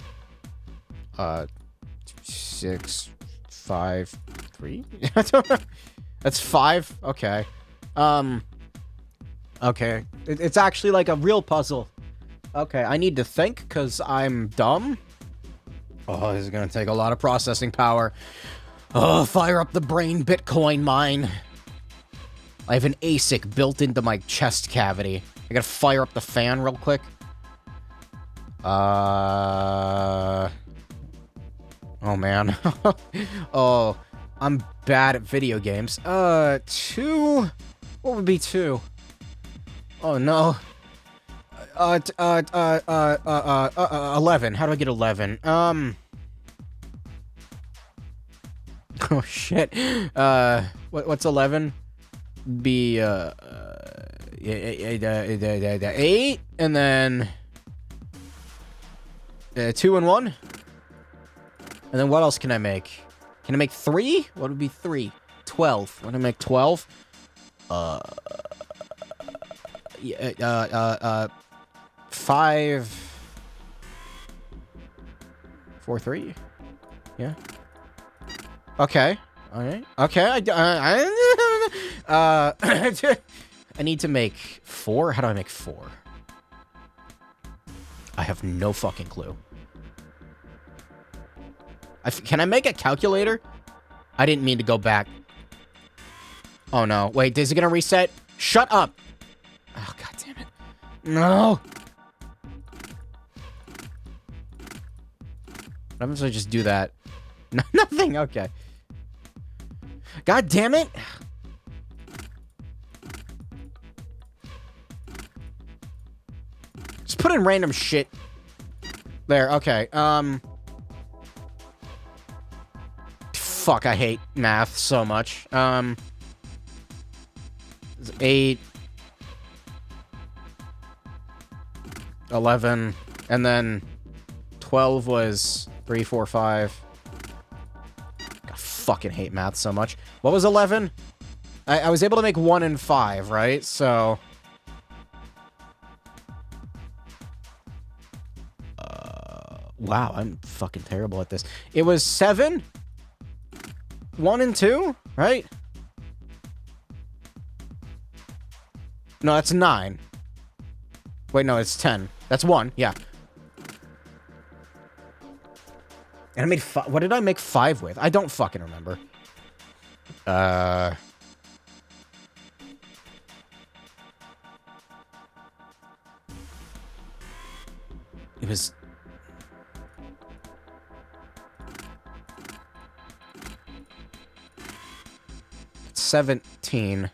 6, 5, 3? That's 5? Okay. Okay. It's actually like a real puzzle. Okay, I need to think, because I'm dumb. Oh, this is gonna take a lot of processing power. Oh, fire up the brain Bitcoin mine. I have an ASIC built into my chest cavity. I gotta fire up the fan real quick. Oh, man. Oh, I'm bad at video games. 2? What would be 2? Oh, no. 11. How do I get 11? Oh, shit. What's 11? Be, 8, and then... 2 and 1? And then what else can I make? Can I make 3? What would be 3? 12. Want to make 12? 5... 4, 3? Yeah. Okay. Alright. Okay, I need to make 4? How do I make 4? I have no fucking clue. Can I make a calculator? I didn't mean to go back. Oh, no. Wait, is it gonna reset? Shut up! Oh, god damn it. No! What happens if I just do that? Nothing, okay. God damn it! Just put in random shit. There, okay, fuck, I hate math so much. 8... 11, and then 12 was 3, 4, 5. I fucking hate math so much. What was 11? I was able to make 1 and 5, right? So... wow, I'm fucking terrible at this. It was 7? 1 and 2, right? No, that's 9. Wait, no, it's 10. That's 1, yeah. And I made 5. What did I make 5 with? I don't fucking remember. It was... 17.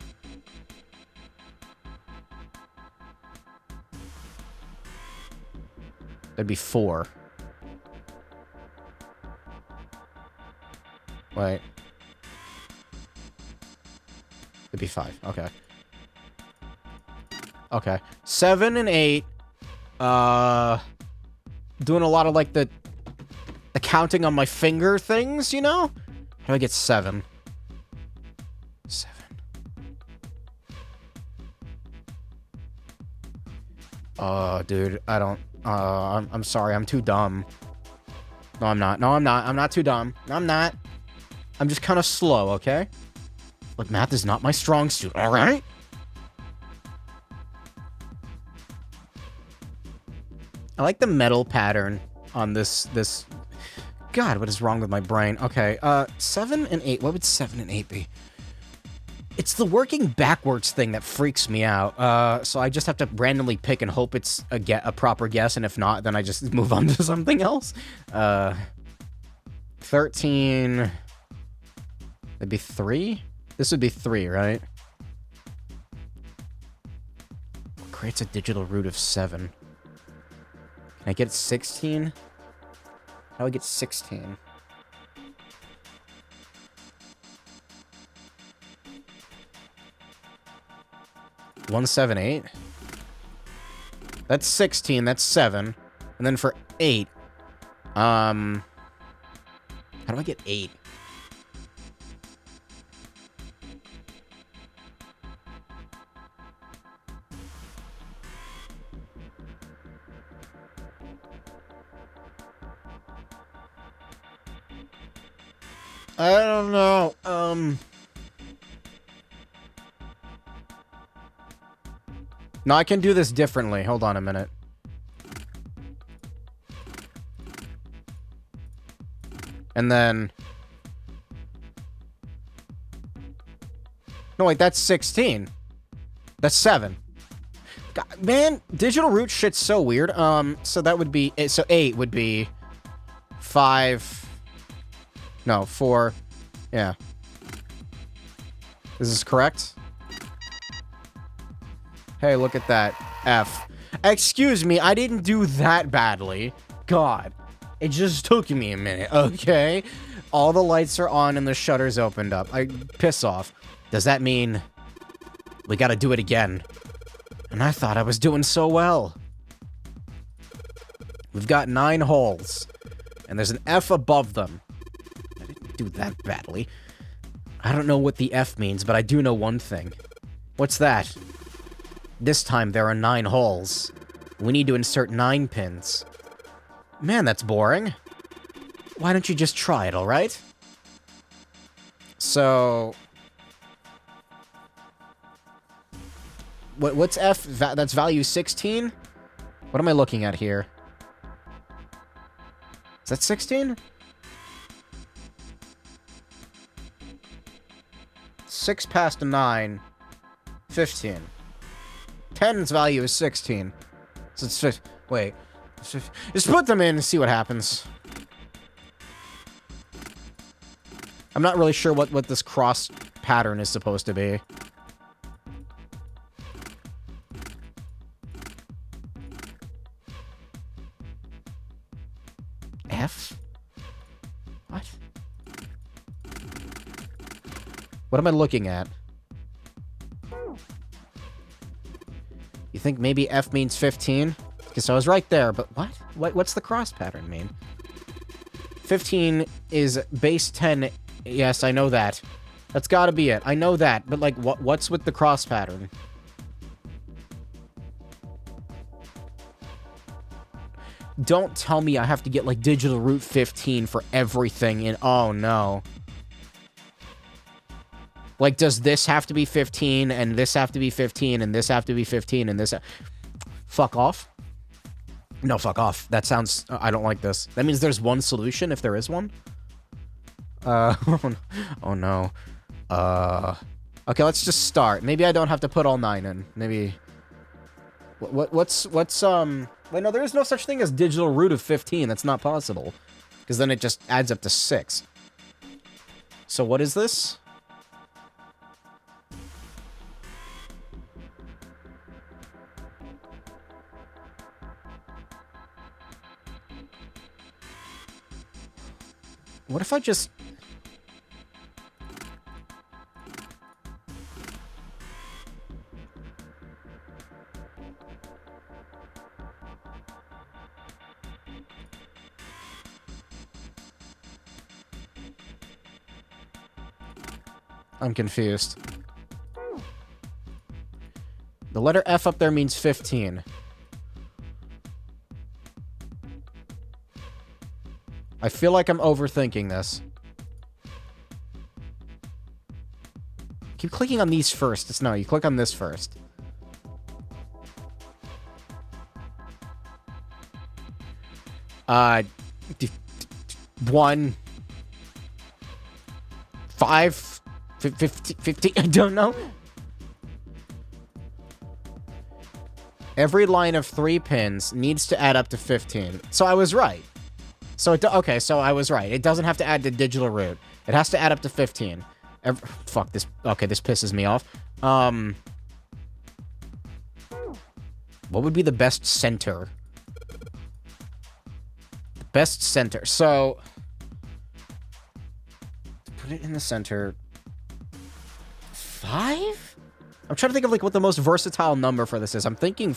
That'd be 4. Wait. It'd be 5. Okay. Okay. 7 and 8. Doing a lot of, like, the counting on my finger things, you know? How do I get 7? 7. Oh, dude, I don't... I'm sorry, I'm too dumb. No, I'm not. No, I'm not. I'm not too dumb. No, I'm not. I'm just kind of slow, okay? But math is not my strong suit, alright? I like the metal pattern on this... God, what is wrong with my brain? Okay, 7 and 8. What would 7 and 8 be? It's the working backwards thing that freaks me out. So I just have to randomly pick and hope it's a proper guess, and if not, then I just move on to something else. 13... That'd be 3? This would be 3, right? What creates a digital root of 7? Can I get 16? How do I get 16? 178. That's 16. That's 7. And then for 8, how do I get 8? I don't know. No, I can do this differently. Hold on a minute. And then... No, wait, that's 16. That's 7. God, man, digital root shit's so weird. So that would be... So 8 would be... 5... No, 4... Yeah. Is this correct? Hey, look at that. F. Excuse me, I didn't do that badly. God. It just took me a minute, okay? All the lights are on and the shutters opened up. Piss off. Does that mean we gotta do it again? And I thought I was doing so well. We've got 9 holes. And there's an F above them. I didn't do that badly. I don't know what the F means, but I do know one thing. What's that? This time there are 9 holes. We need to insert 9 pins. Man, that's boring. Why don't you just try it, alright? So... What's F? That's value 16? What am I looking at here? Is that 16? 6 past 9. 15. 10's value is 16. So it's wait. Just put them in and see what happens. I'm not really sure what this cross pattern is supposed to be. F? What? What am I looking at? You think maybe F means 15? Because I was right there, but what? What's the cross pattern mean? 15 is base 10. Yes, I know that. That's gotta be it. I know that, but like, what's with the cross pattern? Don't tell me I have to get like digital root 15 for everything in... Oh, no. Like, does this have to be 15, and this have to be 15, and this have to be 15, and this... Fuck off. No, fuck off. That sounds... I don't like this. That means there's one solution, if there is one? Oh no. Okay, let's just start. Maybe I don't have to put all 9 in. Maybe... What's... Wait, no, there is no such thing as digital root of 15. That's not possible. Because then it just adds up to 6. So what is this? What if I just... I'm confused. The letter F up there means 15. I feel like I'm overthinking this. Keep clicking on these first. It's no, you click on this first. One... 5... 50... I don't know. Every line of 3 pins needs to add up to 15. So I was right. So okay, so I was right. It doesn't have to add to digital root. It has to add up to 15. Fuck this. Okay, this pisses me off. What would be the best center? The best center. So put it in the center. 5? I'm trying to think of like what the most versatile number for this is. I'm thinking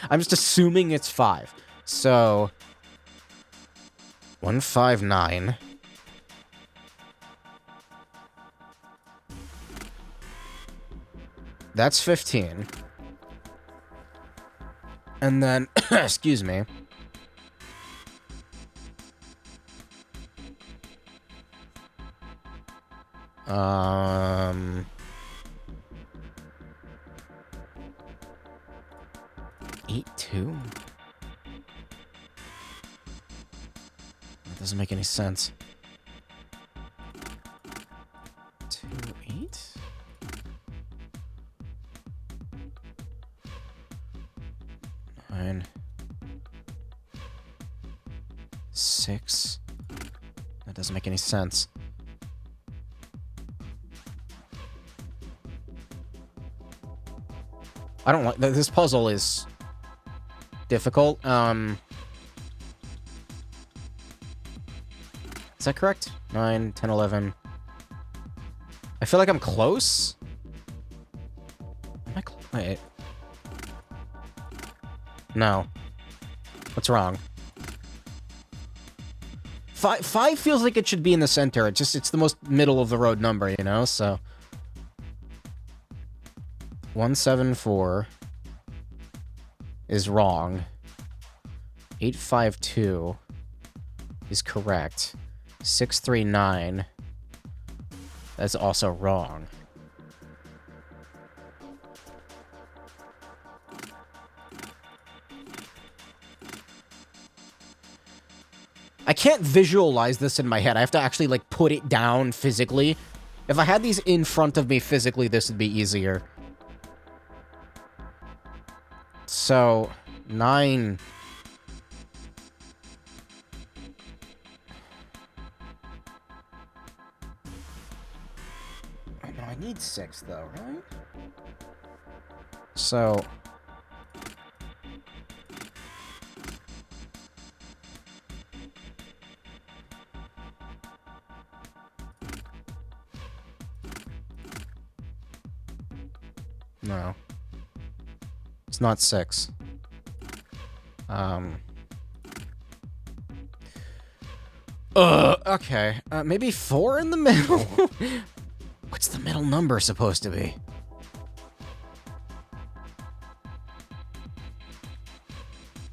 I'm just assuming it's 5. So 159. That's 15. And then, excuse me. Eight two. That doesn't make any sense. 2 8. Nine. 6. That doesn't make any sense. I don't like this puzzle is difficult. Is that correct? 9, 10, 11. I feel like I'm close. Am I close? Wait. No. What's wrong? 5 feels like it should be in the center. It's the most middle of the road number, you know? So 174 is wrong. 852 is correct. 639, that's also wrong. I can't visualize this in my head. I have to actually, like, put it down physically. If I had these in front of me physically, this would be easier. So, 9... I need 6, though, right? So... No. It's not 6. Okay. Maybe 4 in the middle? What's the middle number supposed to be?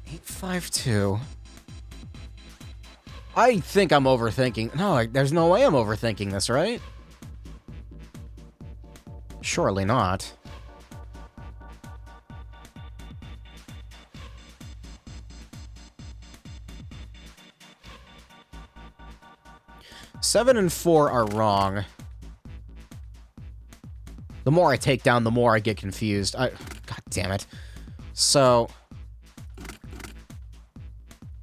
$852. I think I'm overthinking. No, there's no way I'm overthinking this, right? Surely not. Seven and 4 are wrong. The more I take down, the more I get confused. God damn it. So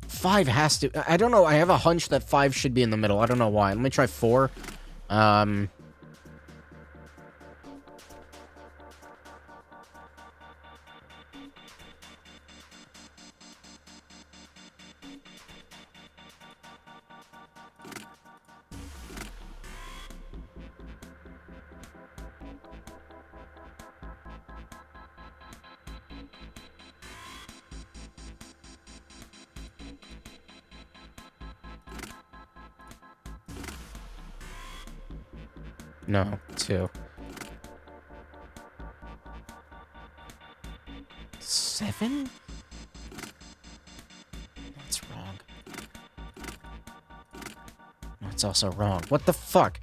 5 has to... I don't know. I have a hunch that 5 should be in the middle. I don't know why. Let me try 4. No, 2. 7? That's wrong. That's also wrong. What the fuck?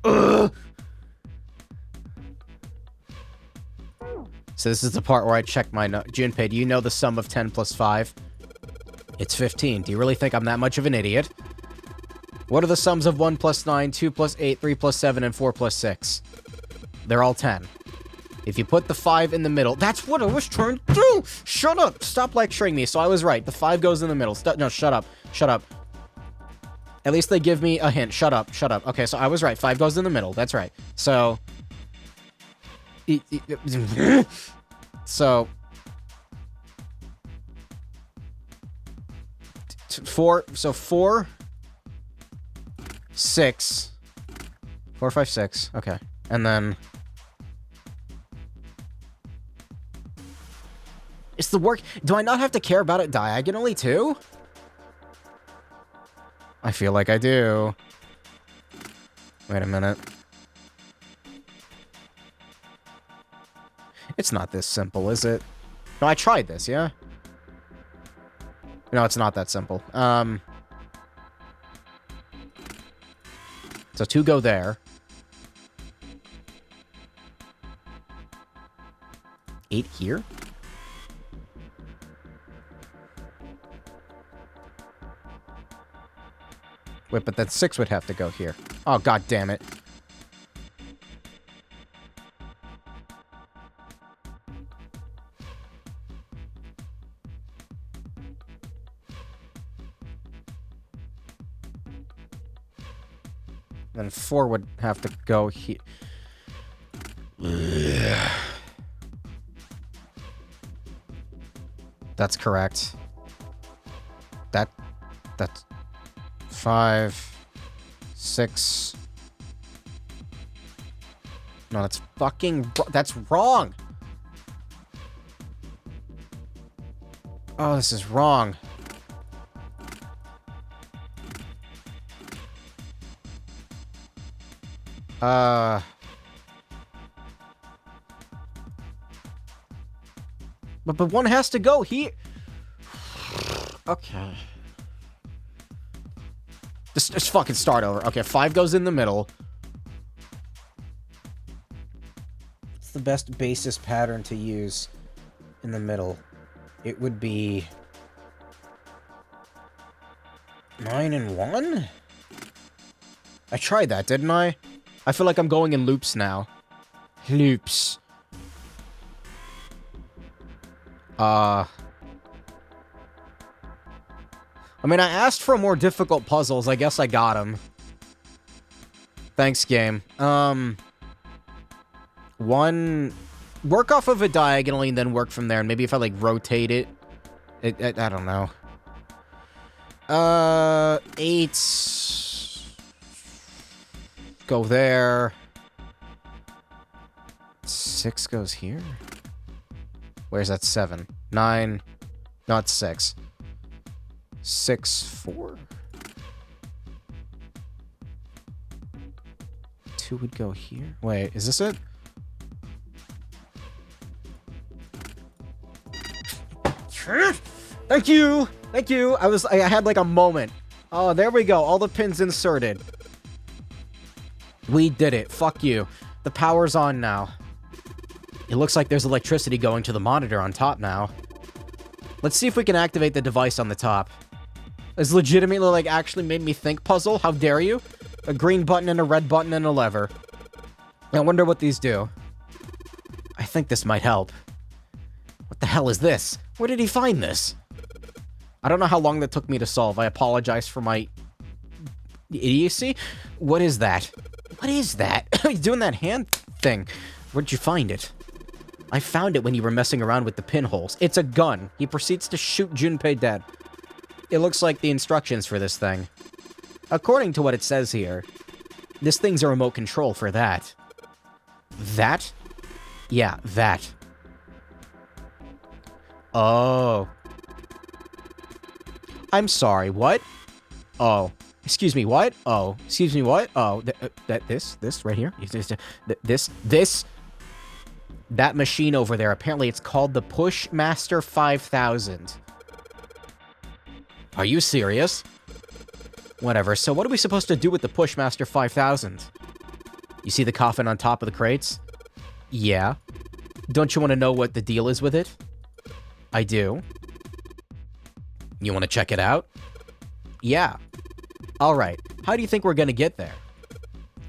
Ugh! So this is the part where I check my note. Junpei, do you know the sum of 10 plus 5? It's 15. Do you really think I'm that much of an idiot? What are the sums of 1 plus 9, 2 plus 8, 3 plus 7, and 4 plus 6? They're all 10. If you put the 5 in the middle... That's what I was trying to do! Shut up! Stop lecturing me. So I was right. The 5 goes in the middle. No, shut up. Shut up. At least they give me a hint. Shut up. Shut up. Okay, so I was right. 5 goes in the middle. That's right. So... So... 4, so 4 6. 4, 5, 6. Okay. And then... Is the work... Do I not have to care about it diagonally, too? I feel like I do. Wait a minute. It's not this simple, is it? No, I tried this, yeah? No, it's not that simple. So 2 go there. 8 here? Wait, but then 6 would have to go here. Oh, god damn it. Then 4 would have to go here. That's correct. That's 5, 6. No, that's fucking... That's wrong! Oh, this is wrong. But one has to go here. Okay. Just fucking start over. Okay, 5 goes in the middle. What's the best basis pattern to use in the middle? It would be 9 and 1? I tried that, didn't I? I feel like I'm going in loops now. Loops. I mean, I asked for more difficult puzzles. I guess I got them. Thanks, game. 1... Work off of it diagonally and then work from there. And maybe if I, like, rotate it... I don't know. 8... Go there. 6 goes here? Where's that 7? 9... Not 6. 6, 4? 2 would go here? Wait, is this it? Thank you! Thank you! I had like a moment. Oh, there we go. All the pins inserted. We did it. Fuck you. The power's on now. It looks like there's electricity going to the monitor on top now. Let's see if we can activate the device on the top. It's legitimately, like, actually made me think puzzle. How dare you? A green button and a red button and a lever. I wonder what these do. I think this might help. What the hell is this? Where did he find this? I don't know how long that took me to solve. I apologize for my idiocy. What is that? What is that? He's doing that hand thing. Where'd you find it? I found it when you were messing around with the pinholes. It's a gun. He proceeds to shoot Junpei dead. It looks like the instructions for this thing. According to what it says here, this thing's a remote control for that. That? Yeah, that. Oh. I'm sorry, what? Oh. Excuse me, what? Oh. Excuse me, what? Oh, this right here? This? That machine over there, apparently it's called the Pushmaster 5000. Are you serious? Whatever, so what are we supposed to do with the Pushmaster 5000? You see the coffin on top of the crates? Yeah. Don't you want to know what the deal is with it? I do. You want to check it out? Yeah. Alright, how do you think we're gonna get there?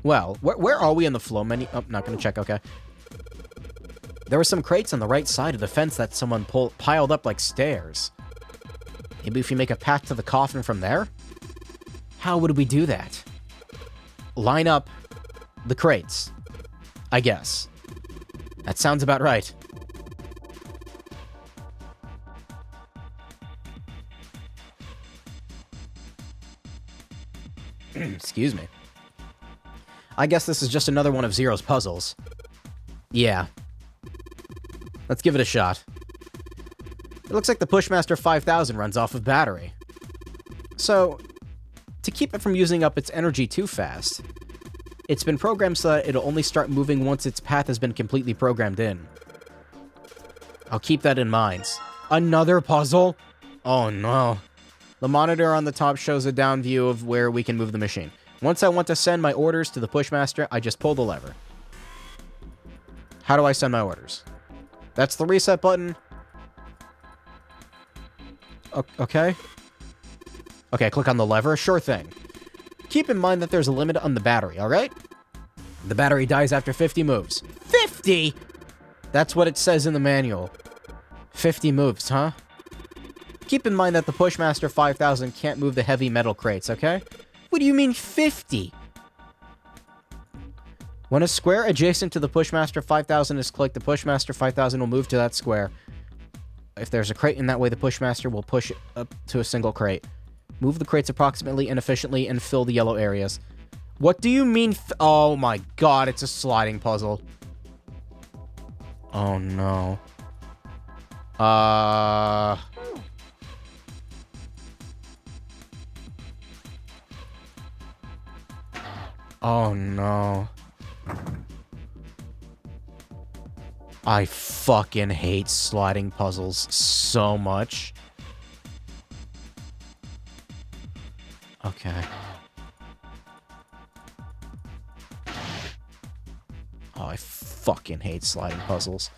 Well, where are we in the flow menu? Oh, not gonna check, okay. There were some crates on the right side of the fence that someone piled up like stairs. Maybe if you make a path to the coffin from there? How would we do that? Line up the crates, I guess. That sounds about right. Excuse me. I guess this is just another one of Zero's puzzles. Yeah. Let's give it a shot. It looks like the Pushmaster 5000 runs off of battery. So, to keep it from using up its energy too fast, it's been programmed so that it'll only start moving once its path has been completely programmed in. I'll keep that in mind. Another puzzle? Oh no. The monitor on the top shows a down view of where we can move the machine. Once I want to send my orders to the Pushmaster, I just pull the lever. How do I send my orders? That's the reset button. Okay. Okay, click on the lever. Sure thing. Keep in mind that there's a limit on the battery, alright? The battery dies after 50 moves. 50?! That's what it says in the manual. 50 moves, huh? Keep in mind that the Pushmaster 5000 can't move the heavy metal crates, okay? What do you mean 50? When a square adjacent to the Pushmaster 5000 is clicked, the Pushmaster 5000 will move to that square. If there's a crate in that way, the Pushmaster will push it up to a single crate. Move the crates approximately and efficiently and fill the yellow areas. What do you mean oh my god, it's a sliding puzzle. Oh no. Oh no. I fucking hate sliding puzzles so much. Okay. Oh, I fucking hate sliding puzzles.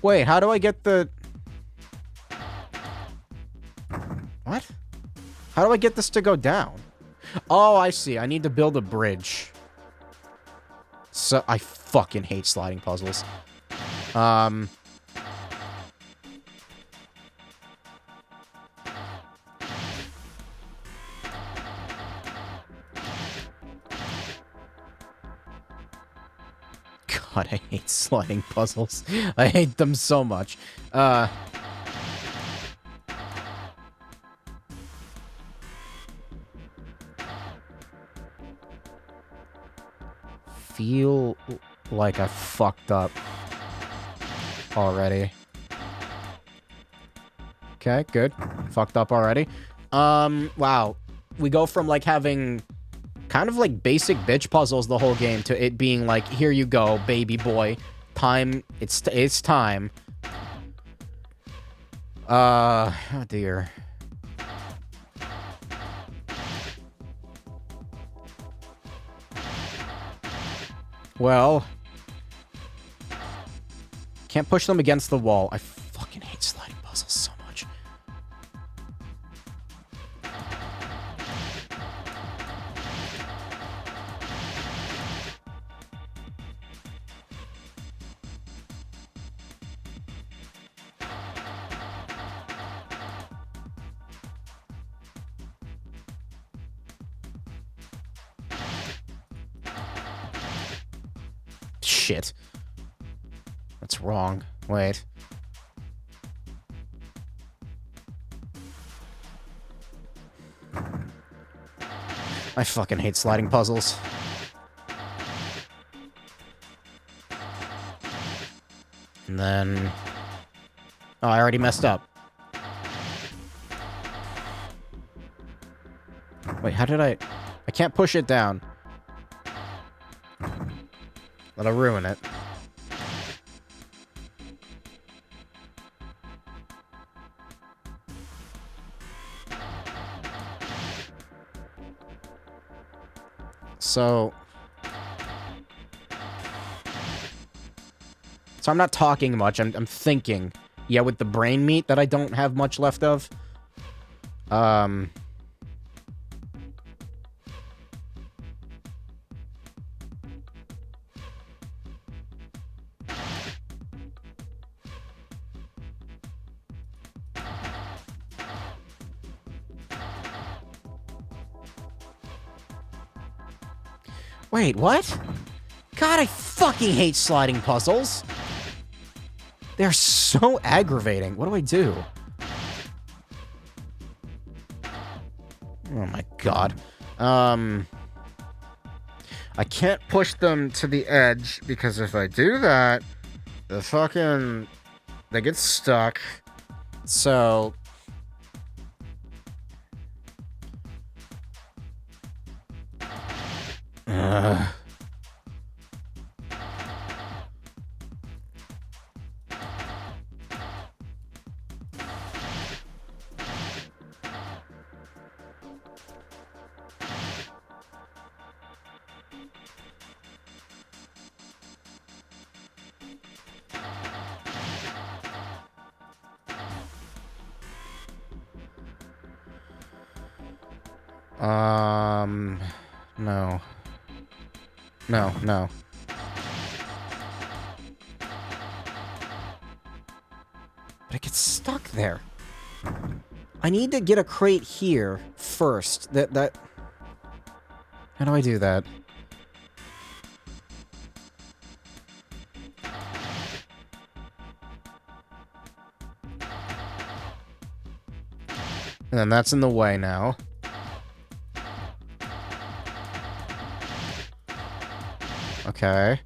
Wait, how do I get the... What? How do I get this to go down? Oh, I see. I need to build a bridge. So, I fucking hate sliding puzzles. God, I hate sliding puzzles. I hate them so much. Feel like I fucked up already. Okay, good. Fucked up already. Wow. We go from, like, having kind of, like, basic bitch puzzles the whole game to it being like, here you go, baby boy. Time. It's time. Oh, dear. Well, can't push them against the wall. I fucking hate sliding puzzles so much. Shit. That's wrong. Wait. I fucking hate sliding puzzles. And then... Oh, I already messed up. Wait, how did I can't push it down. That'll ruin it. So I'm not talking much, I'm thinking. Yeah, with the brain meat that I don't have much left of. Wait, what? God, I fucking hate sliding puzzles. They're so aggravating. What do I do? Oh my god. I can't push them to the edge, because if I do that, they get stuck. So... No. No, no. But it gets stuck there. I need to get a crate here first. How do I do that? And then that's in the way now. Okay.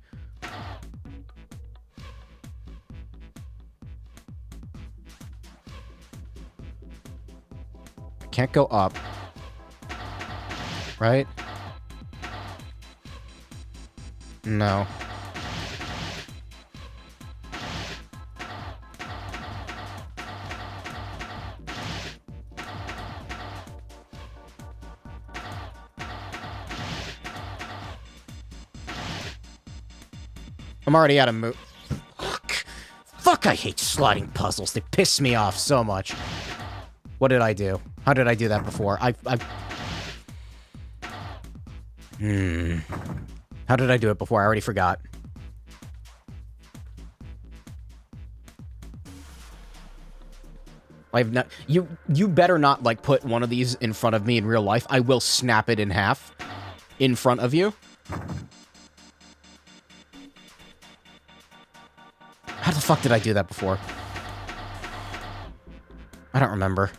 I can't go up. Right? No. I'm already out of move. Fuck, I hate sliding puzzles. They piss me off so much. What did I do? How did I do that before? How did I do it before? I already forgot. I've not... You better not, like, put one of these in front of me in real life. I will snap it in half. In front of you. How the fuck did I do that before? I don't remember.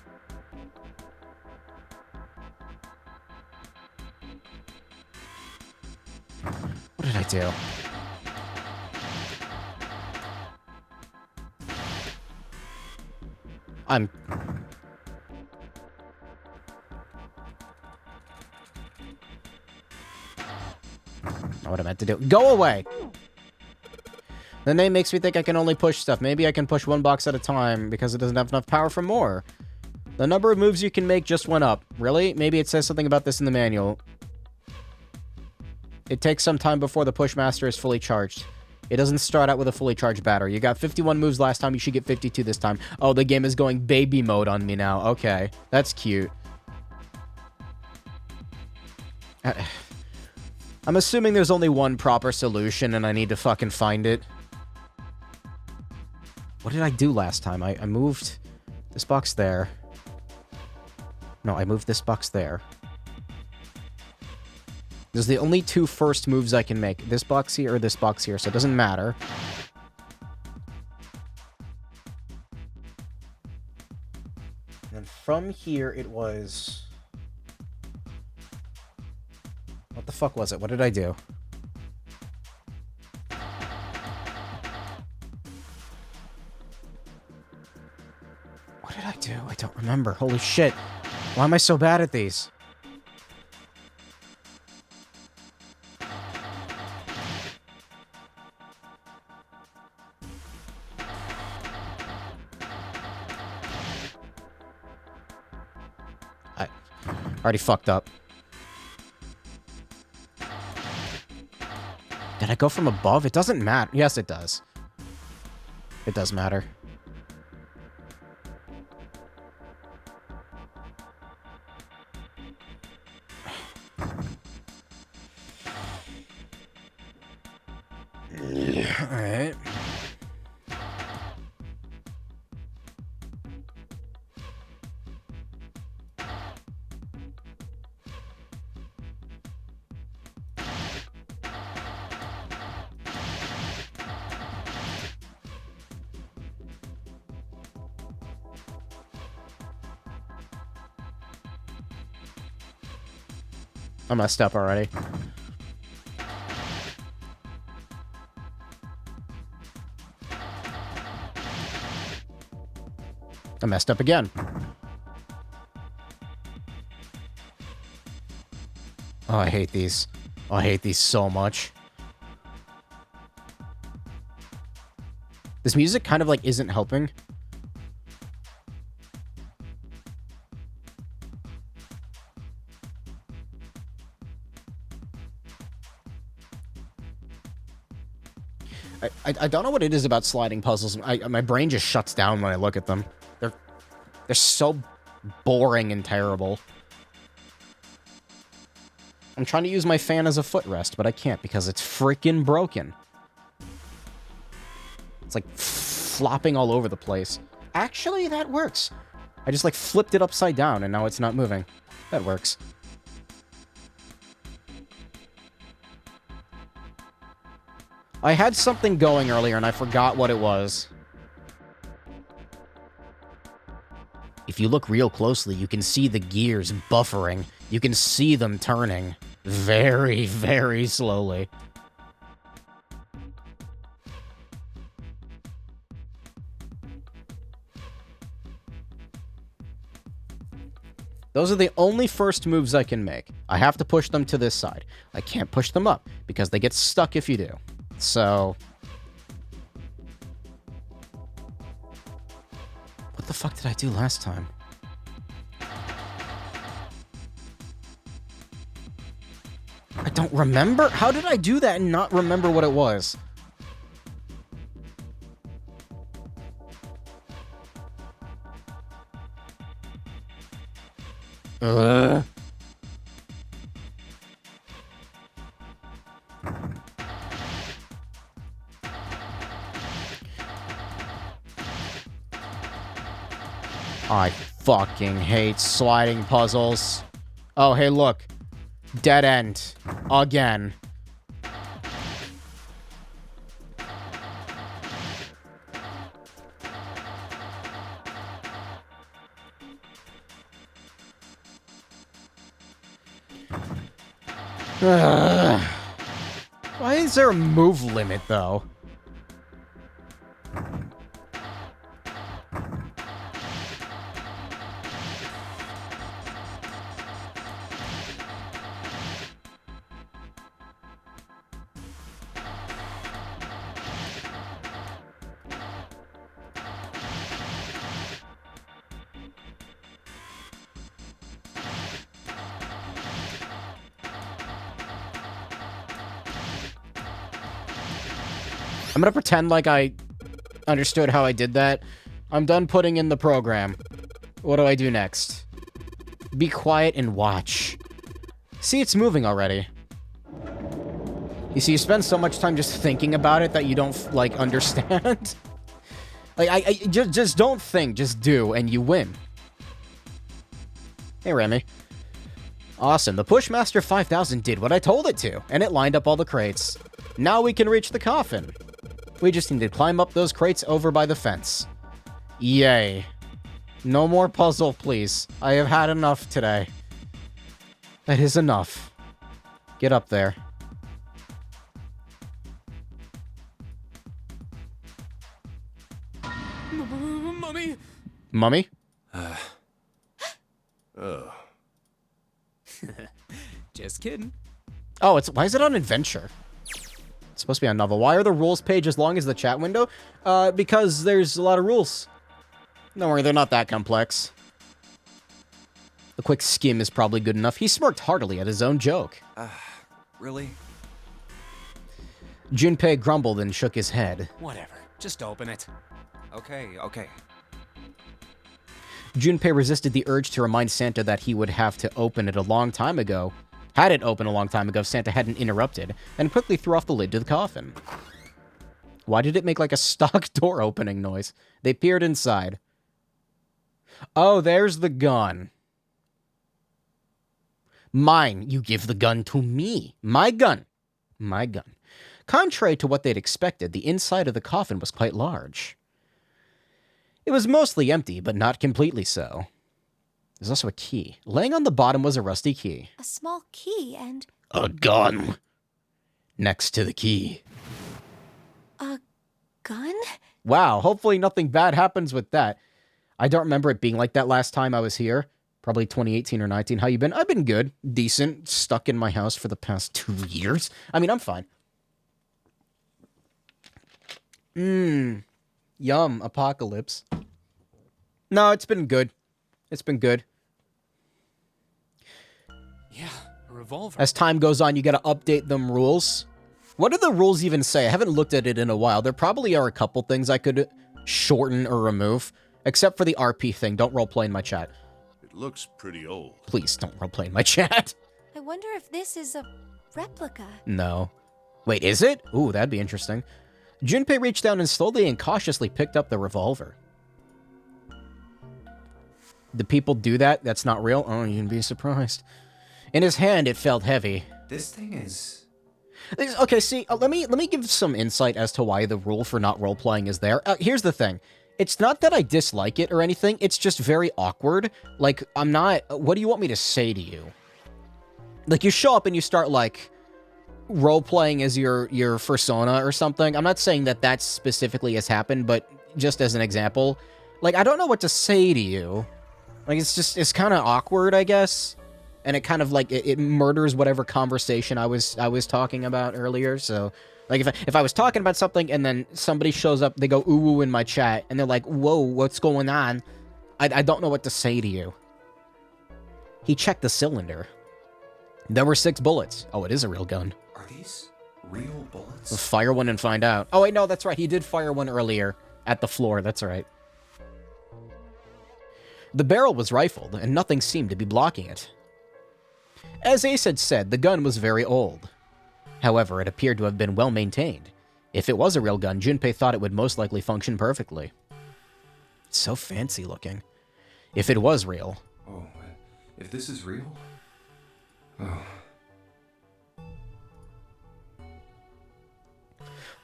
What did I do? I'm... Not what I meant to do. Go away! The name makes me think I can only push stuff. Maybe I can push one box at a time because it doesn't have enough power for more. The number of moves you can make just went up. Really? Maybe it says something about this in the manual. It takes some time before the Pushmaster is fully charged. It doesn't start out with a fully charged battery. You got 51 moves last time. You should get 52 this time. Oh, the game is going baby mode on me now. Okay. That's cute. I'm assuming there's only one proper solution and I need to fucking find it. What did I do last time? I moved this box there. No, I moved this box there. Those are the only two first moves I can make. This box here or this box here, so it doesn't matter. And then from here, it was... What the fuck was it? What did I do? What did I do? I don't remember. Holy shit. Why am I so bad at these? I already fucked up. Did I go from above? It doesn't matter. Yes, it does. It does matter. Alright. I messed up already. I messed up again. Oh, I hate these. Oh, I hate these so much. This music kind of, like, isn't helping. I don't know what it is about sliding puzzles. My brain just shuts down when I look at them. They're so boring and terrible. I'm trying to use my fan as a footrest, but I can't because it's freaking broken. It's like flopping all over the place. Actually, that works. I just like flipped it upside down and now it's not moving. That works. I had something going earlier and I forgot what it was. If you look real closely, you can see the gears buffering. You can see them turning very, very slowly. Those are the only first moves I can make. I have to push them to this side. I can't push them up because they get stuck if you do. So... what the fuck did I do last time? I don't remember? How did I do that and not remember what it was? I fucking hate sliding puzzles. Oh, hey, look. Dead end. Again. Why is there a move limit, though? I'm gonna pretend like I understood how I did that. I'm done putting in the program. What do I do next? Be quiet and watch. See, it's moving already. You see, you spend so much time just thinking about it that you don't, like, understand. Like, I just don't think, just do, and you win. Hey, Remy. Awesome, the Pushmaster 5000 did what I told it to, and it lined up all the crates. Now we can reach the coffin. We just need to climb up those crates over by the fence. Yay. No more puzzle, please. I have had enough today. That is enough. Get up there. Mummy? Mummy? Just kidding. Oh, why is it on Adventure? It's supposed to be on Novel. Why are the rules page as long as the chat window? Because there's a lot of rules. Don't worry, they're not that complex. A quick skim is probably good enough. He smirked heartily at his own joke. Really? Junpei grumbled and shook his head. Whatever. Just open it. Okay. Junpei resisted the urge to remind Santa that he would have to open it a long time ago. Had it open a long time ago if Santa hadn't interrupted, and quickly threw off the lid to the coffin. Why did it make like a stock door opening noise? They peered inside. Oh, there's the gun. Mine. You give the gun to me. My gun. My gun. Contrary to what they'd expected, the inside of the coffin was quite large. It was mostly empty, but not completely so. There's also a key. Laying on the bottom was a rusty key. A small key and A gun. Next to the key. a gun? Wow, hopefully nothing bad happens with that. I don't remember it being like that last time I was here. Probably 2018 or 19. How you been? I've been good. Decent. Stuck in my house for the past 2 years. I mean, I'm fine. Yum. Apocalypse. No, it's been good. It's been good. Yeah, a revolver. As time goes on, you gotta update them rules. What do the rules even say? I haven't looked at it in a while. There probably are a couple things I could shorten or remove. Except for the RP thing. Don't roleplay in my chat. It looks pretty old. Please don't roleplay in my chat. I wonder if this is a replica. No. Wait, is it? Ooh, that'd be interesting. Junpei reached down and slowly and cautiously picked up the revolver. Do people do that? That's not real? Oh, you'd be surprised. In his hand, it felt heavy. This thing is... Okay, see, let me give some insight as to why the rule for not role-playing is there. Here's the thing. It's not that I dislike it or anything, it's just very awkward. Like, I'm not... What do you want me to say to you? Like, you show up and you start, like, role-playing as your persona or something. I'm not saying that that specifically has happened, but just as an example. Like, I don't know what to say to you. Like, it's kind of awkward, I guess. And it kind of, like, it murders whatever conversation I was talking about earlier, so... Like, if I was talking about something and then somebody shows up, they go ooh in my chat, and they're like, whoa, what's going on? I don't know what to say to you. He checked the cylinder. There were 6 bullets. Oh, it is a real gun. Are these real bullets? Fire one and find out. Oh, wait, no, that's right. He did fire one earlier at the floor. That's right. The barrel was rifled, and nothing seemed to be blocking it. As Ace had said, the gun was very old. However, it appeared to have been well maintained. If it was a real gun, Junpei thought it would most likely function perfectly. It's so fancy looking. If it was real. Oh, if this is real? Oh.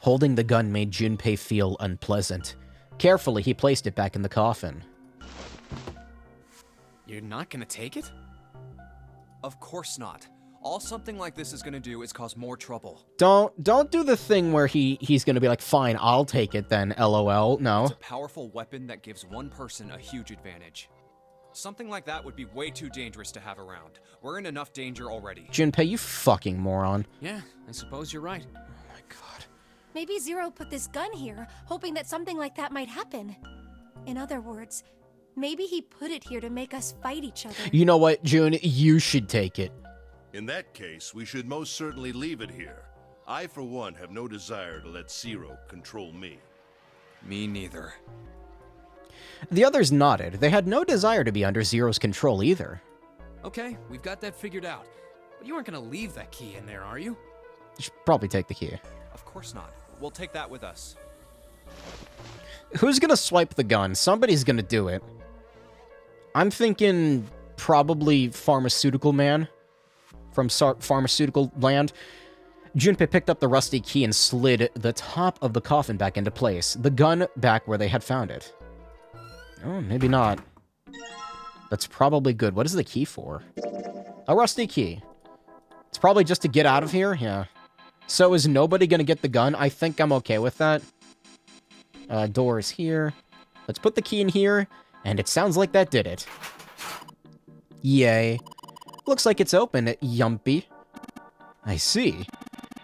Holding the gun made Junpei feel unpleasant. Carefully, he placed it back in the coffin. You're not gonna take it? Of course not. All something like this is gonna do is cause more trouble. Don't do the thing where he's gonna be like, fine, I'll take it then, LOL. No. It's a powerful weapon that gives one person a huge advantage. Something like that would be way too dangerous to have around. We're in enough danger already. Junpei, you fucking moron. Yeah, I suppose you're right. Oh my god. Maybe Zero put this gun here, hoping that something like that might happen. In other words, maybe he put it here to make us fight each other. You know what, June? You should take it. In that case, we should most certainly leave it here. I, for one, have no desire to let Zero control me. Me neither. The others nodded. They had no desire to be under Zero's control either. Okay, we've got that figured out. But you aren't gonna leave that key in there, are you? You should probably take the key. Of course not. We'll take that with us. Who's gonna swipe the gun? Somebody's gonna do it. I'm thinking probably Pharmaceutical Man from Pharmaceutical Land. Junpei picked up the rusty key and slid the top of the coffin back into place, the gun back where they had found it. Oh, maybe not. That's probably good. What is the key for? A rusty key. It's probably just to get out of here? Yeah. So is nobody gonna get the gun? I think I'm okay with that. Door is here. Let's put the key in here, and it sounds like that did it. Yay. Looks like it's open, Yumpy. I see.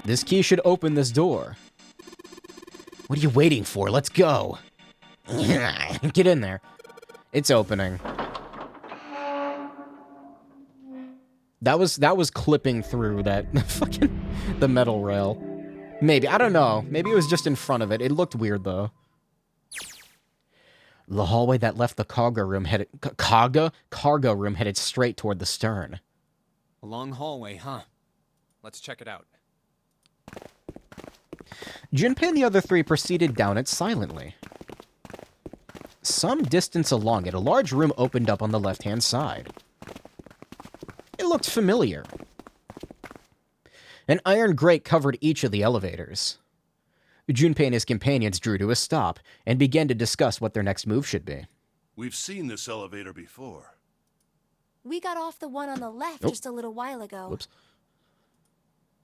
This key should open this door. What are you waiting for? Let's go. Get in there. It's opening. That was clipping through that fucking the metal rail. Maybe, I don't know. Maybe it was just in front of it. It looked weird though. The hallway that left the cargo room headed cargo room headed straight toward the stern. A long hallway, huh? Let's check it out. Junpei and the other 3 proceeded down it silently. Some distance along it, a large room opened up on the left-hand side. It looked familiar. An iron grate covered each of the elevators. Junpei and his companions drew to a stop and began to discuss what their next move should be. We've seen this elevator before. We got off the one on the left just a little while ago. Whoops.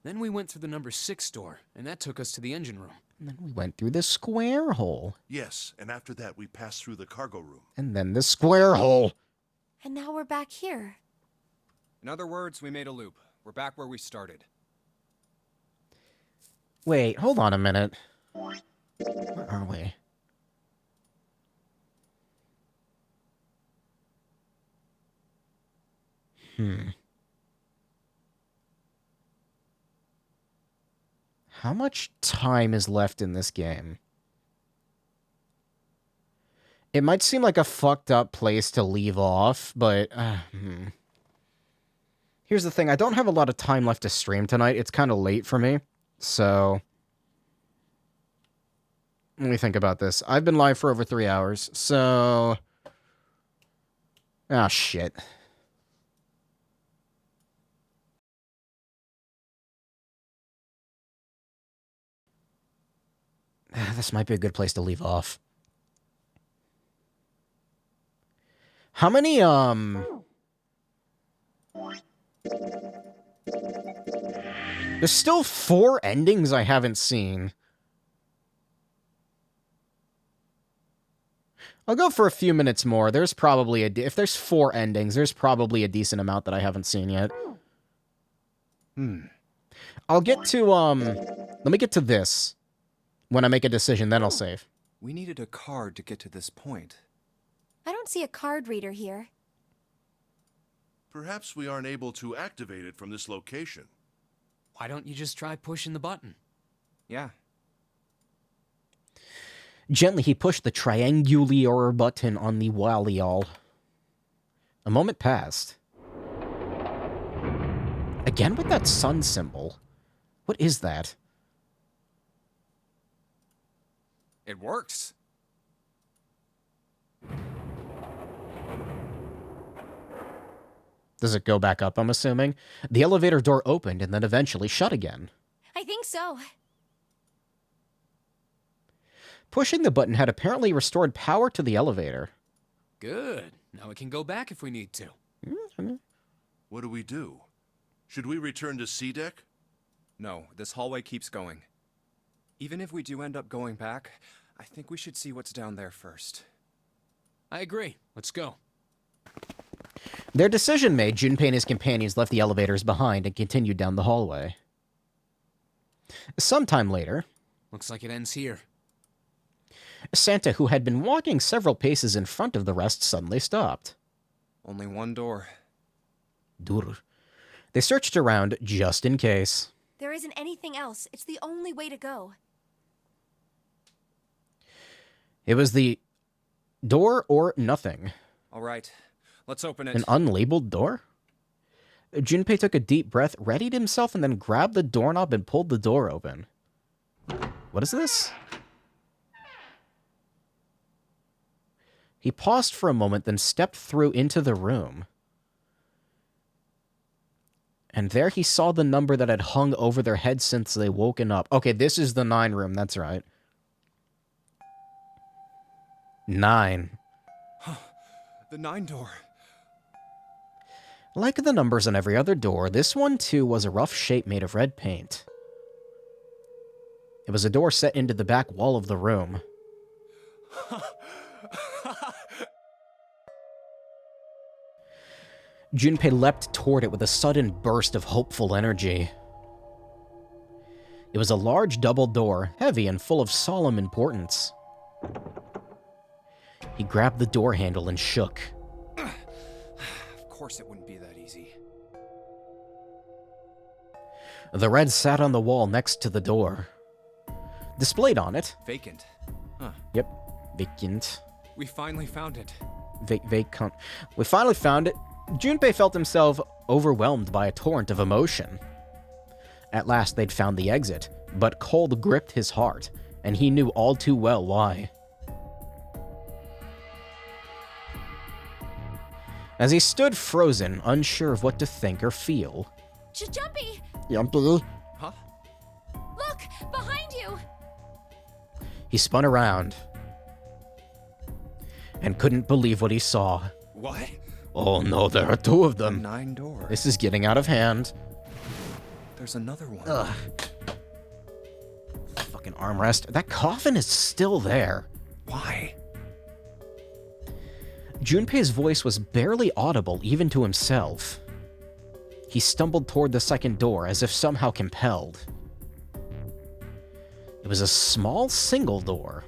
Then we went through the number 6 door, and that took us to the engine room. And then we went through the square hole. Yes, and after that, we passed through the cargo room. And then the square hole. And now we're back here. In other words, we made a loop. We're back where we started. Wait, hold on a minute. Where are we? How much time is left in this game? It might seem like a fucked up place to leave off, but... Here's the thing, I don't have a lot of time left to stream tonight. It's kind of late for me, so... Let me think about this. I've been live for over 3 hours, so... Ah, shit. This might be a good place to leave off. How many, There's still 4 endings I haven't seen. I'll go for a few minutes more. There's probably if there's 4 endings, there's probably a decent amount that I haven't seen yet. I'll get to, let me get to this. When I make a decision, then I'll save. We needed a card to get to this point. I don't see a card reader here. Perhaps we aren't able to activate it from this location. Why don't you just try pushing the button? Yeah. Gently, he pushed the triangular button on the wall. A moment passed. Again with that sun symbol. What is that? It works. Does it go back up, I'm assuming? The elevator door opened and then eventually shut again. I think so. Pushing the button had apparently restored power to the elevator. Good. Now we can go back if we need to. What do we do? Should we return to C deck? No, this hallway keeps going. Even if we do end up going back, I think we should see what's down there first. I agree. Let's go. Their decision made, Junpei and his companions left the elevators behind and continued down the hallway. Sometime later... Looks like it ends here. Santa, who had been walking several paces in front of the rest, suddenly stopped. Only one door. Dur. They searched around just in case. There isn't anything else. It's the only way to go. It was the door or nothing. All right, let's open it. An unlabeled door? Junpei took a deep breath, readied himself, and then grabbed the doorknob and pulled the door open. What is this? He paused for a moment, then stepped through into the room. And there he saw the number that had hung over their heads since they woken up. Okay, this is the 9 room, that's right. 9. The 9 door. Like the numbers on every other door, this one too was a rough shape made of red paint. It was a door set into the back wall of the room. Junpei leapt toward it with a sudden burst of hopeful energy. It was a large double door, heavy and full of solemn importance. He grabbed the door handle and shook. Of course it wouldn't be that easy. The red sat on the wall next to the door. Displayed on it... Vacant. Huh. Yep, vacant. We finally found it. Vacant. We finally found it. Junpei felt himself overwhelmed by a torrent of emotion. At last they'd found the exit, but cold gripped his heart, and he knew all too well why. As he stood frozen, unsure of what to think or feel... Jumpy! Jumpy? Huh? Look! Behind you! He spun around and couldn't believe what he saw. What? Oh no, there are two of A them. 9 door. This is getting out of hand. There's another one. Ugh. Fucking armrest. That coffin is still there. Why? Junpei's voice was barely audible even to himself. He stumbled toward the second door as if somehow compelled. It was a small single door.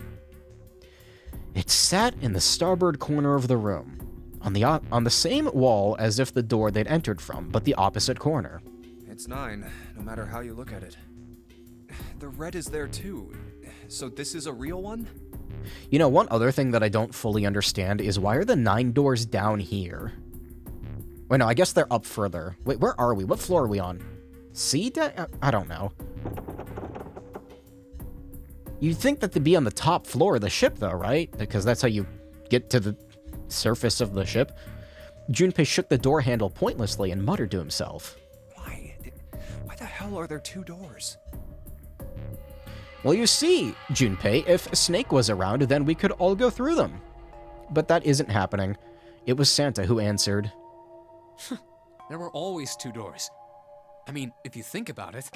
It sat in the starboard corner of the room, on the same wall as if the door they'd entered from, but the opposite corner. It's 9, no matter how you look at it. The red is there too. So this is a real one? You know, one other thing that I don't fully understand is why are the 9 doors down here? Wait, no, I guess they're up further. Wait, where are we? What floor are we on? C? I don't know. You'd think that they'd be on the top floor of the ship, though, right? Because that's how you get to the surface of the ship. Junpei shook the door handle pointlessly and muttered to himself. Why? Why the hell are there 2 doors? Well, you see, Junpei, if Snake was around, then we could all go through them. But that isn't happening. It was Santa who answered. There were always 2 doors. I mean, if you think about it,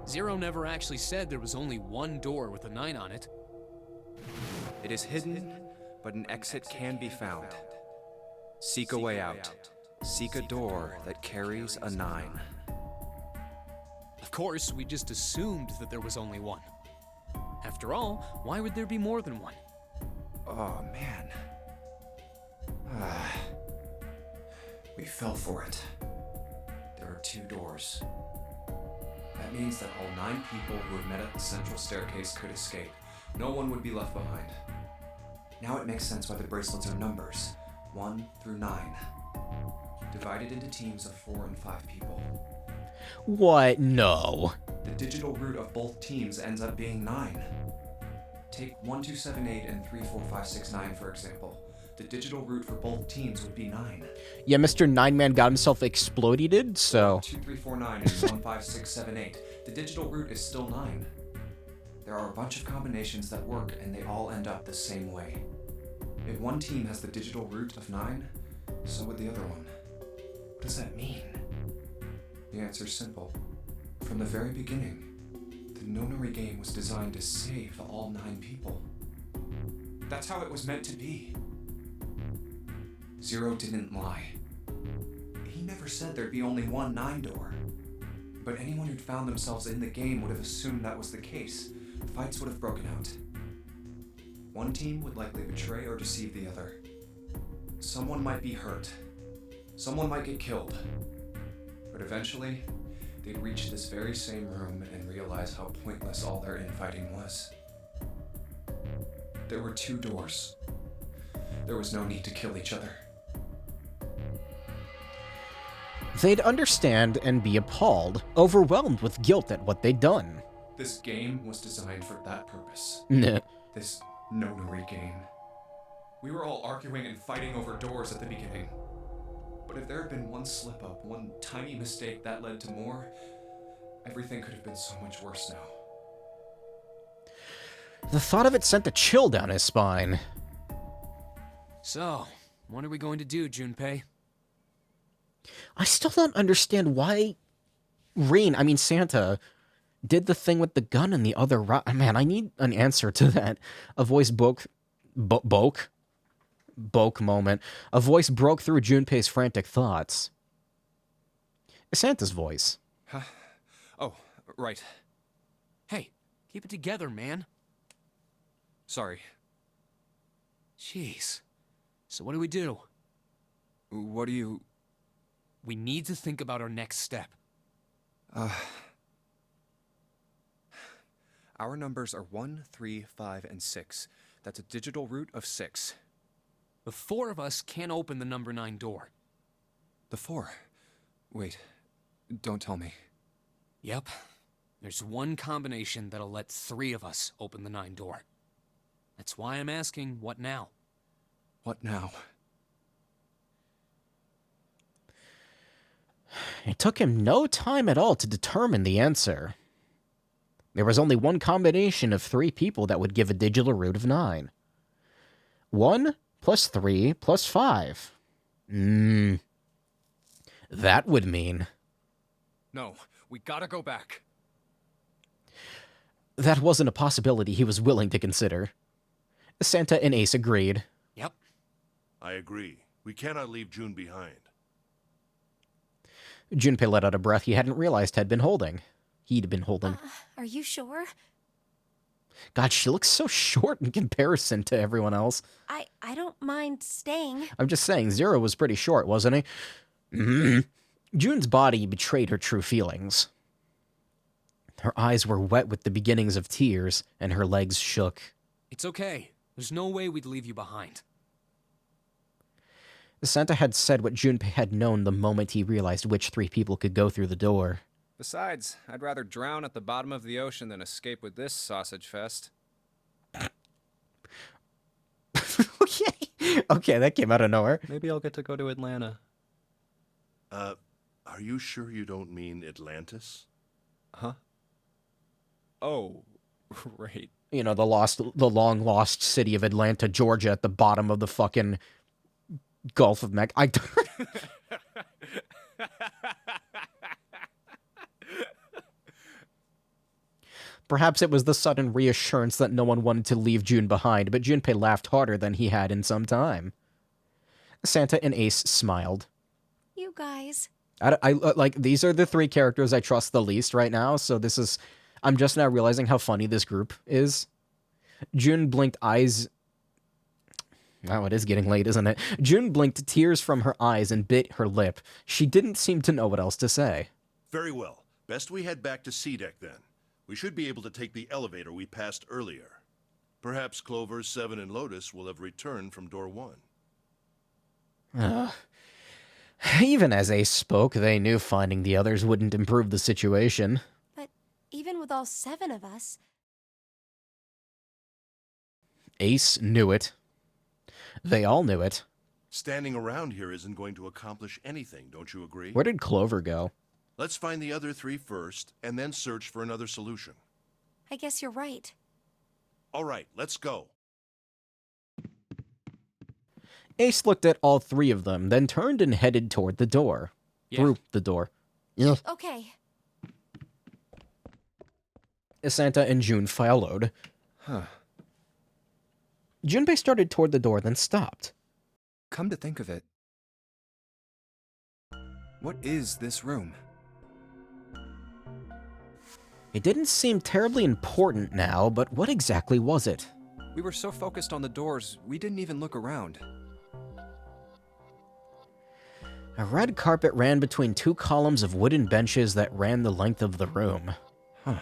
Zero never actually said there was only one door with a 9 on it. It is hidden, but an exit can be found. Seek a way out. Seek a door that carries a 9. Of course, we just assumed that there was only one. After all, why would there be more than one? Oh, man. We fell for it. There are 2 doors. That means that all 9 people who had met at the central staircase could escape. No one would be left behind. Now it makes sense why the bracelets are numbers. 1 through 9. Divided into teams of 4 and 5 people. What? No. The digital root of both teams ends up being 9. Take 1, 2, 7, 8, and 3, 4, 5, 6, 9, for example. The digital root for both teams would be 9. Yeah, Mr. 9-Man got himself exploded, so... 2, 3, 4, 9, and 1, 5, 6, 7, 8. The digital root is still 9. There are a bunch of combinations that work, and they all end up the same way. If one team has the digital root of 9, so would the other one. What does that mean? The answer's simple. From the very beginning, the Nonary game was designed to save all 9 people. That's how it was meant to be. Zero didn't lie. He never said there'd be only one 9 door. But anyone who'd found themselves in the game would have assumed that was the case. Fights would have broken out. One team would likely betray or deceive the other. Someone might be hurt. Someone might get killed. But eventually, they'd reach this very same room and realize how pointless all their infighting was. There were 2 doors. There was no need to kill each other. They'd understand and be appalled, overwhelmed with guilt at what they'd done. This game was designed for that purpose. Nah. This Nonary game. We were all arguing and fighting over doors at the beginning. But if there had been one slip-up, one tiny mistake that led to more, everything could have been so much worse now. The thought of it sent a chill down his spine. So, what are we going to do, Junpei? I still don't understand why Santa, did the thing with the gun and the other Man, I need an answer to that. A voice broke moment. A voice broke through Junpei's frantic thoughts. Santa's voice. Huh? Oh, right. Hey, keep it together, man. Sorry. Jeez. So what do we do? What do you... We need to think about our next step. Our numbers are 1, 3, 5, and 6. That's a digital root of 6. The 4 of us can't open the number 9 door. The 4? Wait, don't tell me. Yep. There's one combination that'll let 3 of us open the 9 door. That's why I'm asking, what now? What now? It took him no time at all to determine the answer. There was only one combination of 3 people that would give a digital root of 9. 1 plus 3 plus 5. That would mean... No, we gotta go back. That wasn't a possibility he was willing to consider. Santa and Ace agreed. Yep. I agree. We cannot leave June behind. Junpei let out a breath he hadn't realized he'd been holding. Are you sure? God, she looks so short in comparison to everyone else. I don't mind staying. I'm just saying, Zero was pretty short, wasn't he? June's body betrayed her true feelings. Her eyes were wet with the beginnings of tears, and her legs shook. It's okay. There's no way we'd leave you behind. Santa had said what Junpei had known the moment he realized which 3 people could go through the door. Besides, I'd rather drown at the bottom of the ocean than escape with this sausage fest. Okay, that came out of nowhere. Maybe I'll get to go to Atlanta. Are you sure you don't mean Atlantis? Huh? Oh, right. You know, the long-lost city of Atlanta, Georgia, at the bottom of the fucking Gulf of Mexico. Perhaps it was the sudden reassurance that no one wanted to leave June behind, but Junpei laughed harder than he had in some time. Santa and Ace smiled. You guys. I like, these are the 3 characters I trust the least right now, so this is... I'm just now realizing how funny this group is. June blinked eyes... Wow, it is getting late, isn't it? June blinked tears from her eyes and bit her lip. She didn't seem to know what else to say. Very well. Best we head back to C-Deck then. We should be able to take the elevator we passed earlier. Perhaps Clover, Seven, and Lotus will have returned from door 1. Even as Ace spoke, they knew finding the others wouldn't improve the situation. But even with all 7 of us... Ace knew it. They all knew it. Standing around here isn't going to accomplish anything, don't you agree? Where did Clover go? Let's find the other 3 first, and then search for another solution. I guess you're right. All right, let's go. Ace looked at all 3 of them, then turned and headed toward the door. Yeah. Through the door. Yeah. Okay. Santa and June followed. Huh. Junpei started toward the door, then stopped. Come to think of it, what is this room? It didn't seem terribly important now, but what exactly was it? We were so focused on the doors, we didn't even look around. A red carpet ran between 2 columns of wooden benches that ran the length of the room. Huh.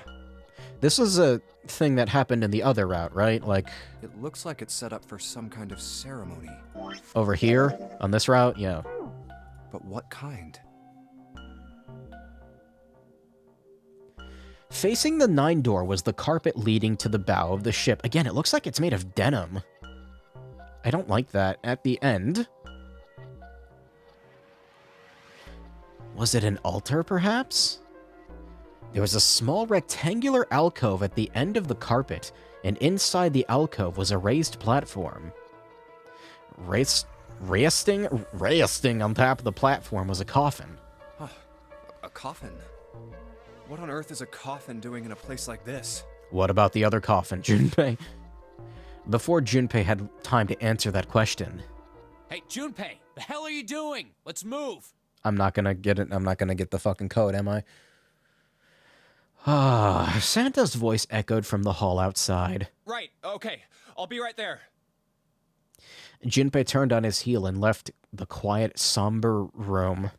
This was a thing that happened in the other route, right? Like, It looks like it's set up for some kind of ceremony. over here, on this route? Yeah. But what kind? Facing the 9 door was the carpet leading to the bow of the ship. Again, it looks like it's made of denim. I don't like that. At the end... Was it an altar, perhaps? There was a small rectangular alcove at the end of the carpet, and inside the alcove was a raised platform. Resting on top of the platform was a coffin. Huh. A coffin? What on earth is a coffin doing in a place like this? What about the other coffin, Junpei? Before Junpei had time to answer that question... Hey, Junpei, the hell are you doing? Let's move. I'm not gonna get it. I'm not gonna get the fucking code, am I? Santa's voice echoed from the hall outside. Right, okay. I'll be right there. Junpei turned on his heel and left the quiet, somber room.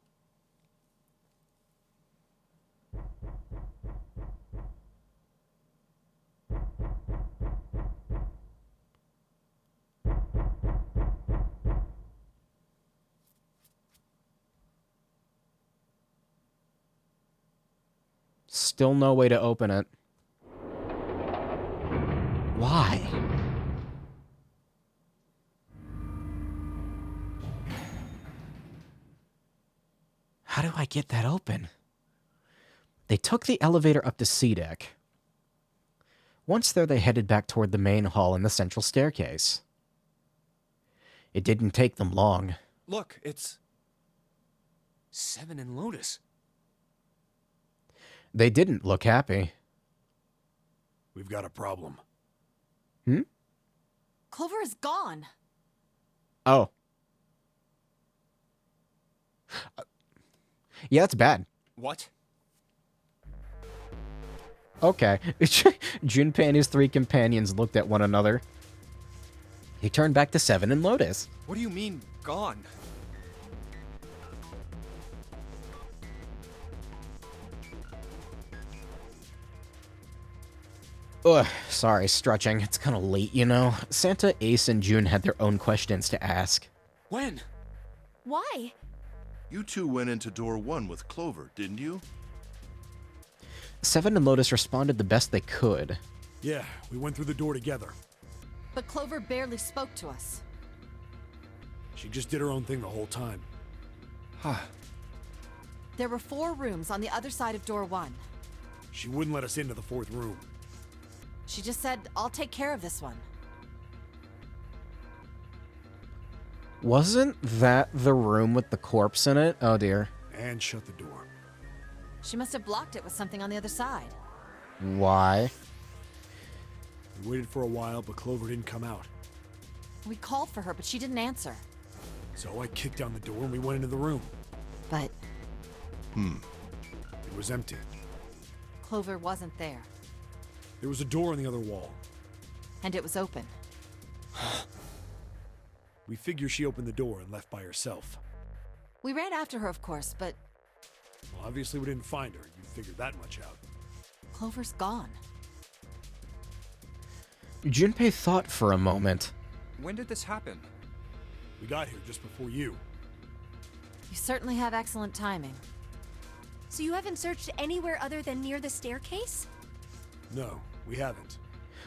Still no way to open it. Why? How do I get that open? They took the elevator up to C-Deck. Once there, they headed back toward the main hall and the central staircase. It didn't take them long. Look, it's... Seven and Lotus. They didn't look happy. We've got a problem. Hmm? Clover is gone. Oh. Yeah, that's bad. What? Okay. Junpei and his three companions looked at one another. He turned back to Seven and Lotus. What do you mean, gone? Ugh, sorry, stretching. It's kind of late, you know. Santa, Ace, and June had their own questions to ask. When? Why? You two went into door 1 with Clover, didn't you? Seven and Lotus responded the best they could. Yeah, we went through the door together. But Clover barely spoke to us. She just did her own thing the whole time. There were 4 rooms on the other side of door 1. She wouldn't let us into the 4th room. She just said, I'll take care of this one. Wasn't that the room with the corpse in it? Oh dear. And shut the door. She must have blocked it with something on the other side. Why? We waited for a while, but Clover didn't come out. We called for her, but she didn't answer. So I kicked down the door and we went into the room. But It was empty. Clover wasn't there, There was a door on the other wall. and it was open. We figure she opened the door and left by herself. We ran after her, of course, but Well, obviously we didn't find her. You figured that much out. Clover's gone. Junpei thought for a moment. When did this happen? We got here just before you. You certainly have excellent timing. So you haven't searched anywhere other than near the staircase? No, we haven't.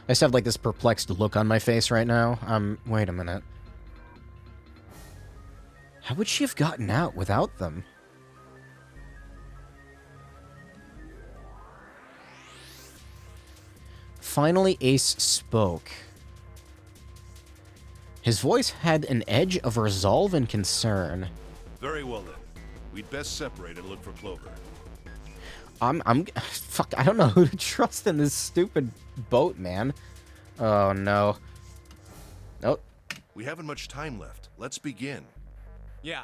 I just have like this perplexed look on my face right now. Wait a minute. How would she have gotten out without them? Finally, Ace spoke. His voice had an edge of resolve and concern. Very well then. We'd best separate and look for Clover. Fuck, I don't know who to trust in this stupid boat, man. Oh, no. Oh, We haven't much time left. Let's begin. Yeah.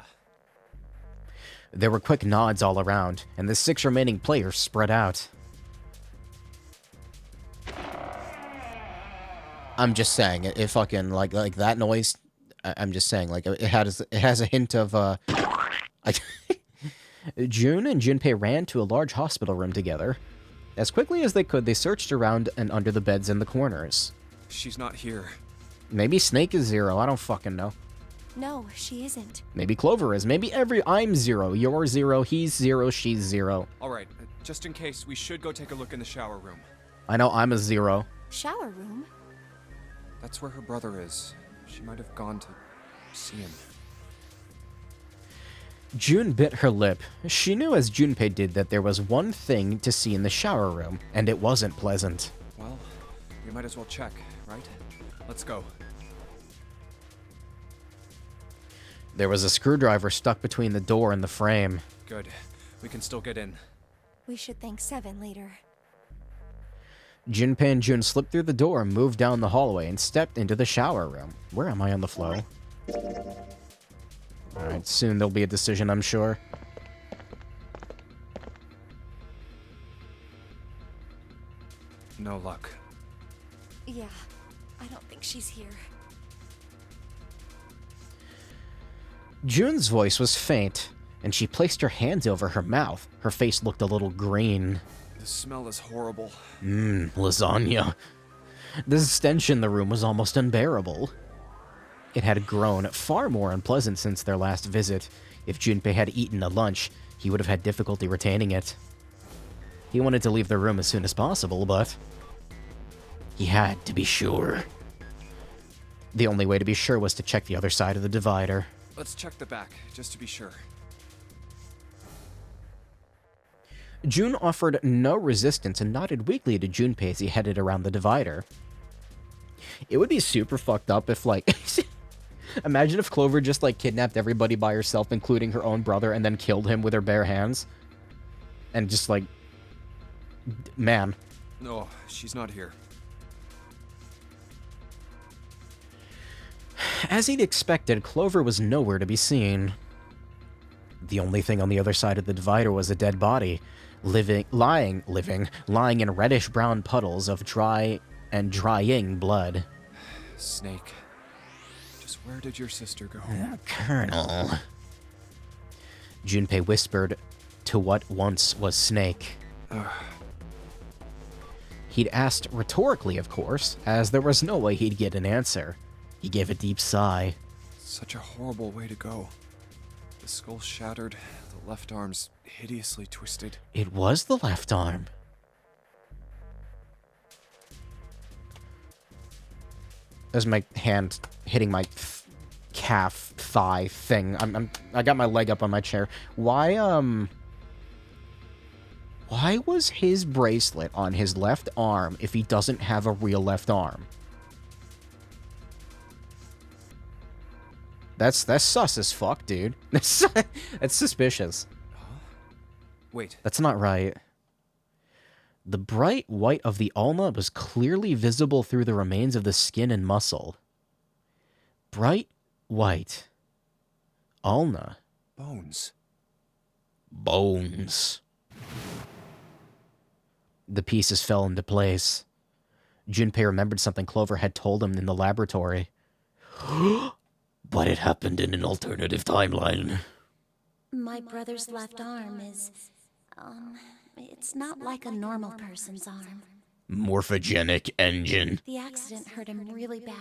there were quick nods all around, and the 6 remaining players spread out. I'm just saying, it fucking, like that noise, I'm just saying, like, it has a hint of, June and Junpei ran to a large hospital room together. As quickly as they could, they searched around and under the beds in the corners. She's not here. Maybe Snake is 0, I don't fucking know. No, she isn't. Maybe Clover is, maybe I'm 0, you're 0, he's 0, she's 0. Alright, just in case, we should go take a look in the shower room. I know I'm a 0. Shower room? That's where her brother is. She might have gone to see him. June bit her lip. She knew as Junpei did that there was one thing to see in the shower room, and it wasn't pleasant. Well, we might as well check, right? Let's go. There was a screwdriver stuck between the door and the frame. Good. We can still get in. We should thank Seven later. Junpei and June slipped through the door, moved down the hallway, and stepped into the shower room. Where am I on the flow? Alright, soon there'll be a decision, I'm sure. No luck. Yeah, I don't think she's here. June's voice was faint, and she placed her hands over her mouth. Her face looked a little green. The smell is horrible. Lasagna. The stench in the room was almost unbearable. It had grown far more unpleasant since their last visit. If Junpei had eaten a lunch, he would have had difficulty retaining it. He wanted to leave the room as soon as possible, but he had to be sure. The only way to be sure was to check the other side of the divider. Let's check the back, just to be sure. June offered no resistance and nodded weakly to Junpei as he headed around the divider. It would be super fucked up if, like, Imagine if Clover just, like, kidnapped everybody by herself, including her own brother, and then killed him with her bare hands. And just, like... Man. No, she's not here. As he'd expected, Clover was nowhere to be seen. The only thing on the other side of the divider was a dead body, lying in reddish-brown puddles of drying blood. Snake. Just where did your sister go? Colonel. Junpei whispered to what once was Snake. He'd asked rhetorically, of course, as there was no way he'd get an answer. He gave a deep sigh. Such a horrible way to go. The skull shattered, the left arm's hideously twisted. It was the left arm. There's my hand hitting my calf thigh thing. I got my leg up on my chair. Why was his bracelet on his left arm if he doesn't have a real left arm? That's sus as fuck, dude. That's suspicious. Wait. That's not right. The bright white of the ulna was clearly visible through the remains of the skin and muscle. Bright white. Ulna. Bones. Bones. The pieces fell into place. Junpei remembered something Clover had told him in the laboratory. But it happened in an alternative timeline. My brother's left arm is, it's not like a normal person's arm. Morphogenic engine. The accident hurt him really bad.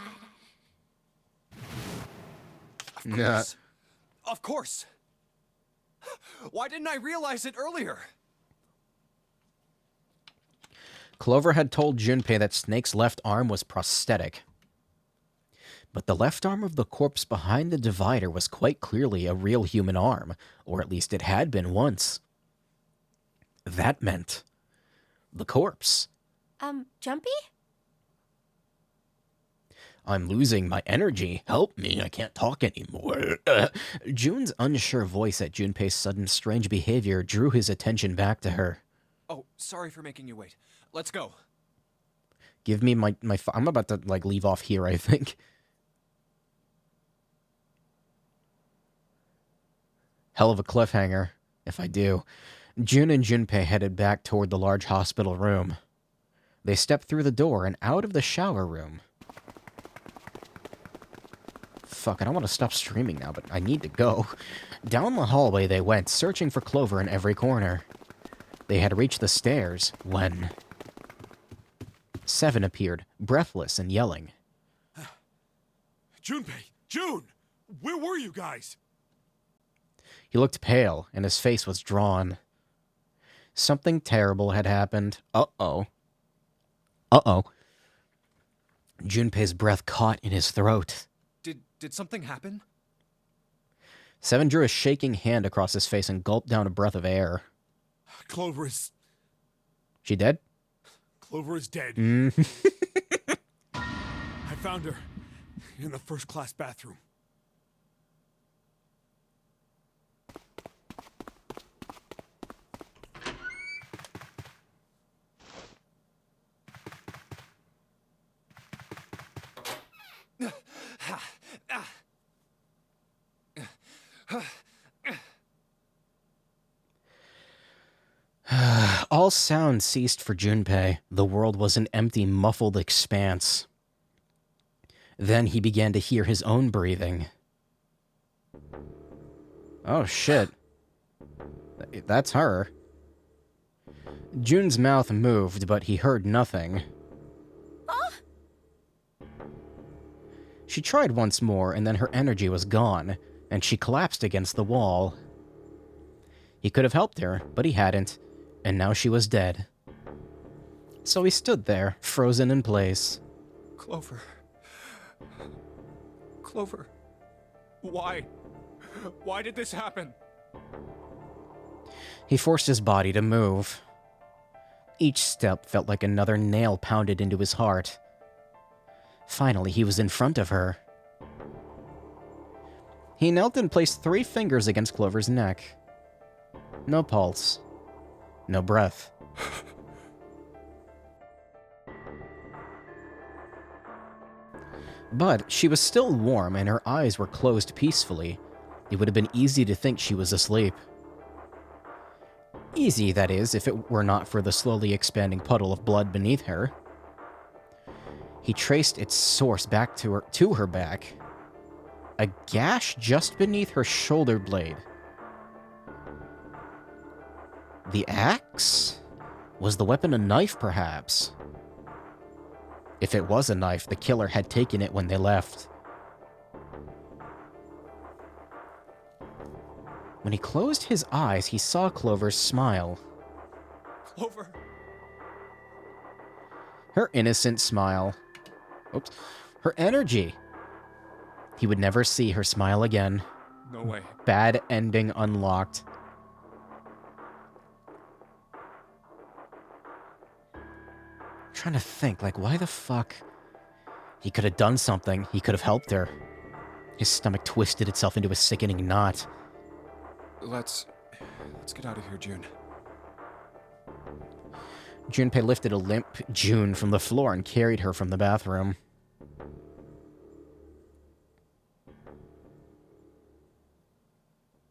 Of course. Of course. Why didn't I realize it earlier? Clover had told Junpei that Snake's left arm was prosthetic. But the left arm of the corpse behind the divider was quite clearly a real human arm, or at least it had been once. That meant the corpse. Jumpy? I'm losing my energy. Help me, I can't talk anymore. June's unsure voice at Junpei's sudden strange behavior drew his attention back to her. Oh, sorry for making you wait. Let's go. Give me my I'm about to, like, leave off here, I think. Hell of a cliffhanger, if I do. June and Junpei headed back toward the large hospital room. They stepped through the door and out of the shower room. Fuck, I don't want to stop streaming now, but I need to go. Down the hallway they went, searching for Clover in every corner. They had reached the stairs when Seven appeared, breathless and yelling. Junpei! June! Where were you guys? He looked pale, and his face was drawn. Something terrible had happened. Uh-oh. Uh-oh. Junpei's breath caught in his throat. Did something happen? Seven drew a shaking hand across his face and gulped down a breath of air. Clover is... She dead? Clover is dead. I found her in the first-class bathroom. All sound ceased for Junpei. The world was an empty, muffled expanse. Then he began to hear his own breathing. Oh, shit. That's her. June's mouth moved, but he heard nothing. She tried once more, and then her energy was gone, and she collapsed against the wall. He could have helped her, but he hadn't, and now she was dead. So he stood there, frozen in place. Clover. Clover. Why? Why did this happen? He forced his body to move. Each step felt like another nail pounded into his heart. Finally, he was in front of her. He knelt and placed 3 fingers against Clover's neck. No pulse. No breath. But she was still warm and her eyes were closed peacefully. It would have been easy to think she was asleep. Easy, that is, if it were not for the slowly expanding puddle of blood beneath her. He traced its source back to her back. A gash just beneath her shoulder blade. The axe? Was the weapon a knife, perhaps? If it was a knife, the killer had taken it when they left. When he closed his eyes, he saw Clover's smile. Clover! Her innocent smile. Oops. Her energy. He would never see her smile again. No way. Bad ending unlocked. I'm trying to think, like, why the fuck? He could have done something. He could have helped her. His stomach twisted itself into a sickening knot. Let's get out of here, June. Junpei lifted a limp June from the floor and carried her from the bathroom.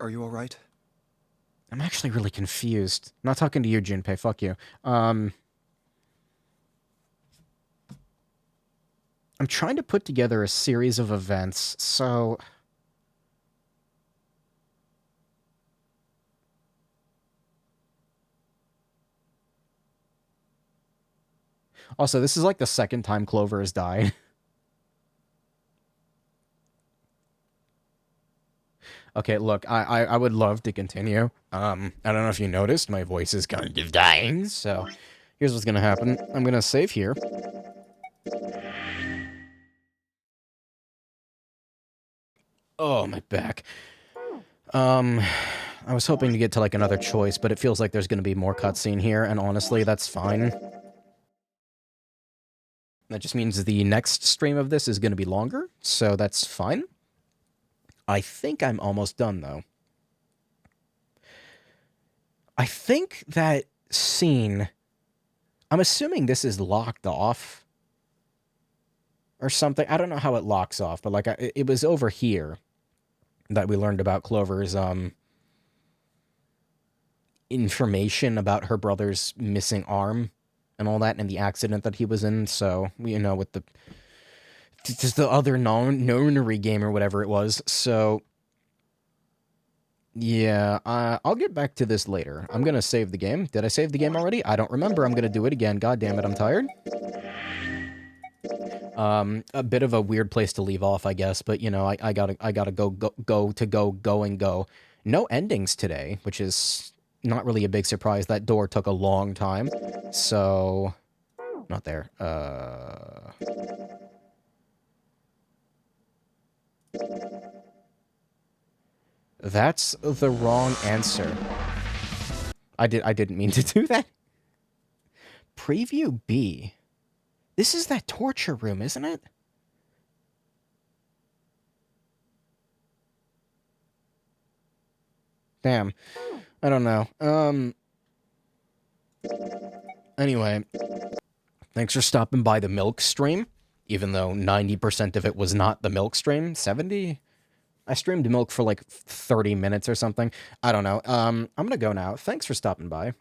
Are you alright? I'm actually really confused. I'm not talking to you, Junpei. Fuck you. I'm trying to put together a series of events, so... Also, this is like the second time Clover has died. Okay, look, I would love to continue. I don't know if you noticed, my voice is kind of dying, so here's what's gonna happen. I'm gonna save here. Oh, my back. I was hoping to get to, like, another choice, but it feels like there's gonna be more cutscene here, and honestly, that's fine. That just means the next stream of this is gonna be longer, so that's fine. I think I'm almost done, though. I think that scene... I'm assuming this is locked off. Or something. I don't know how it locks off, but, like, it was over here that we learned about Clover's, information about her brother's missing arm and all that, and the accident that he was in, so, you know, with the... just the other nonary game or whatever it was, so... Yeah, I'll get back to this later. I'm gonna save the game. Did I save the game already? I don't remember. I'm gonna do it again. God damn it, I'm tired. A bit of a weird place to leave off, I guess, but, you know, I gotta go. No endings today, which is not really a big surprise. That door took a long time, so... Not there. That's the wrong answer. I didn't mean to do that. Preview B. This is that torture room, isn't it? Damn. I don't know. Anyway. Thanks for stopping by the milk stream. Even though 90% of it was not the milk stream. 70? I streamed milk for like 30 minutes or something. I don't know. I'm gonna go now. Thanks for stopping by. It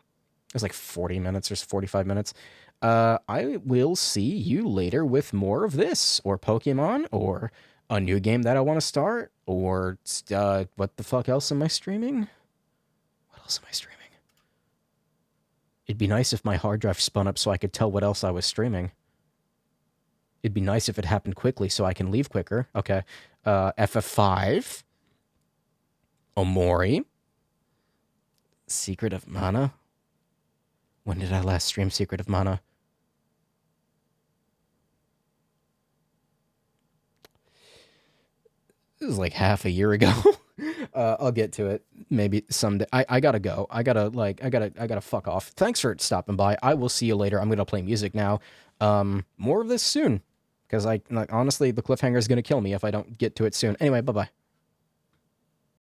was like 40 minutes or 45 minutes. I will see you later with more of this, or Pokemon, or a new game that I want to start, or what the fuck else am I streaming? What else am I streaming? It'd be nice if my hard drive spun up so I could tell what else I was streaming. It'd be nice if it happened quickly so I can leave quicker. Okay. FF5. Omori. Secret of Mana. When did I last stream Secret of Mana? This was like half a year ago. I'll get to it maybe someday. I gotta go. I gotta fuck off. Thanks for stopping by. I will see you later. I'm gonna play music now. More of this soon. Because honestly, the cliffhanger is gonna kill me if I don't get to it soon. Anyway, bye-bye.